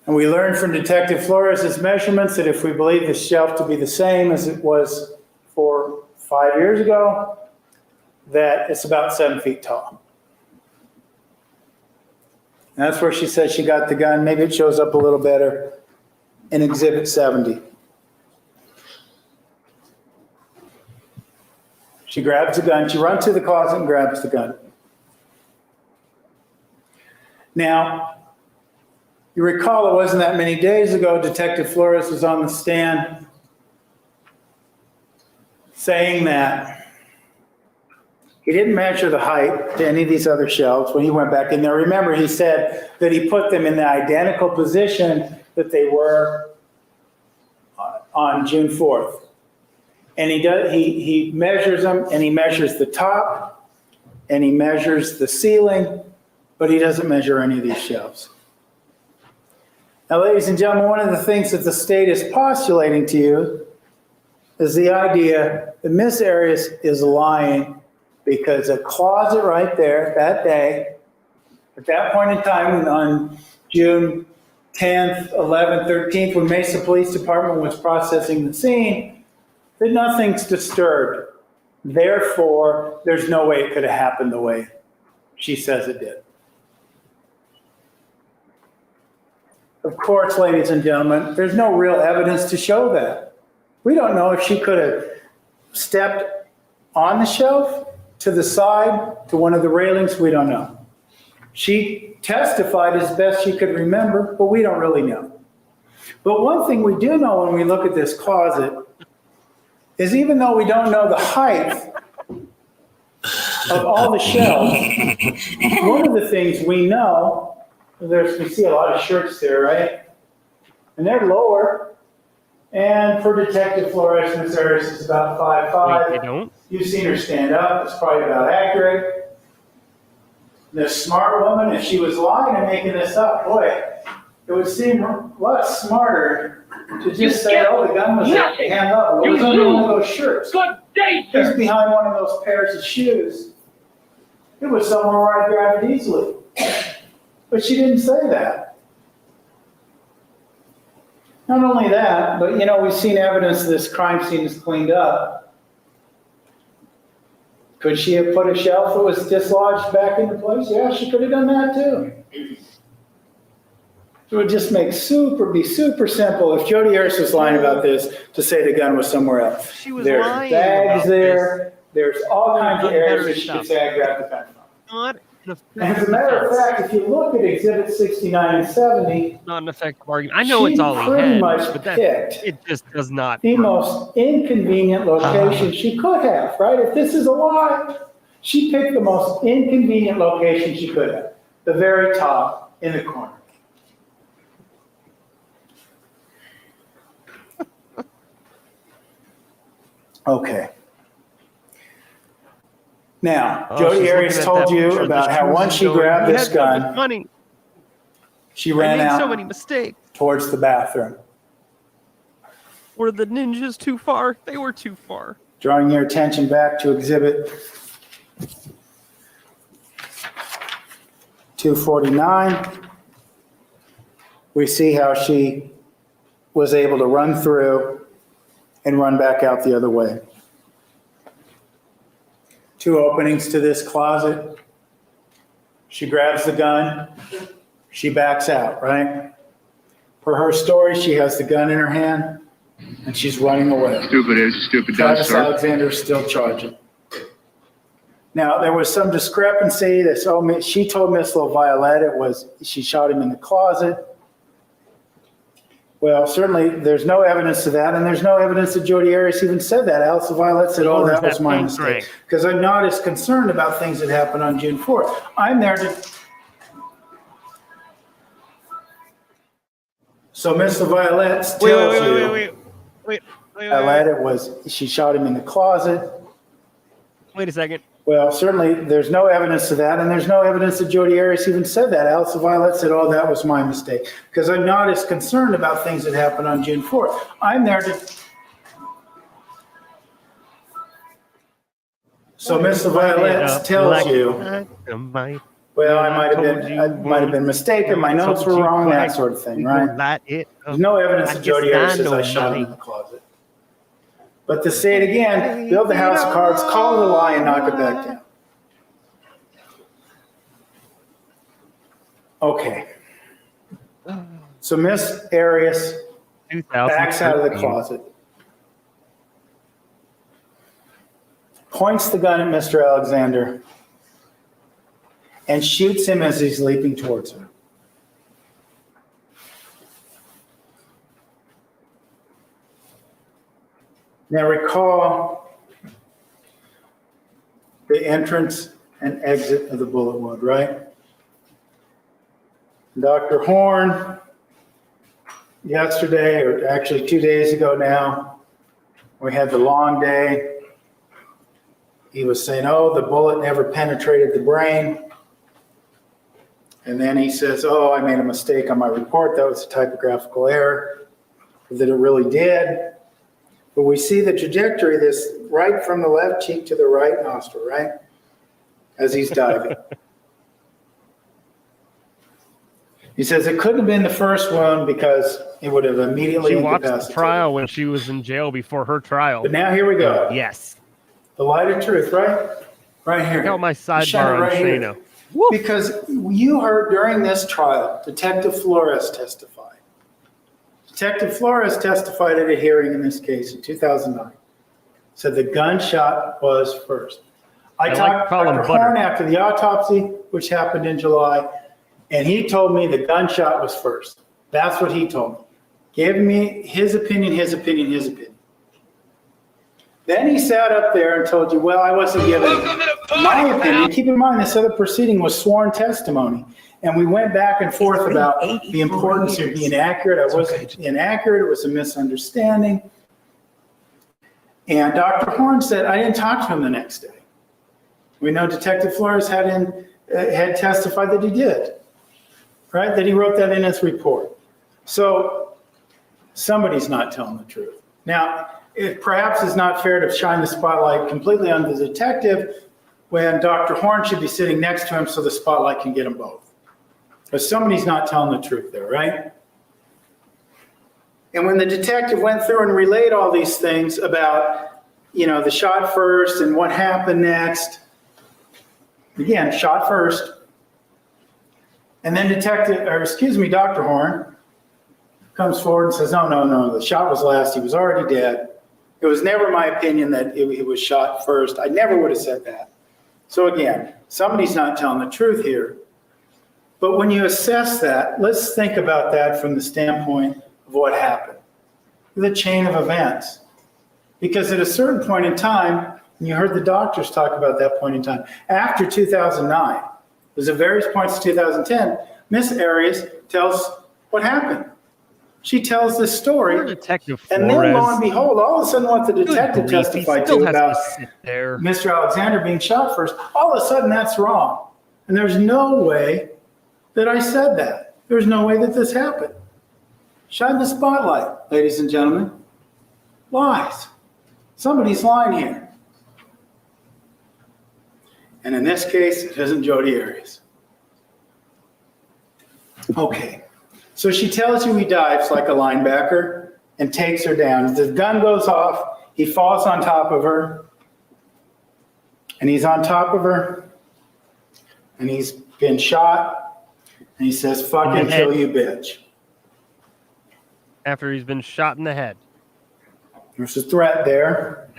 And we learned from Detective Flores' measurements that if we believe the shelf to be the same as it was 5 years ago, that it's about 7 feet tall. And that's where she says she got the gun. Maybe it shows up a little better in Exhibit 70. She grabs the gun. She runs to the closet and grabs the gun. Now, you recall it wasn't that many days ago, Detective Flores was on the stand saying that he didn't measure the height to any of these other shelves when he went back in there. Remember, he said that he put them in the identical position that they were on June 4th. And he measures them, and he measures the top, and he measures the ceiling, but he doesn't measure any of these shelves. Now, ladies and gentlemen, one of the things that the state is postulating to you is the idea that Miss Arias is lying because a closet right there that day, at that point in time on June 10th, 11th, 13th, when Mesa Police Department was processing the scene, that nothing's disturbed. Therefore, there's no way it could have happened the way she says it did. Of course, ladies and gentlemen, there's no real evidence to show that. We don't know if she could have stepped on the shelf, to the side, to one of the railings. We don't know. She testified as best she could remember, but we don't really know. But one thing we do know when we look at this closet is even though we don't know the height of all the shelves, one of the things we know, we see a lot of shirts there, right? And they're lower. And for Detective Flores, Miss Arias is about 5'5". Wait, they don't? You've seen her stand up. It's probably about accurate. This smart woman, if she was lying and making this up, boy, it would seem a lot smarter to just say, oh, the gun was hand up. What was under one of those shirts? Good day, It was sir. behind one of those pairs of shoes. It was somewhere where I'd grab it easily. But she didn't say that. Not only that, but we've seen evidence this crime scene is cleaned up. Could she have put a shelf that was dislodged back into place? Yeah, she could have done that too. It would just be super simple if Jodi Arias was lying about this to say the gun was somewhere else. She was There's lying bags about there. There's all kinds of areas that she stuff. could say I grabbed the gun from. Not an As a matter of defense. fact, if you look at Exhibit 69 and 70, Not an effective argument. I know it's all he pretty had, much but picked it just does not. the most inconvenient location she could have, right? If this is a lie, she picked the most inconvenient location she could have, the very top in the corner. Okay. Now, Oh, Jodi she's Arias looking at told that you picture of the about how shoes once she going, grabbed "You this had so much gun, money. she I ran made so out many mistakes. towards the bathroom. Were the ninjas too far? They were too far. Drawing your attention back to Exhibit 249, we see how she was able to run through and run back out the other way. 2 openings to this closet. She grabs the gun. She backs out, right? Per her story, she has the gun in her hand and she's running away. Stupid is, stupid does, Travis sir. Alexander is still charging. Now, there was some discrepancy. She told Miss LaViolette she shot him in the closet. Well, certainly there's no evidence of that, and there's no evidence that Jodi Arias even said that. Alice LaViolette said, oh, Or that was that my paint mistake. drank. Because I'm not as concerned about things that happened on June 4th. I'm there to... So Miss LaViolette tells you... Wait. She shot him in the closet. Wait a second. Well, certainly there's no evidence to that, and there's no evidence that Jodi Arias even said that. Alice Violet said, oh, that was my mistake, because I'm not as concerned about things that happened on June 4th. I'm there to... So Miss Violet tells you, well, I might have been mistaken, my notes were wrong, that sort of thing, right? There's no evidence that Jodi Arias says I shot him in the closet. But to say it again, build the house of cards, call it a lie, and knock it back down. Okay. So Miss Arias backs out of the closet, points the gun at Mr. Alexander, and shoots him as he's leaping towards her. Now recall the entrance and exit of the bullet wound, right? Dr. Horn, yesterday, or actually 2 days ago now, we had the long day. He was saying, oh, the bullet never penetrated the brain. And then he says, oh, I made a mistake on my report. That was a typographical error, that it really did. But we see the trajectory, this right from the left cheek to the right nostril, right? As he's diving. He says it couldn't have been the first wound because it would have immediately incapacitated. She watched the trial when she was in jail before her trial. But now here we go. Yes. The light of truth, right? Right here. Check out my sidebar on Shana. Because you heard during this trial, Detective Flores testified. Detective Flores testified at a hearing in this case in 2009. Said the gunshot was first. I talked to Dr. Horn after the autopsy, which happened in July, and he told me the gunshot was first. That's what he told me. Gave me his opinion, his opinion, his opinion. Then he sat up there and told you, well, I wasn't given my opinion. Keep in mind, this other proceeding was sworn testimony. And we went back and forth about the importance of being accurate. I wasn't inaccurate. It was a misunderstanding. And Dr. Horn said, I didn't talk to him the next day. We know Detective Flores had testified that he did, right? That he wrote that in his report. So somebody's not telling the truth. Now, it perhaps is not fair to shine the spotlight completely on the detective when Dr. Horn should be sitting next to him so the spotlight can get them both. But somebody's not telling the truth there, right? And when the detective went through and relayed all these things about, the shot first and what happened next, again, shot first, and then Dr. Horn comes forward and says, no, the shot was last. He was already dead. It was never my opinion that it was shot first. I never would have said that. So again, somebody's not telling the truth here. But when you assess that, let's think about that from the standpoint of what happened, the chain of events. Because at a certain point in time, and you heard the doctors talk about that point in time, after 2009, there's at various points in 2010, Miss Arias tells what happened. She tells this story, and then lo and behold, all of a sudden what the detective testified to about Mr. Alexander being shot first, all of a sudden that's wrong. And there's no way that I said that. There's no way that this happened. Shine the spotlight, ladies and gentlemen. Lies. Somebody's lying here. And in this case, it isn't Jodi Arias. Okay. So she tells you he dives like a linebacker and takes her down. The gun goes off. He falls on top of her. And he's on top of her. And he's been shot. And he says, fucking kill you, bitch. After he's been shot in the head. There's a threat there.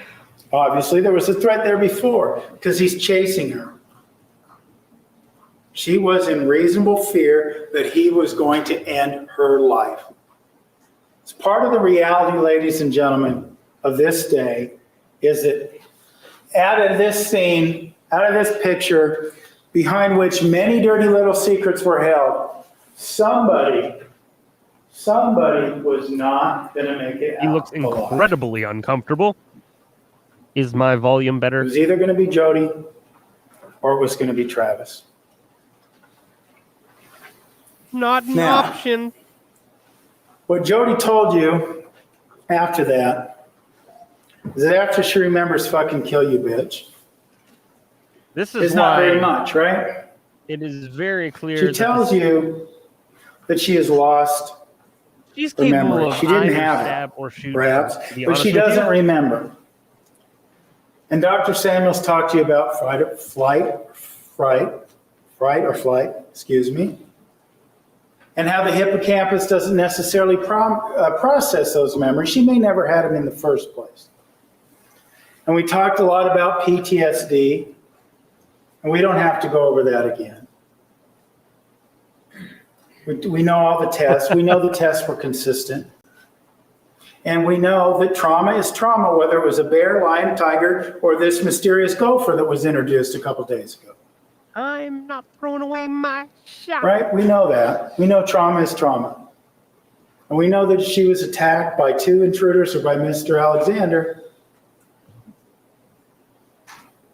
Obviously, there was a threat there before because he's chasing her. She was in reasonable fear that he was going to end her life. It's part of the reality, ladies and gentlemen, of this day is that out of this scene, out of this picture, behind which many dirty little secrets were held, somebody was not going to make it out. He looks incredibly uncomfortable. Is my volume It better? was either going to be Jodi or it was going to be Travis. Not an Now. option. What Jodi told you after that is that after she remembers fucking kill you, bitch, This is is not very why much, right? it is very clear. She that tells you that she has lost she's her capable memory. of She didn't either have stab it, or shoot. perhaps, to be but she honest with doesn't you. remember. And Dr. Samuels talked to you about flight, excuse me, and how the hippocampus doesn't necessarily process those memories. She may never had them in the first place. And we talked a lot about PTSD, and we don't have to go over that again. We know all the tests. We know the tests were consistent. And we know that trauma is trauma, whether it was a bear, lion, tiger, or this mysterious gopher that was introduced a couple days ago. I'm not throwing away my shot. Right? We know that. We know trauma is trauma. And we know that she was attacked by two intruders or by Mr. Alexander.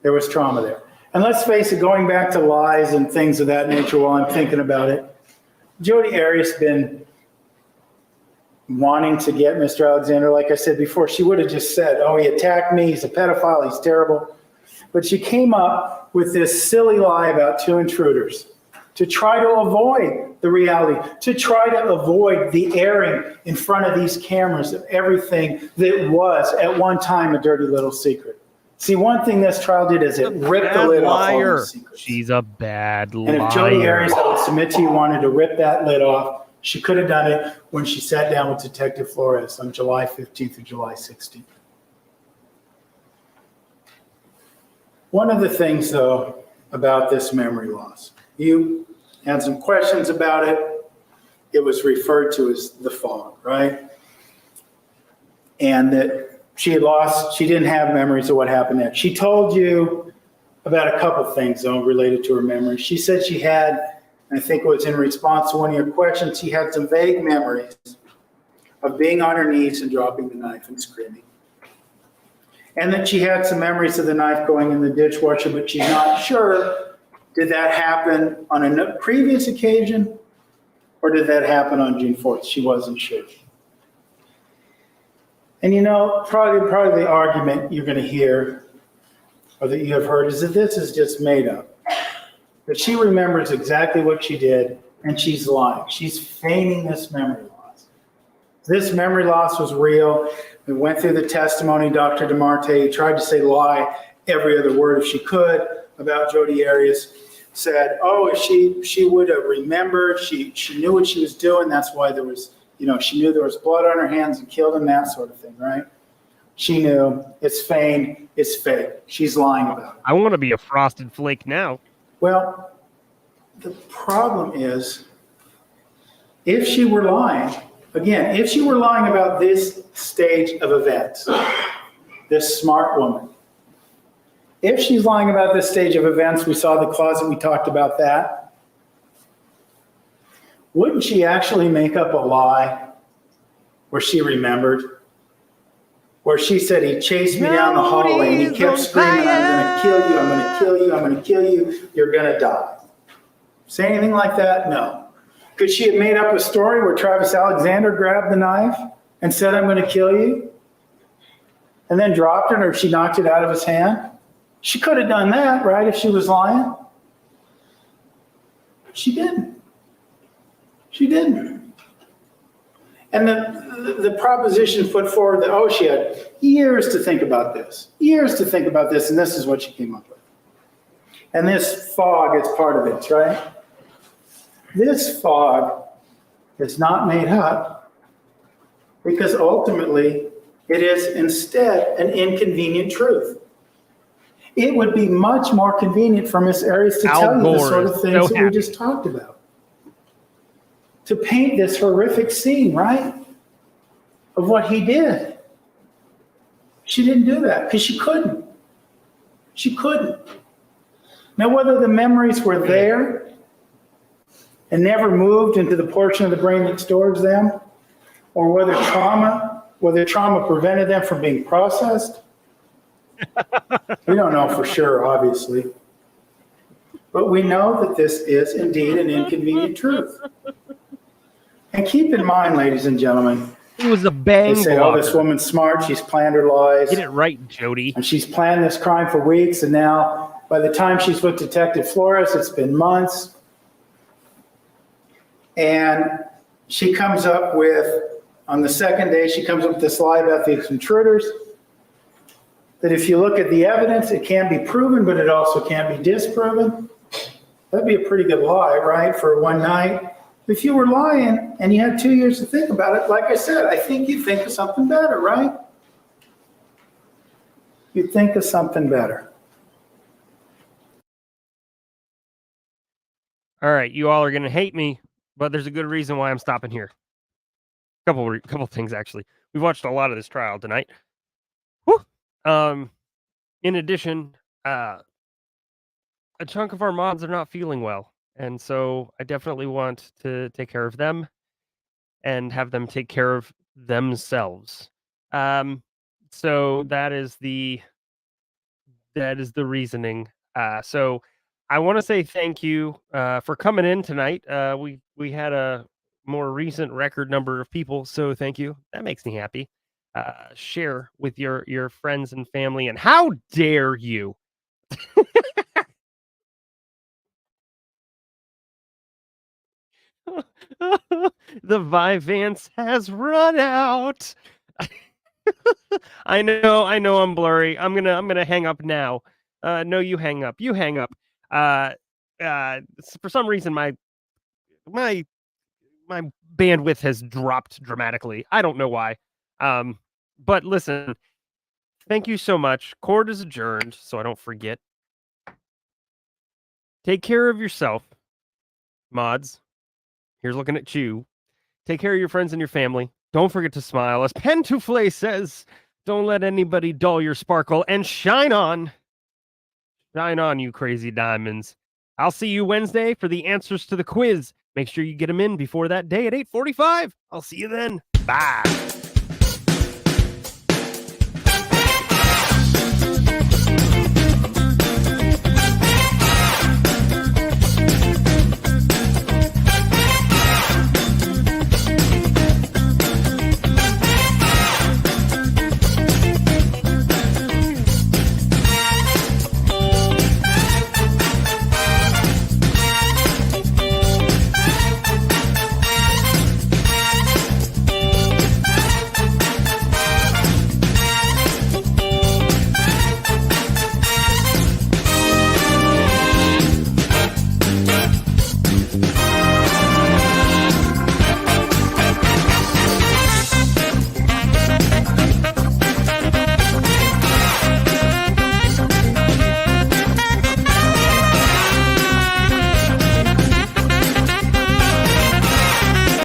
There was trauma there. And let's face it, going back to lies and things of that nature while I'm thinking about it, Jodi Arias been wanting to get Mr. Alexander, like I said before. She would have just said, oh, he attacked me, he's a pedophile, he's terrible. But she came up with this silly lie about two intruders to try to avoid the reality, to try to avoid the airing in front of these cameras of everything that was at one time a dirty little secret. See, one thing this trial did is it ripped the lid off all the secrets. She's a bad liar. And if Jodi Arias, I would submit to you, wanted to rip that lid off, she could have done it when she sat down with Detective Flores on July 15th or July 16th. One of the things, though, about this memory loss, you had some questions about it. It was referred to as the fog, right? And that she didn't have memories of what happened next. She told you about a couple things, though, related to her memory. She said she had, and I think it was in response to one of your questions, she had some vague memories of being on her knees and dropping the knife and screaming. And that she had some memories of the knife going in the dishwasher, but she's not sure, did that happen on a previous occasion or did that happen on June 4th? She wasn't sure. And you know, probably the argument you're going to hear or that you have heard is that this is just made up. That she remembers exactly what she did and she's lying. She's feigning this memory loss. This memory loss was real. We went through the testimony. Dr. DeMarte tried to say lie every other word if she could about Jodi Arias. Said, oh, if she would have remembered, she knew what she was doing. That's why there was, she knew there was blood on her hands and killed him, that sort of thing, right? She knew it's feigned, it's fake. She's lying about it. I want to be a frosted flake now. Well, the problem is, if she were lying, again, if she were lying about this stage of events, this smart woman, if she's lying about this stage of events, we saw the closet, we talked about that, wouldn't she actually make up a lie where she remembered? Where she said he chased me down the hallway and he kept screaming, I'm going to kill you, I'm going to kill you, I'm going to kill you, you're going to die. Say anything like that? No. Could she have made up a story where Travis Alexander grabbed the knife and said, I'm going to kill you? And then dropped it, or she knocked it out of his hand? She could have done that, right, if she was lying? She didn't. She didn't. And the proposition put forward that, she had years to think about this, and this is what she came up with. And this fog is part of it, right? This fog is not made up because ultimately it is instead an inconvenient truth. It would be much more convenient for Ms. Arias to tell you the sort of things that we just talked about. To paint this horrific scene, right? Of what he did. She didn't do that because she couldn't. She couldn't. Now, whether the memories were there and never moved into the portion of the brain that stores them, or whether trauma prevented them from being processed, We don't know for sure, obviously. But we know that this is indeed an inconvenient truth. And keep in mind, ladies and gentlemen, It was a they bang say, oh, this blocker. woman's smart, she's planned her lies, Get it right, Jodi. and she's planned this crime for weeks, and now by the time she's with Detective Flores, it's been months. And she comes up with, on the second day, she comes up with this lie about the intruders, that if you look at the evidence, it can be proven, but it also can't be disproven. That'd be a pretty good lie, right, for one night. If you were lying and you had 2 years to think about it, like I said, I think you'd think of something better, right? You'd think of something better. All right, you all are going to hate me, but there's a good reason why I'm stopping here. Couple things, actually. We've watched a lot of this trial tonight. Whew. In addition, a chunk of our mods are not feeling well. And so I definitely want to take care of them and have them take care of themselves. So that is the reasoning. So I want to say thank you for coming in tonight. We had a more recent record number of people, so thank you. That makes me happy. Share with your friends and family. And how dare you? The Vyvanse has run out. I know I'm blurry. I'm gonna hang up now. No, you hang up. You hang up. For some reason my bandwidth has dropped dramatically. I don't know why. But listen, thank you so much. Court is adjourned, so I don't forget. Take care of yourself, mods. Here's looking at you. Take care of your friends and your family. Don't forget to smile. As Pentouffle says, don't let anybody dull your sparkle, and shine on. Shine on, you crazy diamonds. I'll see you Wednesday for the answers to the quiz. Make sure you get them in before that day at 8:45. I'll see you then. Bye.